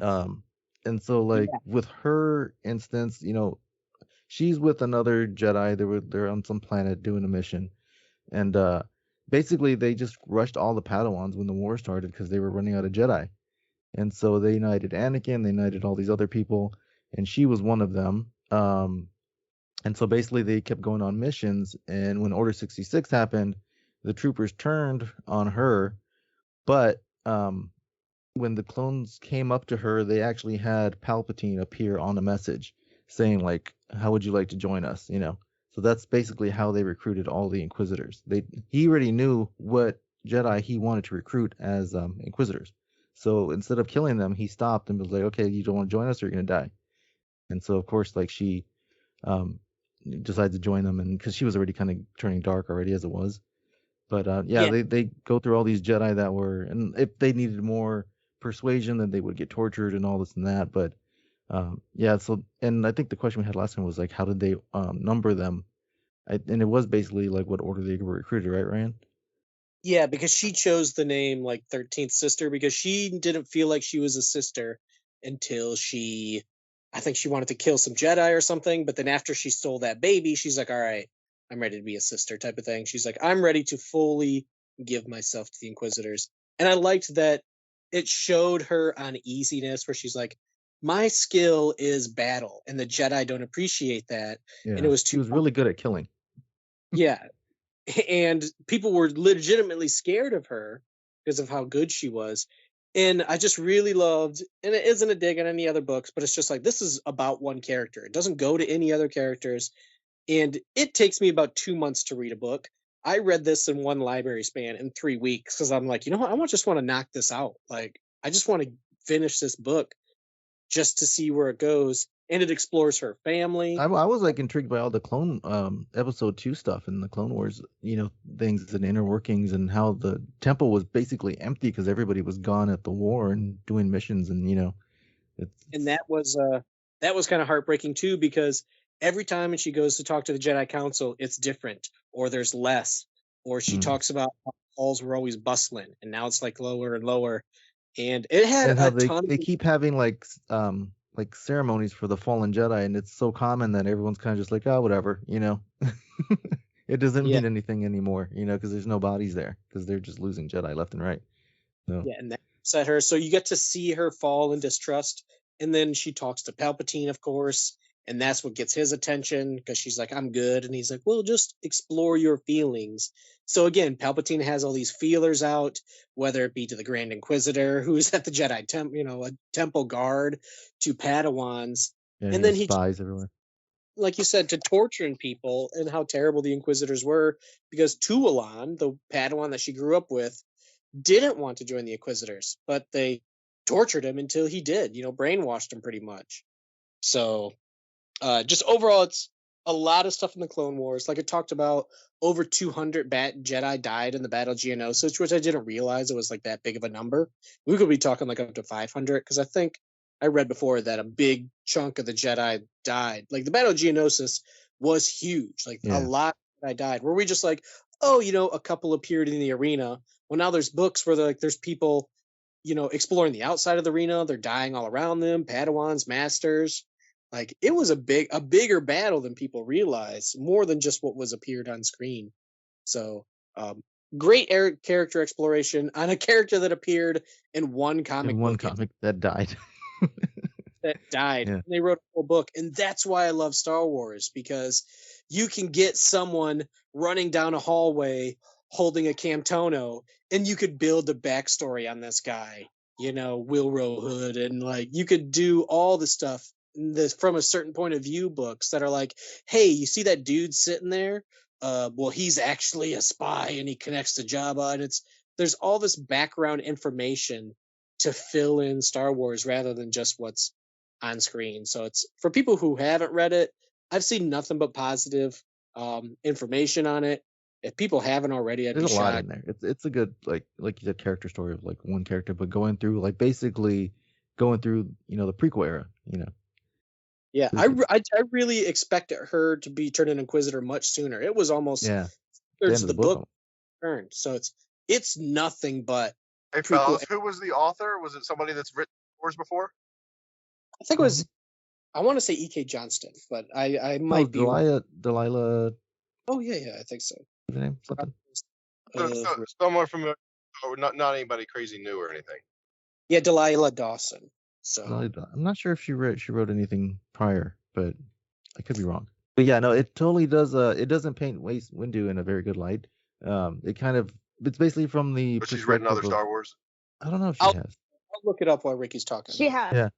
L: And so like with her instance, she's with another Jedi. They're on some planet doing a mission, and basically they just rushed all the Padawans when the war started because they were running out of Jedi. And so they knighted Anakin, they knighted all these other people, and she was one of them. And so basically they kept going on missions, and when Order 66 happened, the troopers turned on her, but when the clones came up to her, they actually had Palpatine appear on a message saying like, "How would you like to join us?" So that's basically how they recruited all the Inquisitors. He already knew what Jedi he wanted to recruit as Inquisitors. So instead of killing them, he stopped and was like, "Okay, you don't want to join us, or you're gonna die." And so of course, like she um, decides to join them, and because she was already kind of turning dark already as it was. But yeah, they go through all these Jedi that were, and if they needed more persuasion, then they would get tortured and all this and that. But yeah, so and I think the question we had last time was like, how did they number them? And it was basically like what order they were recruited, right, Ryan?
N: Yeah, because she chose the name like 13th sister because she didn't feel like she was a sister until I think she wanted to kill some Jedi or something. But then after she stole that baby, she's like, all right, I'm ready to be a sister type of thing. She's like, I'm ready to fully give myself to the Inquisitors. And I liked that it showed her uneasiness where she's like, my skill is battle, and the Jedi don't appreciate that.
L: Yeah,
N: And it was
L: she was really good at killing.
N: yeah, and people were legitimately scared of her because of how good she was. And I just really loved, and it isn't a dig on any other books, but it's just like this is about one character. It doesn't go to any other characters, and it takes me about 2 months to read a book. I read this in one library span in 3 weeks because I'm like, you know what, just want to knock this out. Like, I just want to finish this book just to see where it goes, and it explores her family.
L: I was like intrigued by all the clone episode 2 stuff and the Clone Wars, things and inner workings and how the temple was basically empty because everybody was gone at the war and doing missions, and
N: And that was kind of heartbreaking too, because every time she goes to talk to the Jedi Council, it's different, or there's less, or she talks about how halls were always bustling, and now it's like lower and lower. And it had
L: and how
N: a
L: they
N: ton.
L: they keep having like ceremonies for the fallen Jedi, and it's so common that everyone's kind of just like, oh, whatever. It doesn't
N: Yeah.
L: mean anything anymore, because there's no bodies there because they're just losing Jedi left and right. So
N: Yeah, and that upset her. So you get to see her fall in distrust, and then she talks to Palpatine, of course, and that's what gets his attention because she's like, "I'm good," and he's like, "Well, just explore your feelings." So again, Palpatine has all these feelers out, whether it be to the Grand Inquisitor, who's at the Jedi a temple guard, to Padawans,
L: yeah,
N: and
L: he
N: then
L: has
N: he,
L: spies everywhere.
N: like you said, to torturing people and how terrible the Inquisitors were, because Tualan, the Padawan that she grew up with, didn't want to join the Inquisitors, but they tortured him until he did, brainwashed him pretty much. So, just overall, it's a lot of stuff in the Clone Wars. Like it talked about, over 200 Jedi died in the Battle of Geonosis, which I didn't realize it was like that big of a number. We could be talking like up to 500, because I think I read before that a big chunk of the Jedi died. Like the Battle of Geonosis was huge. Like a lot of Jedi died. Were we just like, oh, a couple appeared in the arena? Well, now there's books where there's people, exploring the outside of the arena. They're dying all around them. Padawans, masters. Like it was a bigger battle than people realize, more than just what was appeared on screen. So
K: great character exploration on a character that appeared in one comic
L: In one
K: book
L: comic that died.
K: that died.
L: Yeah.
K: And they wrote a whole book, and that's why I love Star Wars, because you can get someone running down a hallway holding a Camtono, and you could build a backstory on this guy, Wilro Hood, and like you could do all the stuff from a certain point of view books that are like, hey, you see that dude sitting there? Well, he's actually a spy, and he connects to Jabba, and there's all this background information to fill in Star Wars rather than just what's on screen. So it's for people who haven't read it. I've seen nothing but positive information on it. If people haven't already, I'd
L: There's
K: be
L: a lot
K: shocked.
L: in there. It's a good like you said character story of like one character, but going through basically going through the prequel era.
K: Yeah,
L: Pretty
K: I really expected her to be turned an Inquisitor much sooner. It was almost
L: Yeah, the
K: thirds
L: end
K: of
L: of
K: the
L: the
K: book
L: book.
K: turned. So it's nothing but
J: Hey,
K: prequel.
J: fellas, who was the author? Was it somebody that's written Wars before?
K: I think it was. I want to say E.K. Johnston, but I
L: No,
K: might be wrong.
L: Delilah.
K: Oh yeah, I think so.
L: What's her name? Something.
J: Someone from, not anybody crazy new or anything.
K: Yeah, Delilah Dawson. So
L: I'm not sure if she wrote anything prior, but I could be wrong. But yeah, no, it totally does. It doesn't paint Windu in a very good light. It's basically from the.
J: But she's written other
L: perspective of-
J: Star Wars.
L: I don't know if she
K: I'll
L: has.
K: look it up while Ricky's talking.
G: She has.
L: Yeah.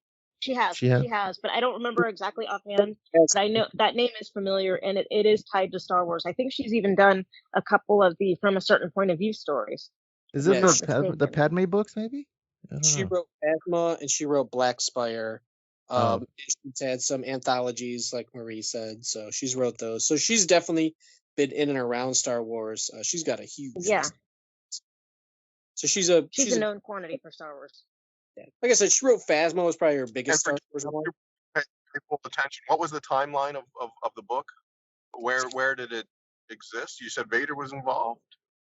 G: She has.
L: She has?
G: She has, but I don't remember exactly offhand. But I know that name is familiar, and it is tied to Star Wars. I think she's even done a couple of the From a Certain Point of View stories.
L: Is
G: if
L: it
G: I'm not
L: the
G: mistaken.
L: Padme books? Maybe. I don't
K: She
L: know.
K: wrote Phasma and she wrote Black Spire.
L: Oh.
K: She's had some anthologies, like Marie said, so she's wrote those. So she's definitely been in and around Star Wars. She's got a huge.
G: Yeah.
K: So she's
G: a known quantity for Star Wars.
K: Yeah. Like I said, she wrote Phasma, was probably her biggest Star Wars one.
J: People attention. What was the timeline of the book? Where did it exist? You said Vader was involved.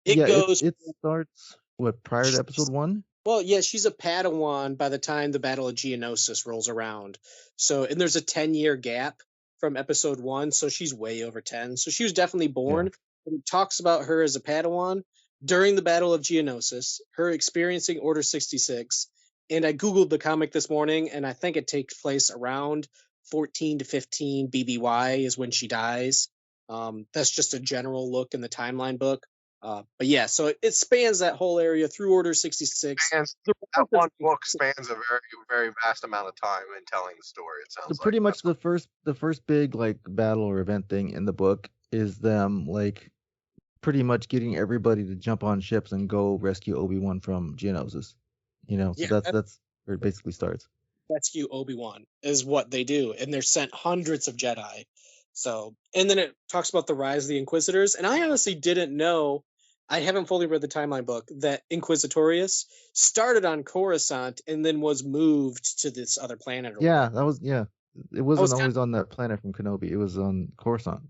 L: It starts prior to episode 1.
K: Well, yeah, she's a Padawan by the time the Battle of Geonosis rolls around. So, and there's a 10-year gap from episode 1, so she's way over 10. So she was definitely born. Yeah. It talks about her as a Padawan during the Battle of Geonosis, her experiencing Order 66. And I Googled the comic this morning, and I think it takes place around 14 to 15 BBY is when she dies. That's just a general look in the timeline book. But yeah, so it spans that whole area through Order 66.
J: That one book spans a very, very vast amount of time in telling the story. It sounds
L: So pretty much the first big battle or event thing in the book is them pretty much getting everybody to jump on ships and go rescue Obi-Wan from Geonosis. So
K: Yeah,
L: that's where it basically starts.
K: Rescue Obi-Wan is what they do, and they're sent hundreds of Jedi. So, and then it talks about the rise of the Inquisitors, and I honestly didn't know. I haven't fully read the timeline book that Inquisitorius started on Coruscant and then was moved to this other planet.
L: Yeah, it wasn't always on that planet from Kenobi. It was on Coruscant.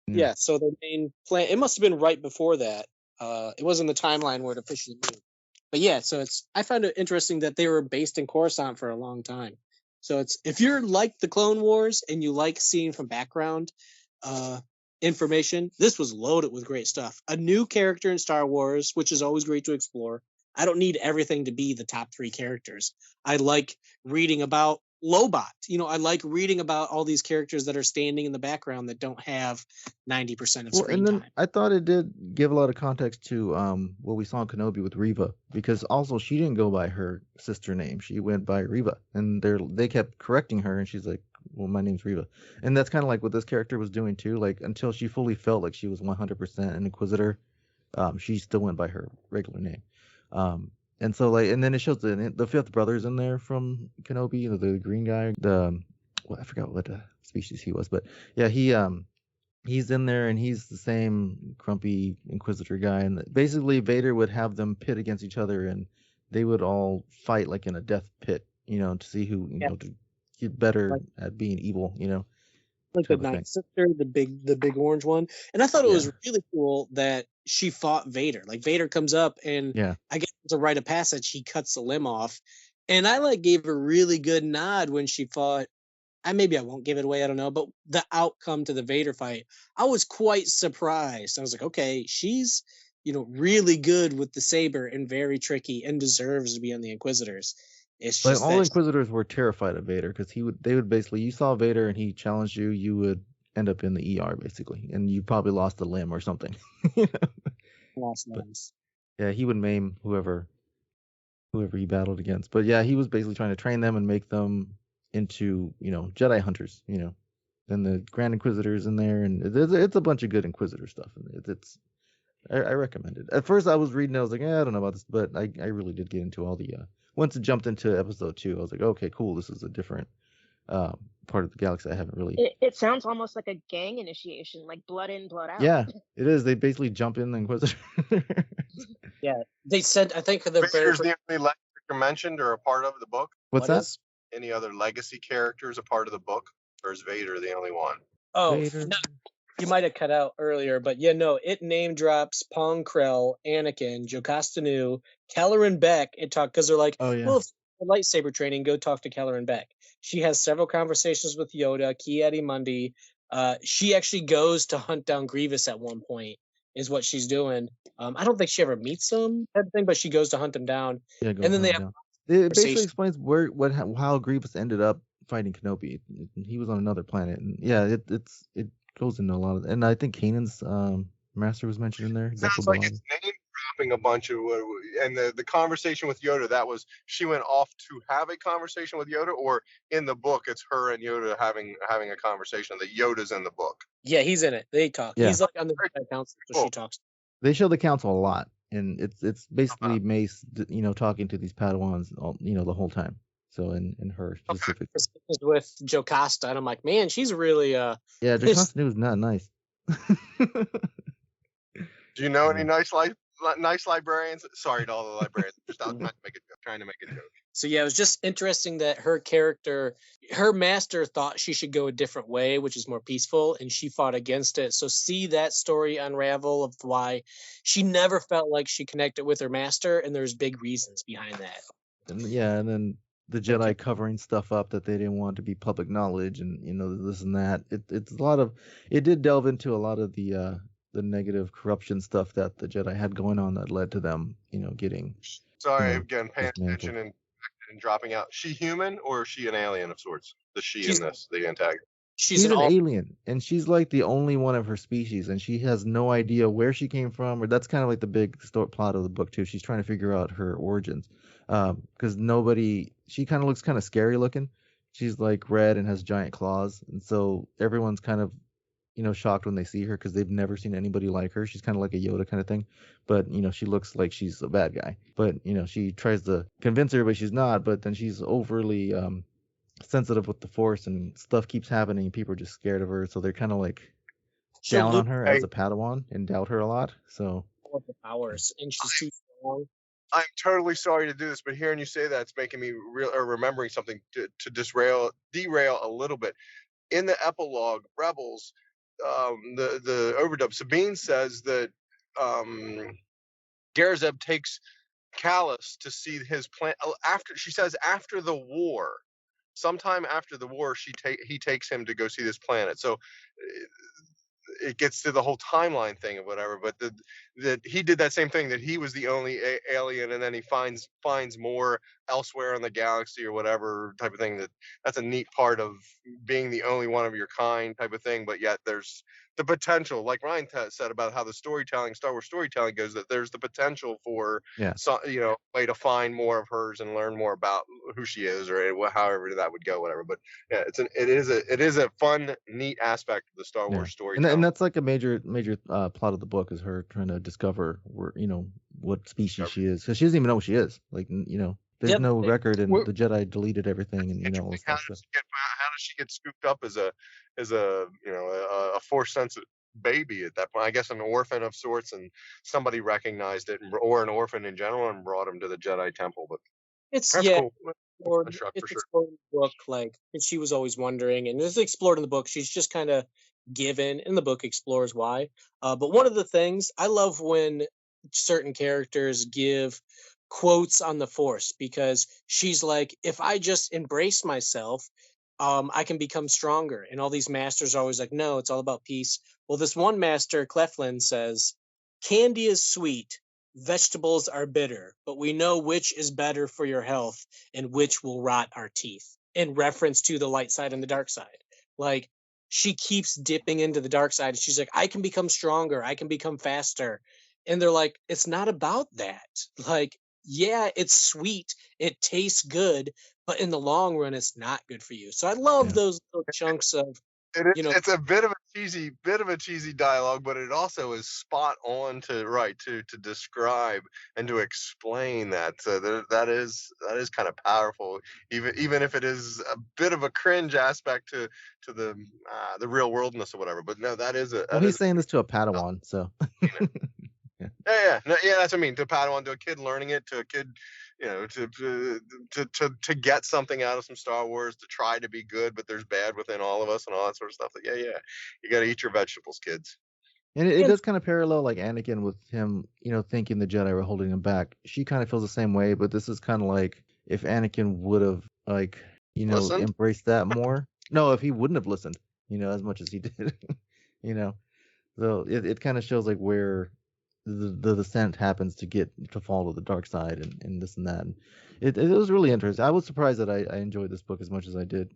K: Yeah, so the main plan. It must have been right before that. It wasn't the timeline where it officially moved. But yeah, so I found it interesting that they were based in Coruscant for a long time. So if you're like the Clone Wars and you like seeing from background information, this was loaded with great stuff. A new character in Star Wars, which is always great to explore. I don't need everything to be the top 3 characters. I like reading about Lobot. I like reading about all these characters that are standing in the background that don't have 90% of screen
L: and then
K: time.
L: I thought it did give a lot of context to what we saw in Kenobi with Reva, because also she didn't go by her sister name. She went by Reva, and they kept correcting her, and she's like, well, my name's Reva. And that's kind of like what this character was doing too. Like, until she fully felt like she was 100% an Inquisitor, she still went by her regular name. And so and then it shows the fifth brother's in there from Kenobi, the green guy. I forgot what species he was, but yeah, he's in there, and he's the same grumpy Inquisitor guy. And basically, Vader would have them pit against each other, and they would all fight like in a death pit, to see who to get better at being evil,
K: Like the Night Sister, the big orange one. And I thought it was really cool that she fought Vader. Like, Vader comes up, and I guess it's a rite of passage, he cuts the limb off. And I gave a really good nod when she fought. Maybe I won't give it away, I don't know, but the outcome to the Vader fight, I was quite surprised. I was like, okay, she's
N: really good with the saber and very tricky and deserves to be on the Inquisitors. It's
L: Like
N: just
L: all
N: that
L: Inquisitors were terrified of Vader because they would basically, you saw Vader and he challenged you, you would end up in the ER basically, and you probably lost a limb or something.
N: lost
L: But
N: limbs.
L: yeah, he would maim whoever he battled against. But yeah, he was basically trying to train them and make them into Jedi hunters. And the Grand Inquisitors in there, and it's a bunch of good Inquisitor stuff. And I recommend it. At first, I was reading, I was like, I don't know about this, but I really did get into all the. Once it jumped into episode 2, I was like, okay, cool, this is a different part of the galaxy I haven't really.
G: It sounds almost like a gang initiation, like blood in, blood out.
L: Yeah, it is. They basically jump in the Inquisitor.
N: Yeah, they said, I think the very
J: Vader's the only legacy mentioned or a part of the book.
L: What's that?
J: Any other legacy characters a part of the book, or is Vader the only one?
N: Oh,
L: Vader.
N: no, you might have cut out earlier, but yeah, no, it name drops Pong Krell, Anakin, Jocasta Nu, Kelleran Beck. It talked because they're like,
L: Oh yeah.
N: well, if you're lightsaber training, go talk to Kelleran Beck. She has several conversations with Yoda, Ki-Adi-Mundi. She actually goes to hunt down Grievous at one point, is what she's doing. I don't think she ever meets him, type of thing, but she goes to hunt him down.
L: Yeah,
N: And then they have
L: down. It basically
N: conversation.
L: explains how Grievous ended up fighting Kenobi. He was on another planet, and yeah, it goes into a lot of, and I think Kanan's master was mentioned in there.
J: Sounds like it's name dropping a bunch of, and the conversation with Yoda, that was she went off to have a conversation with Yoda, or in the book it's her and Yoda having a conversation. That Yoda's in the book.
N: Yeah, he's in it. They talk.
L: Yeah.
N: He's like on the Jedi Council, so she talks.
L: They show the council a lot, and it's basically Mace, talking to these Padawans, the whole time. So in her specifically.
N: With Jocasta, and I'm like, man, she's really
L: Yeah, Jocasta Nu is not nice.
J: Do you know any nice librarians? Sorry to all the librarians. Just trying to make a joke.
N: So yeah, it was just interesting that her character, her master thought she should go a different way, which is more peaceful, and she fought against it. So see that story unravel of why she never felt like she connected with her master, and there's big reasons behind that.
L: And then the Jedi covering stuff up that they didn't want to be public knowledge, and this and that. It's a lot of. It did delve into a lot of the negative corruption stuff that the Jedi had going on that led to them, getting.
J: Sorry, again, paying attention and dropping out. She human or is she an alien of sorts? The in this, the antagonist.
L: She's an alien, and she's like the only one of her species, and she has no idea where she came from, or that's kind of like the big plot of the book too. She's trying to figure out her origins, because she kind of looks kind of scary looking. She's like red and has giant claws, and so everyone's kind of, shocked when they see her because they've never seen anybody like her. She's kind of like a Yoda kind of thing, but she looks like she's a bad guy. But she tries to convince everybody she's not, but then she's overly sensitive with the Force, and stuff keeps happening, and people are just scared of her, so they're kind of like down on her as a Padawan and doubt her a lot. So
N: powers, and she's too strong.
J: I'm totally sorry to do this, but hearing you say that, it's making me remembering something to derail a little bit. In the epilogue, Rebels, the overdub, Sabine says that Garazeb takes Callus to see his plan after the war. Sometime after the war, he takes him to go see this planet. So it gets to the whole timeline thing or whatever. But that he did that same thing, that he was the only alien, and then he finds more elsewhere in the galaxy or whatever type of thing. That's a neat part of being the only one of your kind type of thing. But yet there's the potential, like Ryan said about how the Star Wars storytelling goes, that there's the potential for way to find more of hers and learn more about who she is, or however that would go, whatever. But yeah, it is a fun, neat aspect of the Star Wars storytelling.
L: And that's like a major plot of the book, is her trying to discover what species she is, because she doesn't even know what she is. Like there's no record, and the Jedi deleted everything, and all this stuff.
J: How does she get scooped up as a Force sensitive baby at that point? I guess an orphan of sorts, and somebody recognized it, or an orphan in general, and brought him to the Jedi Temple. But
N: it's
J: cool.
N: It's explored in the book, and she was always wondering, and it's explored in the book. She's just kind of given, and the book explores why. But one of the things I love when certain characters give quotes on the Force, because she's like, if I just embrace myself, I can become stronger. And all these masters are always like, no, it's all about peace. Well, this one master, Cleflin, says, candy is sweet, vegetables are bitter, but we know which is better for your health and which will rot our teeth. In reference to the light side and the dark side. Like, she keeps dipping into the dark side. And she's like, I can become stronger. I can become faster. And they're like, it's not about that. Like, yeah, it's sweet. It tastes good. But in the long run, it's not good for you. So I love those little chunks of,
J: It's a bit of a cheesy dialogue, but it also is spot on to describe and to explain that. So that is kind of powerful, even if it is a bit of a cringe aspect to the real worldness or whatever. But no, that is a.
L: Well, he's saying this to a Padawan, so.
J: Yeah. No, yeah, that's what I mean. To Padawan, to a kid learning it, to a kid, to get something out of some Star Wars, to try to be good, but there's bad within all of us and all that sort of stuff. Yeah, you got to eat your vegetables, kids.
L: And it does kind of parallel like Anakin with him, thinking the Jedi were holding him back. She kind of feels the same way, but this is kind of like if Anakin would have
J: Listened?
L: embraced that more. No, if he wouldn't have listened, as much as he did, So it kind of shows like where the descent happens to fall to the dark side and this and that. And it was really interesting. I was surprised that I enjoyed this book as much as I did.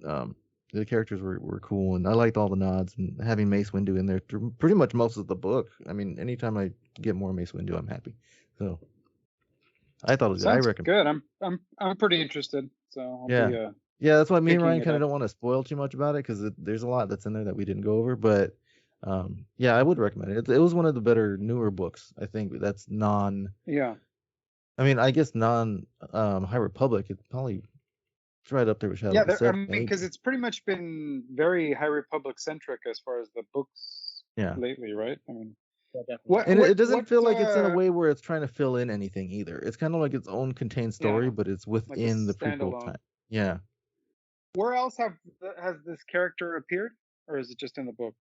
L: The characters were cool, and I liked all the nods, and having Mace Windu in there through pretty much most of the book. I mean, anytime I get more Mace Windu, I'm happy. So I thought it was good. I
I: Sounds
L: recommend.
I: good. I'm pretty interested. So I'll
L: Yeah.
I: be,
L: Yeah, that's why me and
I: picking
L: Ryan
I: it
L: kind of
I: up.
L: don't want to spoil too much about it because there's a lot that's in there that we didn't go over. But yeah, I would recommend it. It was one of the better newer books. I think that's
I: Yeah.
L: I mean, I guess High Republic. It's probably right up there with Shadow
I: Yeah,
L: of the
I: I
L: Sith.
I: mean,
L: maybe.
I: because it's pretty much been very High Republic centric as far as the books
L: Yeah.
I: lately, right? I mean,
L: And it doesn't feel like it's in a way where it's trying to fill in anything either. It's kind of like its own contained story,
I: Yeah,
L: but it's
I: like a
L: within the prequel
I: standalone.
L: time. Yeah.
I: Where else has this character appeared, or is it just in the book?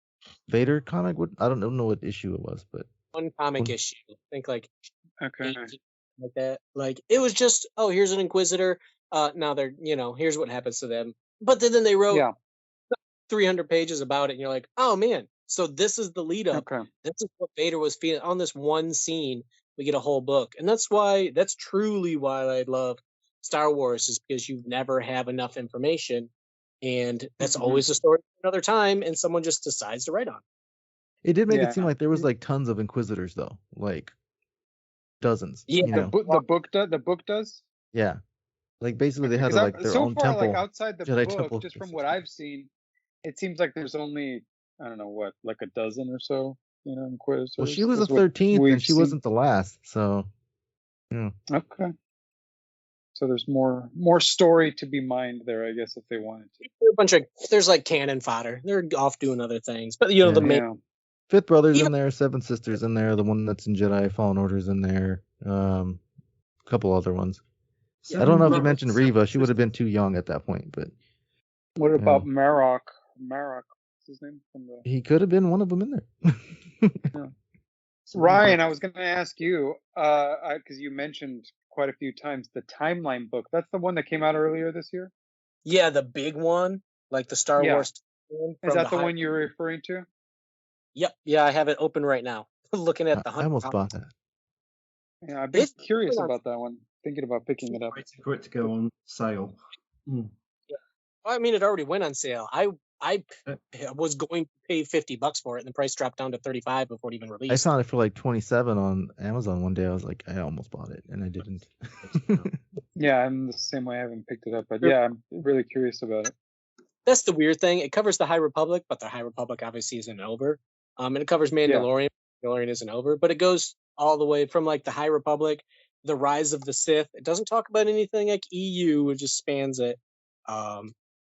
L: Vader comic? I don't know what issue it was, but
N: one comic issue. I think like
I: Okay.
N: 18, like that. Like it was just, oh, here's an Inquisitor. Now they're, here's what happens to them. But then they wrote 300 pages about it, and you're like, oh man. So this is the lead up.
I: Okay.
N: This is what Vader was feeling on this one scene. We get a whole book, and that's truly why I love Star Wars, is because you never have enough information, and that's always a story for another time, and someone just decides to write on.
L: it did make
I: Yeah.
L: it seem like there was like tons of Inquisitors though, like dozens.
N: Yeah.
I: The book does.
L: Yeah. Like basically they had
I: Because
L: like their
I: so
L: own
I: far,
L: temple.
I: like outside the
L: Jedi
I: book,
L: temple.
I: just from what I've seen, it seems like there's only, I don't know what, like a dozen or so, Inquisitors.
L: Well, she was the
I: is what
L: 13th,
I: we've
L: and she
I: seen.
L: wasn't the last. So, yeah.
I: Okay. So there's more story to be mined there, I guess, if they wanted to.
N: There's like cannon fodder. They're off doing other things, but the main.
I: Yeah.
L: Fifth Brother's in there, Seven Sisters in there, the one that's in Jedi Fallen Order's in there, a couple other ones. I don't know if you mentioned Reva. She would have been too young at that point, but
I: What about Marok? Marok, what's his name? From the...
L: he could have been one of them in there.
I: Yeah. Ryan, I was going to ask you, because you mentioned quite a few times the Timeline book. That's the one that came out earlier this year?
N: Yeah, the big one, like the Star Wars.
I: Is that the one you're referring to?
N: Yep. Yeah, I have it open right now. Looking at the
L: I almost bought that.
I: Yeah, I've been curious about that one. Thinking about picking it up.
E: Waiting for it to go on sale.
N: Yeah. I mean, it already went on sale. I was going to pay $50 for it, and the price dropped down to $35 before it even released.
L: I found it for like $27 on Amazon one day. I was like, I almost bought it, and I didn't.
I: Yeah, I'm the same way. I haven't picked it up, but yeah, I'm really curious about it.
N: That's the weird thing. It covers the High Republic, but the High Republic obviously isn't over. And it covers Mandalorian. Yeah. Mandalorian isn't over, but it goes all the way from like the High Republic, the Rise of the Sith. It doesn't talk about anything like EU. It just spans it.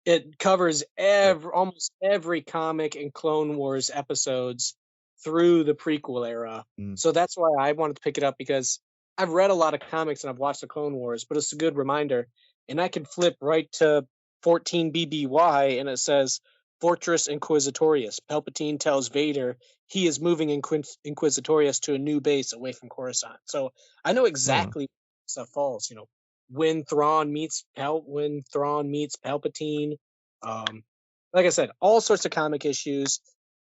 N: It covers almost every comic and Clone Wars episodes through the prequel era. So that's why I wanted to pick it up, because I've read a lot of comics and I've watched the Clone Wars, but it's a good reminder. And I can flip right to 14 BBY, and it says Fortress Inquisitorius. Palpatine tells Vader he is moving Inquisitorius to a new base away from Coruscant. So I know exactly where stuff falls. When Thrawn meets Palpatine. Like I said, all sorts of comic issues,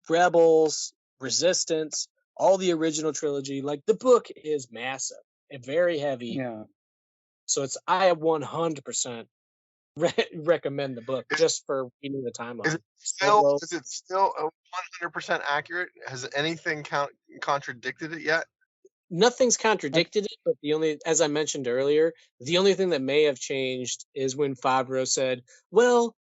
N: Rebels, Resistance. all the original trilogy. Like the book is massive and very heavy.
I: Yeah.
N: So I 100% recommend the book just for reading the timeline.
J: Is it still 100% accurate? Has anything contradicted it yet?
N: Nothing's contradicted it, but as I mentioned earlier, the only thing that may have changed is when Favreau said, well,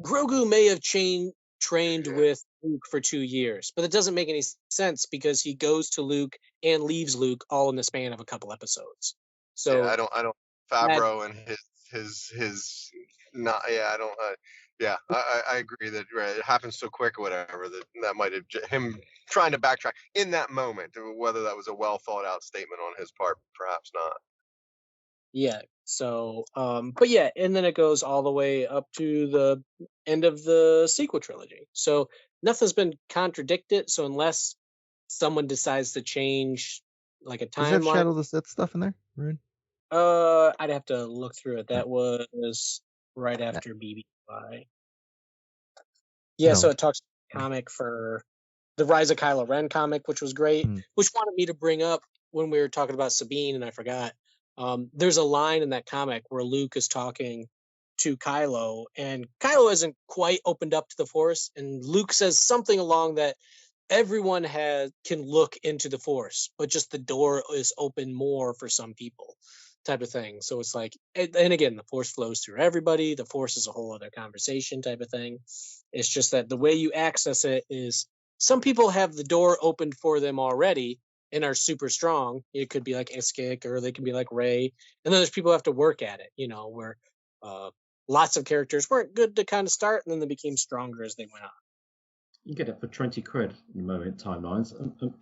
N: Grogu may have trained with Luke for 2 years, but it doesn't make any sense because he goes to Luke and leaves Luke all in the span of a couple episodes. So
J: yeah, I don't Favreau and his not I don't I agree that it happens so quick or whatever that might have him trying to backtrack in that moment, whether that was a well thought out statement on his part, perhaps not.
N: Yeah. So, but yeah, and then it goes all the way up to the end of the sequel trilogy. So nothing's been contradicted. So unless someone decides to change like a
L: Is that
N: timeline,
L: Shadow of the Sith stuff in there, Ruin?
N: I'd have to look through it. That was right after BBY. Yeah, so it talks comic for the Rise of Kylo Ren comic, which was great, which wanted me to bring up when we were talking about Sabine, and I forgot. There's a line in that comic where Luke is talking to Kylo, and Kylo hasn't quite opened up to the Force, and Luke says something along that everyone can look into the Force, but just the door is open more for some people, type of thing. So it's like, and again, the Force flows through everybody. The Force is a whole other conversation type of thing. It's just that the way you access it is some people have the door opened for them already and are super strong. It could be like Iskik, or they can be like Rey. And then there's people who have to work at it, where lots of characters weren't good to kind of start, and then they became stronger as they went on.
E: You get it for 20 quid in the moment timelines.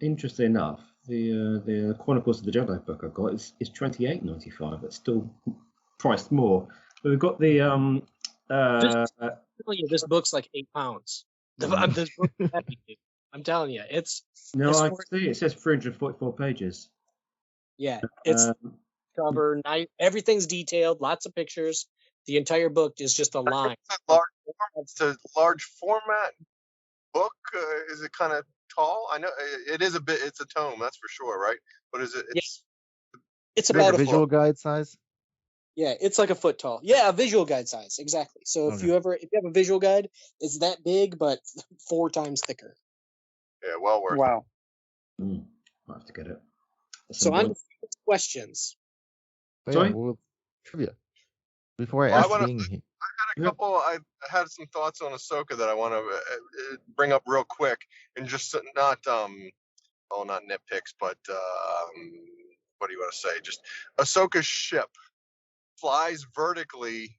E: Interesting enough, the Chronicles of the Jedi book I've got is $28.95. It's still priced more. But we've got the
N: this book's like £8. This book is heavy, dude. I'm telling you, it's
E: I see. It says 344 pages.
N: Yeah, it's cover night. Everything's detailed. Lots of pictures. The entire book is just a line.
J: It's a large format book. Is it kind of tall? I know it is a bit. It's a tome, that's for sure, right? But is it?
N: It's about a
L: visual
N: foot.
L: guide size.
N: Yeah, it's like a foot tall. Yeah, a visual guide size, exactly. So if you have a visual guide, it's that big, but 4 times thicker.
J: Yeah, well worth.
I: Wow.
E: I'll have to get it.
N: So on to questions.
E: Sorry?
L: Trivia. Before I ask Bing,
J: I had a couple. I had some thoughts on Ahsoka that I want to bring up real quick, and just not not nitpicks, but what do you want to say? Just Ahsoka's ship flies vertically.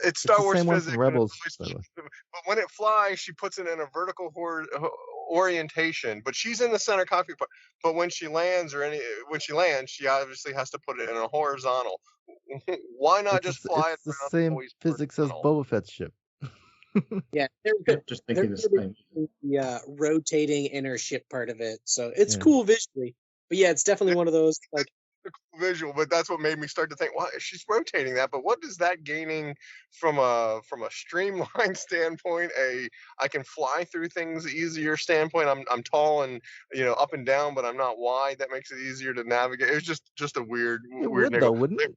J: It's Star Wars physics.
L: Rebels,
J: but when it flies, she puts it in a vertical orientation. But she's in the center cockpit. But when she lands, she obviously has to put it in a horizontal. Why not just fly?
L: It's the same physics as Boba Fett's ship.
N: Yeah,
E: just thinking the same.
N: Yeah, rotating inner ship part of it. So it's cool visually. But yeah, it's definitely one of those like
J: visual, but that's what made me start to think, well, she's rotating that, but what is that gaining from a streamlined standpoint, I can fly through things easier standpoint? I'm tall and up and down, but I'm not wide. That makes it easier to navigate. It was just a weird
L: wouldn't it?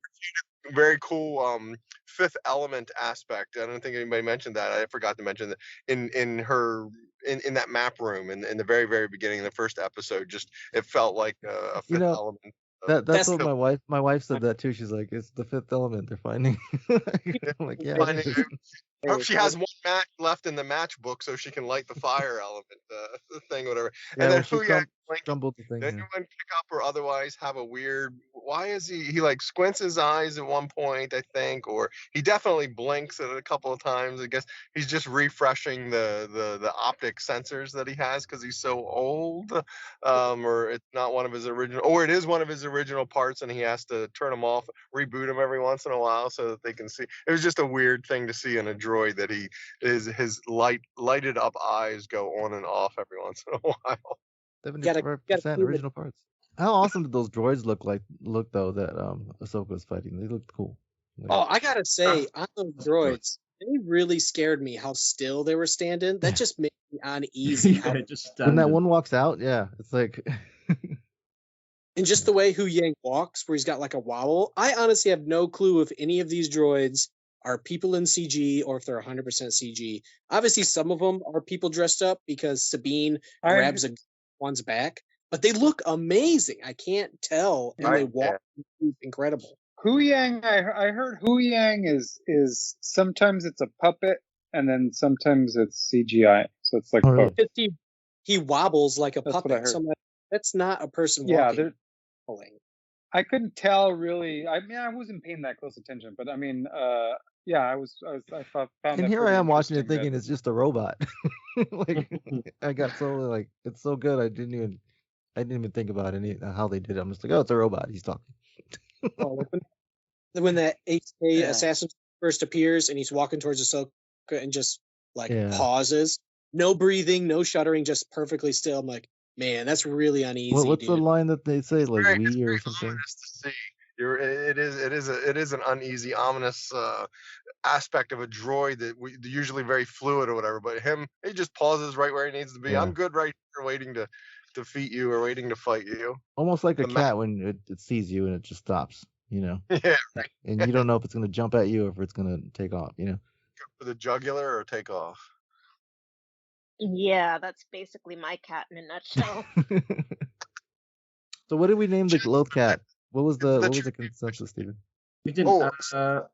J: Very cool Fifth Element aspect. I don't think anybody mentioned that. I forgot to mention that in that map room in the very, very beginning of the first episode, just it felt like a Fifth Element.
L: That's what my wife said that too. She's like, it's the Fifth Element they're finding. I'm like, yeah.
J: I hope she has one match left in the matchbook so she can light the fire element thing, whatever.
L: Yeah,
J: and then
L: stumbled the thing.
J: Anyone pick up or otherwise have a weird? Why is he like squints his eyes at one point? I think, or he definitely blinks at it a couple of times. I guess he's just refreshing the optic sensors that he has because he's so old, or it's not one of his original, or it is one of his original parts and he has to turn them off, reboot them every once in a while so that they can see. It was just a weird thing to see in a droid that his lighted up eyes go on and off every once in a while.
L: 75% original parts. How awesome did those droids look though that Ahsoka was fighting? They looked cool.
N: I gotta say, on those droids, they really scared me how still they were standing. That just made
K: uneasy.
E: Yeah, just
L: When that
E: standing.
L: one walks out, yeah, it's like
K: And just the way Hu Yang walks, where he's got like a wobble, I honestly have no clue if any of these droids are people in CG or if they're 100% CG. Obviously, some of them are people dressed up because Sabine grabs one's back, but they look amazing. I can't tell, and they walk incredible.
I: Hu Yang, I heard Hu Yang is sometimes it's a puppet and then sometimes it's CGI. So it's like both.
K: He wobbles like a
I: That's what I
K: puppet.
I: heard.
K: So I'm like, that's not a person
I: Yeah,
K: walking.
I: I couldn't tell really. I mean, I wasn't paying that close attention, but I mean, yeah, I found
L: and
I: that
L: here I
I: pretty
L: am watching it
I: interesting
L: thinking it's just a robot. Like I got so like it's so good I didn't even think about how they did it. I'm just like, oh, it's a robot. He's talking.
K: When that HK assassin first appears and he's walking towards Ahsoka and just like pauses, no breathing, no shuddering, just perfectly still. I'm like, man, that's really uneasy.
L: What's the
K: dude.
L: line that they say, like
J: Very-
L: we or something?
J: It is an uneasy, ominous aspect of a droid that we usually very fluid or whatever. But he just pauses right where he needs to be.
L: Yeah.
J: I'm good right here, waiting to defeat you or waiting to fight you.
L: Almost like a
J: The
L: cat when it sees you and it just stops, you know.
J: Yeah, right.
L: And you don't know if it's gonna jump at you or if it's gonna take off, you know.
J: Go for the jugular or take off.
G: Yeah, that's basically my cat in a nutshell.
L: So what did we name the Loth cat? What was the consensus, Stephen?
E: We didn't. It's not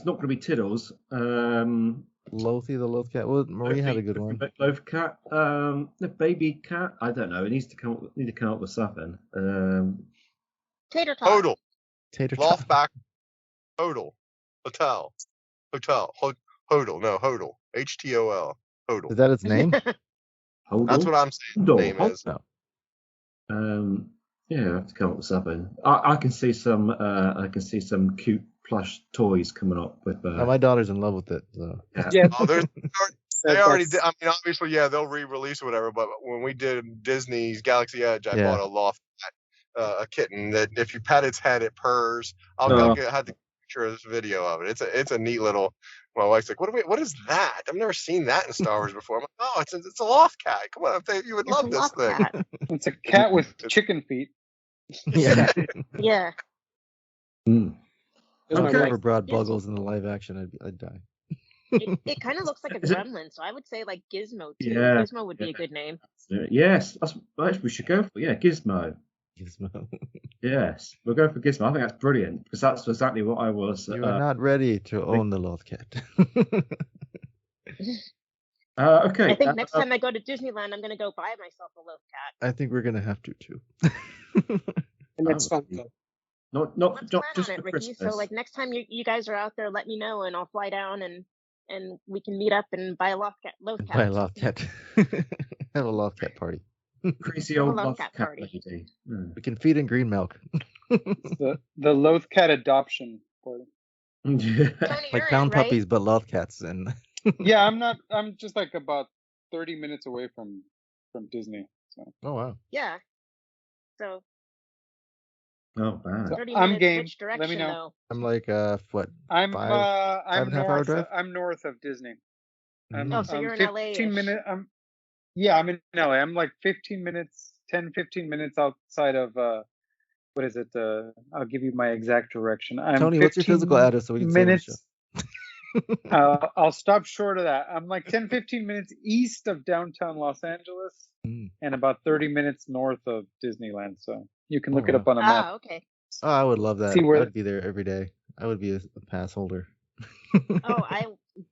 E: going to be Tiddles.
L: Lothie the Loth cat. Well, Marie had a good one.
E: Loaf cat. The baby cat. I don't know. It needs to come up with something.
G: Tater tot.
J: Hodel.
L: Tater
J: Loft back. Hodel. Hotel. Hodel. No, Hodel. HTOL. Hodel.
L: Is that its name?
J: That's what I'm saying. The name is.
E: Yeah, I have to come up with something. I can see some. I can see some cute plush toys coming up with.
L: My daughter's in love with it. So.
E: Yeah.
J: Oh, they already did. I mean, obviously, yeah, they'll re-release or whatever. But when we did Disney's Galaxy Edge, I bought a loft cat, a kitten that if you pat its head, it purrs. I had to capture this video of it. It's a neat little. My wife's like, what is that? I've never seen that in Star Wars before. I'm like, oh, it's a loft cat. Come on, you would love this thing.
I: It's a cat with chicken feet.
L: Yeah.
G: Yeah.
L: If I ever brought Buggles in the live action, I'd die.
G: It kind of looks like a gremlin, so I would say like Gizmo too.
E: Yeah.
G: Gizmo would be a good name.
E: Yes, that's we should go for. Yeah, Gizmo.
L: Gizmo.
E: Yes, we'll go for Gizmo. I think that's brilliant because that's exactly what I was.
L: You are not ready to own the Loth cat.
E: Okay.
G: I think next time I go to Disneyland, I'm going to go buy myself a Loaf cat.
L: I think we're gonna have to too.
K: And that's fun though.
E: Not
G: Let's plan
E: just
G: on
E: for
G: it, Ricky.
E: Christmas.
G: So like next time you guys are out there, let me know and I'll fly down and we can meet up and buy a Loaf cat.
L: Buy a Loth cat. Have a Loth cat party.
E: Crazy old
G: Loth
E: Loth
G: cat
E: cat
G: party.
E: lady.
L: We can feed in green milk.
I: The Loth cat adoption party.
L: Like pound puppies, but Loth cats. And
I: Yeah, I'm just like about 30 minutes away from Disney. So.
L: Oh wow.
G: Yeah. So.
E: Oh man.
G: 30
I: I'm
G: minutes,
I: game.
G: which direction
I: Let me know.
G: though?
L: I'm like what?
I: I'm
L: five
I: I'm
L: and a half hour
I: north.
L: drive?
I: I'm north of Disney.
G: Oh, so you're in
I: 15
G: LA.
I: minutes. I'm in LA. I'm like 15 minutes outside of what is it? I'll give you my exact direction. I'm
L: Tony, what's your
I: 15
L: physical address so we can say it on the show?
I: minutes. I'll stop short of that. I'm like 10-15 minutes east of downtown Los Angeles and about 30 minutes north of Disneyland. So you can look it up on a map.
G: Ah, okay.
L: Oh, I would love that.
I: See where-
L: I would be there every day. I would be a pass holder.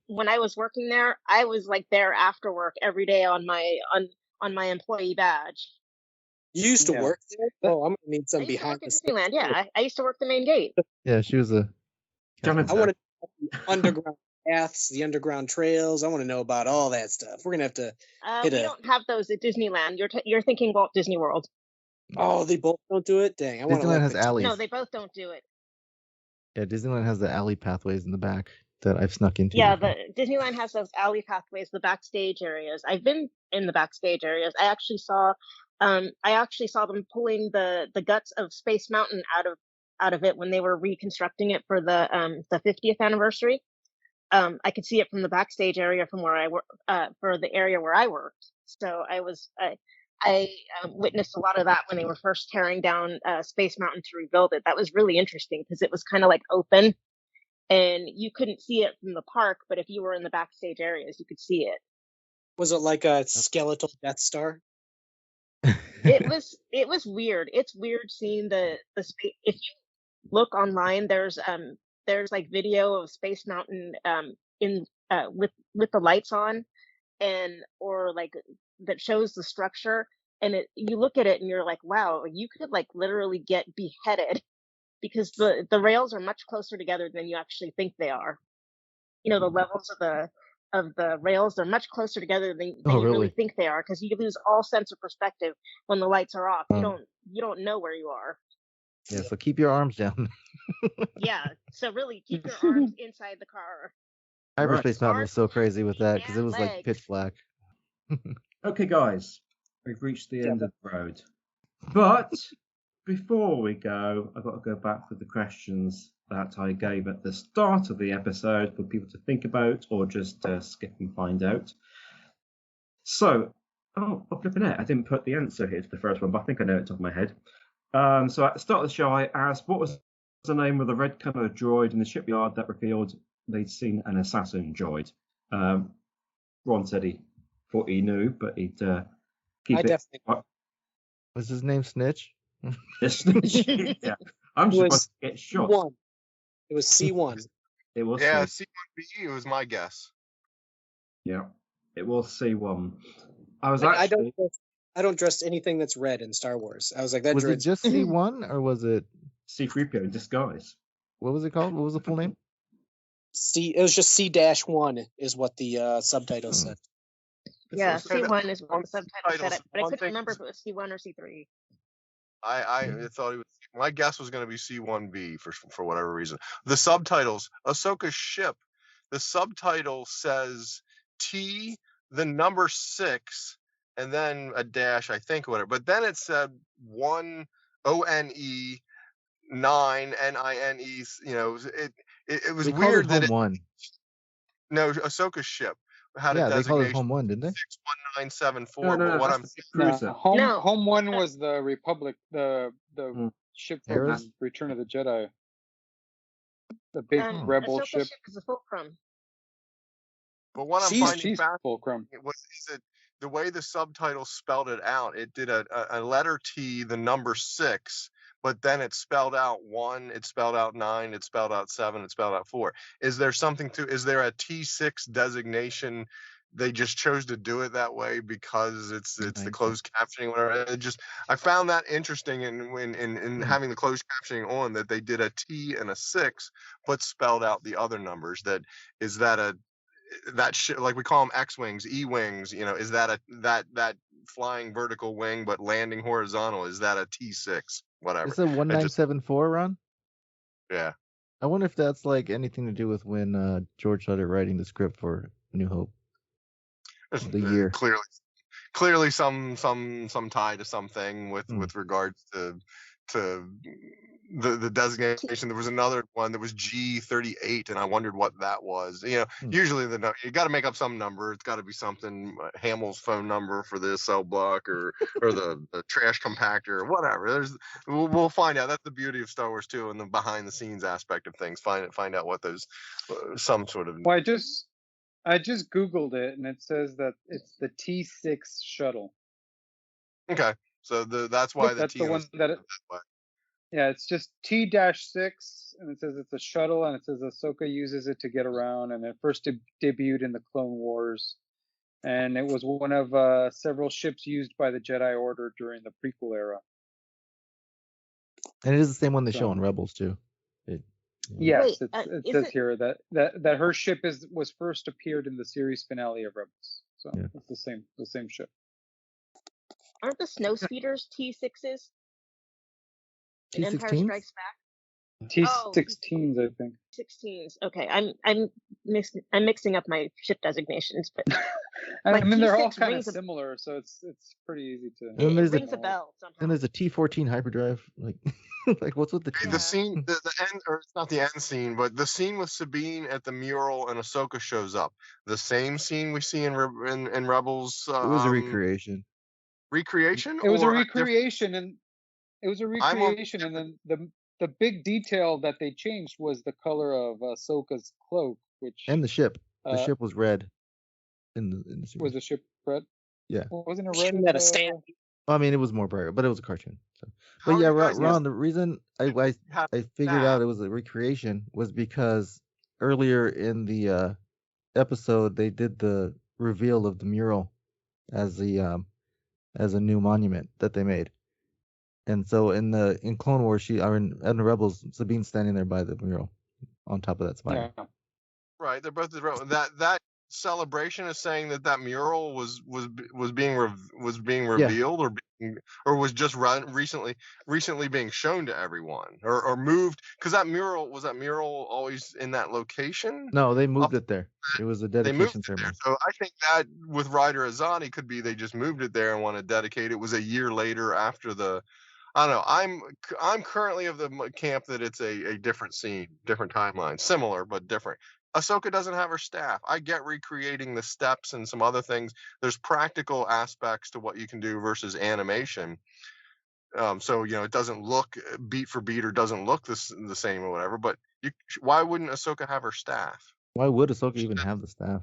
G: When I was working there, I was like there after work every day on my employee badge.
K: You used to work there? Oh, I'm gonna need some
G: I used to
K: behind
G: work
K: the
G: at Disneyland. Yeah, I used to work the main gate.
L: Yeah, she was a.
K: I want to know the underground paths, the underground trails. I want to know about all that stuff. We're gonna have to
G: We don't have those at Disneyland. You're thinking Walt Disney World.
K: Oh, they both don't do it. Dang, I want to.
L: Disneyland has alleys.
G: No, they both don't do it.
L: Yeah, Disneyland has the alley pathways in the back that I've snuck into.
G: Yeah,
L: before.
G: the Disneyland has those alley pathways, the backstage areas. I've been in the backstage areas. I actually saw them pulling the guts of Space Mountain out of it when they were reconstructing it for the 50th anniversary. I could see it from the backstage area from where I work, for the area where I worked. So I witnessed a lot of that when they were first tearing down Space Mountain to rebuild it. That was really interesting because it was kind of like open, and you couldn't see it from the park, but if you were in the backstage areas, you could see it.
K: Was it like a skeletal Death Star?
G: It was weird. It's weird seeing the space. If you look online, there's like video of Space Mountain in with the lights on, and or like that shows the structure, and you look at it and you're like, wow, you could like literally get beheaded because the rails are much closer together than you actually think they are. You know, the levels of the rails, they're much closer together than
L: Oh,
G: you really
L: really?
G: think they are, because you lose all sense of perspective when the lights are off.
L: Oh.
G: You don't know where you are.
L: Yeah, so keep your arms down.
G: Yeah, so really keep your arms inside the car.
L: Hyperspace Mountain was
G: Arms,
L: so crazy with that because it
G: and
L: was like
G: legs.
L: pitch black.
E: Okay, guys, we've reached the end of the road. But before we go, I've got to go back with the questions that I gave at the start of the episode for people to think about or just skip and find out. So, flipping it, I didn't put the answer here to the first one, but I think I know it off the top of my head. So at the start of the show, I asked what was the name of the red-coloured droid in the shipyard that revealed they'd seen an assassin droid. Ron said he thought he knew, but he'd keep
K: I
E: it.
K: definitely.
L: Was his name Snitch?
E: Snitch. Yeah. I'm just about to get shot.
K: C1. It was C1.
E: It was
J: Yeah,
E: C1.
J: C1B was my guess.
E: Yeah, it was C1. I was
K: Like,
E: actually.
K: I don't trust anything that's red in Star Wars. I was like, that
L: Was it
K: droid's
L: just C1 or was it
E: C-3PO in disguise?
L: what was it called? What was the full name?
K: It was just C-1 is what the subtitle said.
G: Yeah,
J: Okay,
G: C1 is what the subtitle said,
J: subtitles,
G: but I
J: one
G: couldn't
J: thing
G: remember if it was C1 or C3.
J: I thought it was. My guess was going to be C1B for whatever reason. The subtitles, Ahsoka's ship. The subtitle says T, the number 6, and then a dash, I think, whatever. But then it said 1 ONE 9 NINE. You know, it was
L: They called
J: weird
L: it
J: that
L: Home One.
J: no, Ahsoka's ship had
L: Yeah,
J: a
L: they called it
J: designation
L: Home One, didn't they?
J: 61974.
E: No,
J: but what
E: that's
J: I'm
E: the big
I: No,
E: cruiser.
I: Home One was the Republic, the ship from
L: Harris?
I: Return of the Jedi, the big rebel
G: Ahsoka's
I: ship.
G: ship is a fulcrum.
J: But what I'm
K: She's
J: finding fascinating
I: Fulcrum.
J: is that the way the subtitle spelled it out, it did a letter T, the number 6, but then it spelled out 1, it spelled out 9, it spelled out 7, it spelled out 4. Is there a T6 designation? They just chose to do it that way because it's the closed captioning, whatever. I found that interesting in having the closed captioning on, that they did a T and a 6, but spelled out the other numbers. That like we call them X-wings, E-wings, you know, is that that flying vertical wing but landing horizontal, is that a T6, whatever?
L: It's a 1974, Ron?
J: Yeah.
L: I wonder if that's like anything to do with when George started writing the script for New Hope. The year.
J: Clearly some tie to something with regards to the designation. There was another one that was G38, and I wondered what that was. You know, usually you got to make up some number. It's got to be something, Hamill's phone number for this cell block, or the trash compactor, or whatever. We'll find out. That's the beauty of Star Wars 2 and the behind the scenes aspect of things. Find out what those some sort of.
I: Well, I just Googled it, and it says that it's the T6 shuttle.
J: Okay, so that's why
I: that's the one that it. Yeah, it's just T-6, and it says it's a shuttle, and it says Ahsoka uses it to get around, and it first debuted in the Clone Wars, and it was one of several ships used by the Jedi Order during the prequel era.
L: And it is the same one they show in Rebels too.
I: Yes, it says here that her ship was first appeared in the series finale of Rebels, so it's the same ship.
G: Aren't the snow speeders T6s? In Empire
L: T16s?
G: Strikes Back.
I: T16s, I think.
G: 16s. Okay, I'm mixing up my ship designations, but
I: I mean they're all
G: T6
I: kind of
G: rings
I: similar, so it's pretty easy to.
L: And
G: it rings a bell somehow.
L: And there's a T14 hyperdrive. Like Like, what's with the
J: The scene, the end, or it's not the end scene, but the scene with Sabine at the mural and Ahsoka shows up. The same scene we see in Rebels.
L: It was a recreation.
J: Recreation?
I: It was a
J: or different-
I: recreation, and it was a
J: I'm on-
I: recreation, and then the big detail that they changed was the color of Ahsoka's cloak, which
L: And the ship. The
I: Uh,
L: ship was red. In the
I: was
L: series.
I: the ship red.
L: Yeah.
I: Wasn't it
N: She
I: red? in
N: had a
I: the-
N: stamp.
L: I mean, it was more bright, but it was a cartoon. So. But
J: How
L: yeah,
J: are you guys-
L: Ron, the reason I
J: have
L: figured
J: that?
L: out it was a recreation was because earlier in the episode they did the reveal of the mural as a new monument that they made. And so in Clone Wars, in Rebels, Sabine's standing there by the mural on top of that spire.
I: Yeah.
J: Right, they're both that celebration is saying that mural was being revealed or was just recently being shown to everyone or moved, because that mural always in that location.
L: No, they moved it there. It was a
J: They moved
L: dedication
J: it there.
L: ceremony.
J: So I think that with Ryder Azani could be they just moved it there and want to dedicate it. It was a year later after the. I don't know. I'm currently of the camp that it's a different scene, different timeline, similar but different. Ahsoka doesn't have her staff. I get recreating the steps and some other things. There's practical aspects to what you can do versus animation. So it doesn't look beat for beat or doesn't look the same or whatever. But why wouldn't Ahsoka have her staff?
L: Why would Ahsoka even have the staff?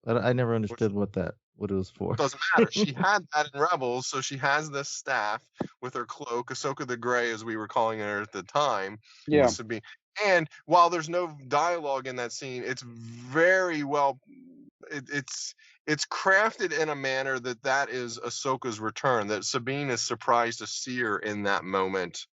L: I never understood what it was for.
J: Doesn't matter. She had that in Rebels, so she has this staff with her cloak, Ahsoka the Grey, as we were calling her at the time.
I: Yeah.
J: Sabine. And while there's no dialogue in that scene, it's very well. It's crafted in a manner that is Ahsoka's return. That Sabine is surprised to see her in that moment,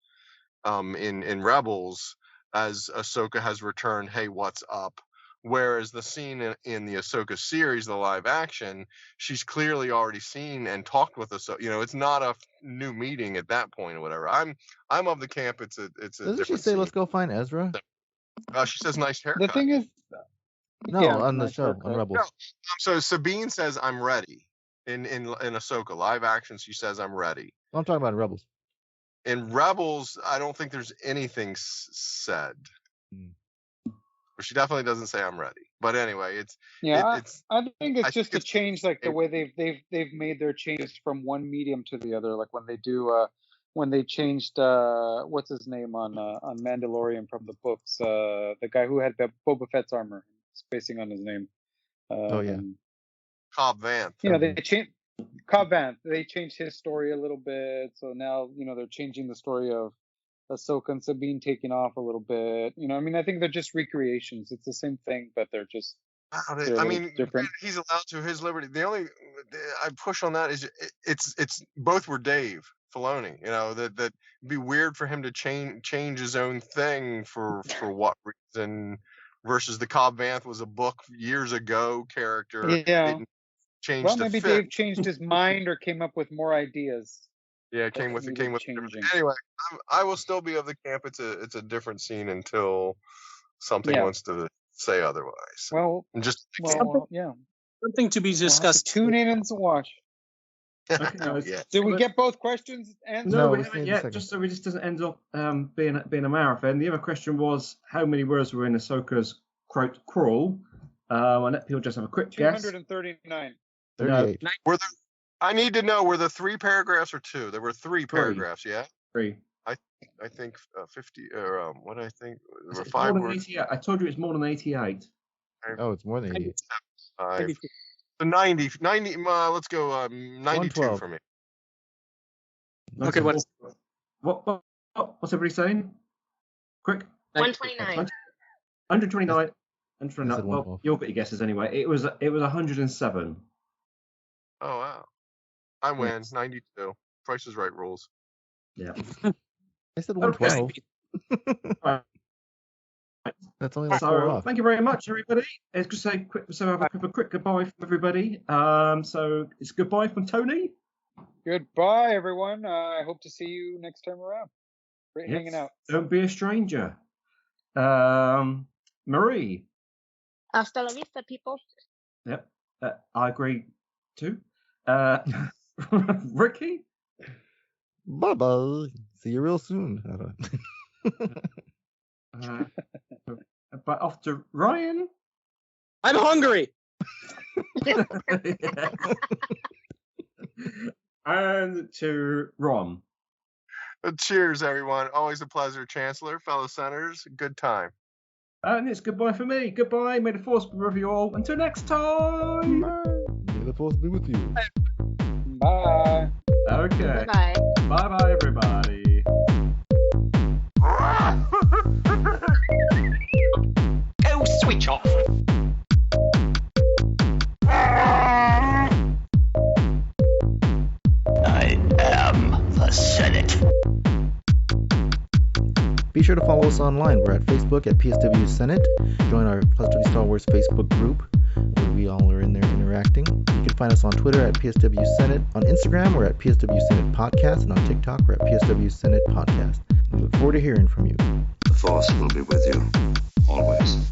J: in Rebels, as Ahsoka has returned. Hey, what's up? Whereas the scene in the Ahsoka series, the live action, she's clearly already seen and talked with Ahsoka. It's not a new meeting at that point or whatever. I'm of the camp. It's a
L: Doesn't
J: different
L: she say,
J: scene.
L: "Let's go find Ezra"?
J: She says nice haircut.
I: The thing is,
L: No,
I: yeah,
L: on the
I: nice
L: show,
I: haircut.
L: on Rebels.
J: No, so Sabine says I'm ready. In Ahsoka live action, she says I'm ready.
L: I'm talking about Rebels.
J: In Rebels, I don't think there's anything said. But she definitely doesn't say I'm ready. But anyway,
I: Yeah,
J: it's
I: I think it's
J: I
I: just
J: think
I: a change, like the way they've made their changes from one medium to the other. Like when they changed what's his name on Mandalorian from the books, the guy who had Boba Fett's armor, spacing on his name.
L: Oh yeah.
J: Cobb Vanth.
I: They changed Cobb Vanth. They changed his story a little bit, so now they're changing the story of Ahsoka and Sabine taking off a little bit. I think they're just recreations. It's the same thing, but they're just.
J: I mean,
I: different.
J: he's allowed to his liberty. The only I push on that is it's both were Dave Filoni. That it'd be weird for him to change his own thing for what reason versus the Cobb Vanth was a book years ago character.
I: Yeah.
J: Changed
I: Well,
J: to
I: maybe
J: fit.
I: Dave changed his mind or came up with more ideas.
J: Yeah, it came with
I: changing.
J: Anyway, I will still be of the camp. It's a different scene until something wants to say otherwise.
I: Well,
J: and just
I: yeah.
N: Something to be discussed.
I: Tune in and watch.
E: Okay, guys.
J: Yeah.
I: Did we get both questions answered?
E: No,
L: we
E: we
L: just
E: haven't
L: need a
E: yet.
L: second.
E: Just so it just doesn't end up being a marathon. The other question was how many words were in Ahsoka's quote crawl. And let people just have a quick guess.
I: 239.
L: 38.
J: I need to know, were there 3 paragraphs or 2? There were 3 paragraphs, yeah?
E: 3.
J: I think 50 or what I think there were
E: It's
J: 5
E: more than
J: words.
E: 88. I told you it's more than 88.
L: Oh, it's more than 88.
J: 5. So 90. Let's go 92
L: 112.
J: for me.
N: Okay, what's
E: What's everybody saying? Quick.
G: 129.
E: 129.
L: I said
E: 129. Well,
L: 112.
E: you'll get your guesses anyway. It was 107.
J: Oh wow. I win. 92. Price is Right rules.
E: Yeah.
L: I said
E: Okay.
L: 112. That's only like 4
E: So
L: off.
E: thank you very much, everybody. It's just a quick. So have a quick goodbye from everybody. So it's goodbye from Tony.
I: Goodbye, everyone. I hope to see you next time around. Great
E: Yes.
I: hanging out.
E: Don't be a stranger. Marie.
G: Hasta la vista, people.
E: Yep. I agree too. Ricky.
L: Bye bye. See you real soon. I don't-
E: But off to Ryan.
N: I'm hungry.
E: And to Ron.
J: Cheers, everyone. Always a pleasure, Chancellor, fellow senators. Good time.
E: And it's goodbye for me. Goodbye. May the force be with you all. Until next time.
L: May the force be with you.
I: Bye.
E: Okay.
G: Bye.
E: Bye-bye, everybody.
B: Go switch off. I am the Senate.
L: Be sure to follow us online. We're at Facebook at PSW Senate. Join our PSW Star Wars Facebook group where we all are in there interacting. You can find us on Twitter at PSW Senate. On Instagram, we're at PSW Senate Podcast. And on TikTok, we're at PSW Senate Podcast. We look forward to hearing from you.
O: The Force will be with you, always.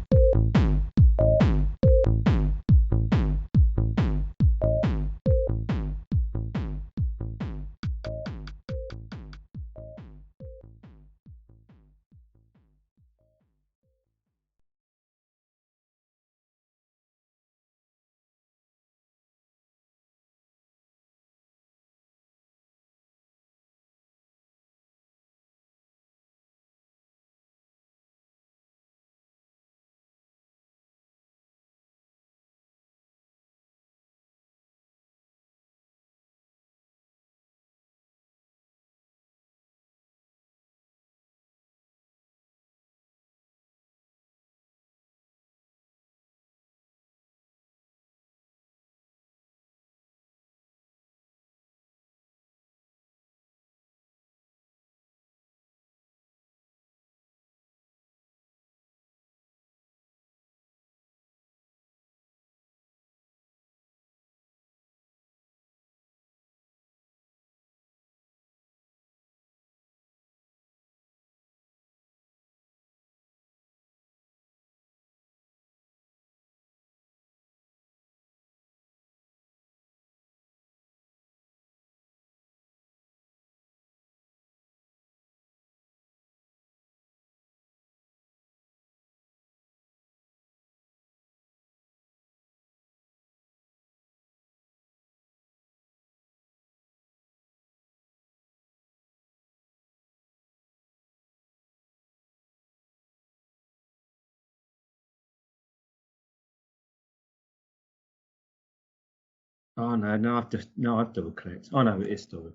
E: Oh no, I've double clicked. Oh no, it is still.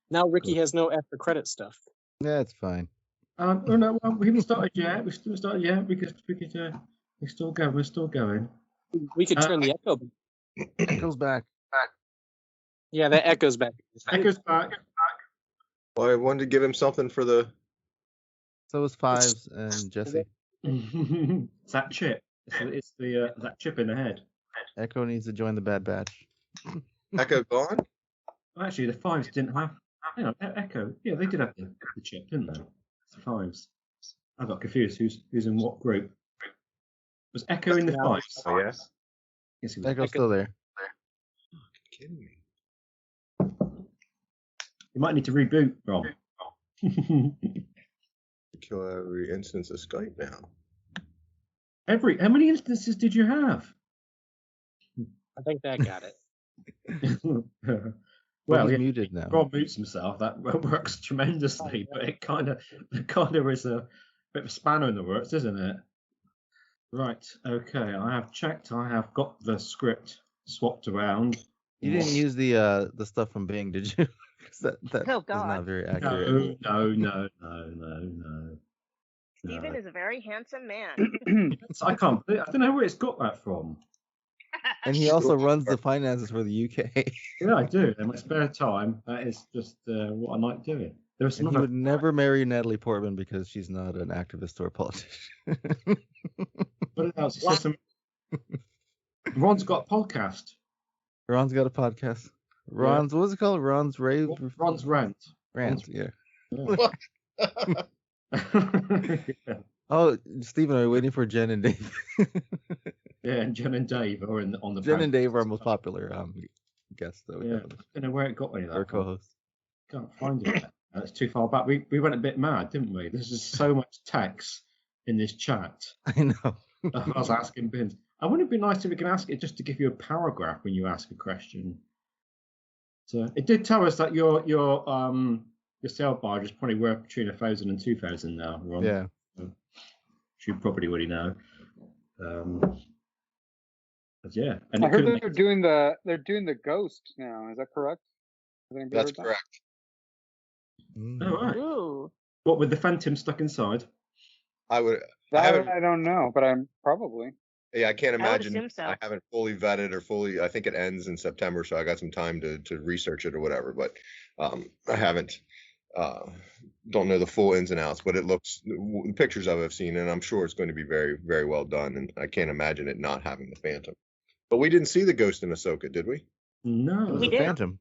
N: Now Ricky has no after credit stuff.
L: Yeah, it's fine.
E: Oh no, well, we haven't started yet. We still started yet because we're still going. We're still going.
N: We could turn the echo.
L: Echo's back.
N: Yeah, that echo's back.
E: Echo's back.
J: Well, I wanted to give him something for the.
L: So is Fives and Jesse.
E: It's that chip. It's the that chip in the head.
L: Echo needs to join the Bad Batch.
J: Echo gone?
E: Actually, the Fives didn't have. Hang on, Echo. Yeah, they did have the chip, didn't they? It's the Fives. I got confused. Who's in what group? Was Echo in the Fives?
J: Oh yeah.
E: Yes, he was.
L: Echo's still there.
J: Kidding me.
E: You might need to reboot, Rob.
J: Kill every instance of Skype now.
E: How many instances did you have?
N: I think that got it.
E: Well,
L: he's muted now.
E: Rob mutes himself. That works tremendously, but it kind of is a bit of a spanner in the works, isn't it? Right. Okay. I have checked. I have got the script swapped around.
L: You didn't use the stuff from Bing, did you? that
G: Oh,
L: is
G: God.
L: not very accurate.
E: No.
G: Stephen is a very handsome man.
E: I can't. I don't know where it's got that from.
L: And he also runs the finances for the UK.
E: Yeah, I do. In my spare time, that is just what I like doing. There's
L: And he would never marry Natalie Portman because she's not an activist or a politician.
E: What else? He says some... Ron's got a podcast.
L: Ron's got a podcast. Ron's, what was it called? Ron's Rave?
E: Ron's Rant.
L: Rant, yeah.
E: What? Yeah.
L: Oh, Stephen, are you waiting for Jen and Dave?
E: Yeah, and Jen and Dave are on the
L: Jen and Dave are our most popular guests, though.
E: Yeah, I don't know where it got me.
L: Our co-hosts.
E: Can't find it. That's too far back. We went a bit mad, didn't we? There's just so much text in this chat.
L: I know.
E: I was asking Bins. I wouldn't it be nice if we can ask it just to give you a paragraph when you ask a question. So it did tell us that your sail barge is probably worth between 1,000 and 2,000 now, Ron.
L: Yeah.
E: So you probably already know. But yeah, and
I: I heard they're doing the Ghost now. Is that correct? Has anybody
J: That's
I: heard that?
J: correct.
E: Oh, right.
G: Ooh.
E: What with the Phantom stuck inside?
J: I would.
I: That I don't know, but I'm probably.
J: Yeah, I can't
G: I would
J: imagine.
G: assume so.
J: I haven't fully vetted or fully. I think it ends in September, so I got some time to research it or whatever. But I haven't. Don't know the full ins and outs, but it looks. The pictures I've seen, and I'm sure it's going to be very, very well done. And I can't imagine it not having the Phantom. But we didn't see the Ghost in Ahsoka, did we?
E: No,
L: It was
G: We
L: a
G: did.
L: Phantom.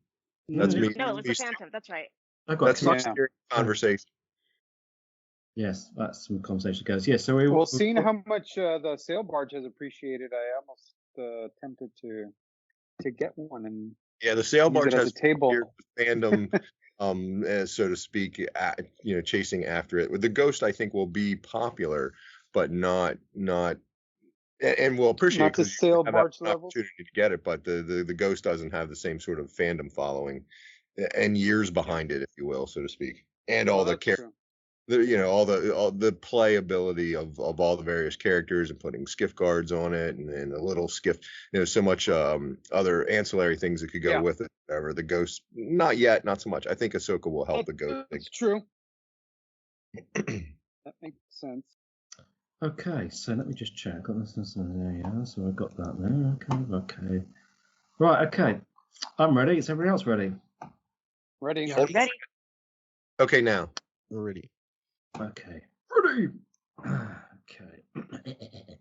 J: That's me.
G: No, it was the Phantom. That's right.
E: I got
J: That's my
E: excited.
J: conversation.
E: Yes, that's some conversation goes. Yeah, so
I: Well, seeing how much the sail barge has appreciated, I almost tempted to get one and
J: Yeah, the sail
I: use
J: barge
I: it as
J: has
I: a table.
J: weird fandom, so to speak, chasing after it. With the Ghost, I think will be popular, but not, and we'll appreciate
I: Not the
J: because you
I: sail
J: have
I: barge
J: an
I: level.
J: opportunity to get it. But the Ghost doesn't have the same sort of fandom following and years behind it, if you will, so to speak, and all
I: Well,
J: the
I: that's
J: characters.
I: true.
J: All the playability of all the various characters and putting skiff guards on it and a little skiff, so much other ancillary things that could go
I: Yeah.
J: with it. Whatever the Ghost, not yet, not so much. I think Ahsoka will help the Ghost.
I: That's true. That makes sense.
E: Okay, so let me just check. Got this, there you are. So I got that there. Okay. Right, okay. I'm ready. Is everybody else ready?
I: Ready?
G: Ready.
J: Okay, now.
L: We're ready.
E: Okay. Ready. Okay.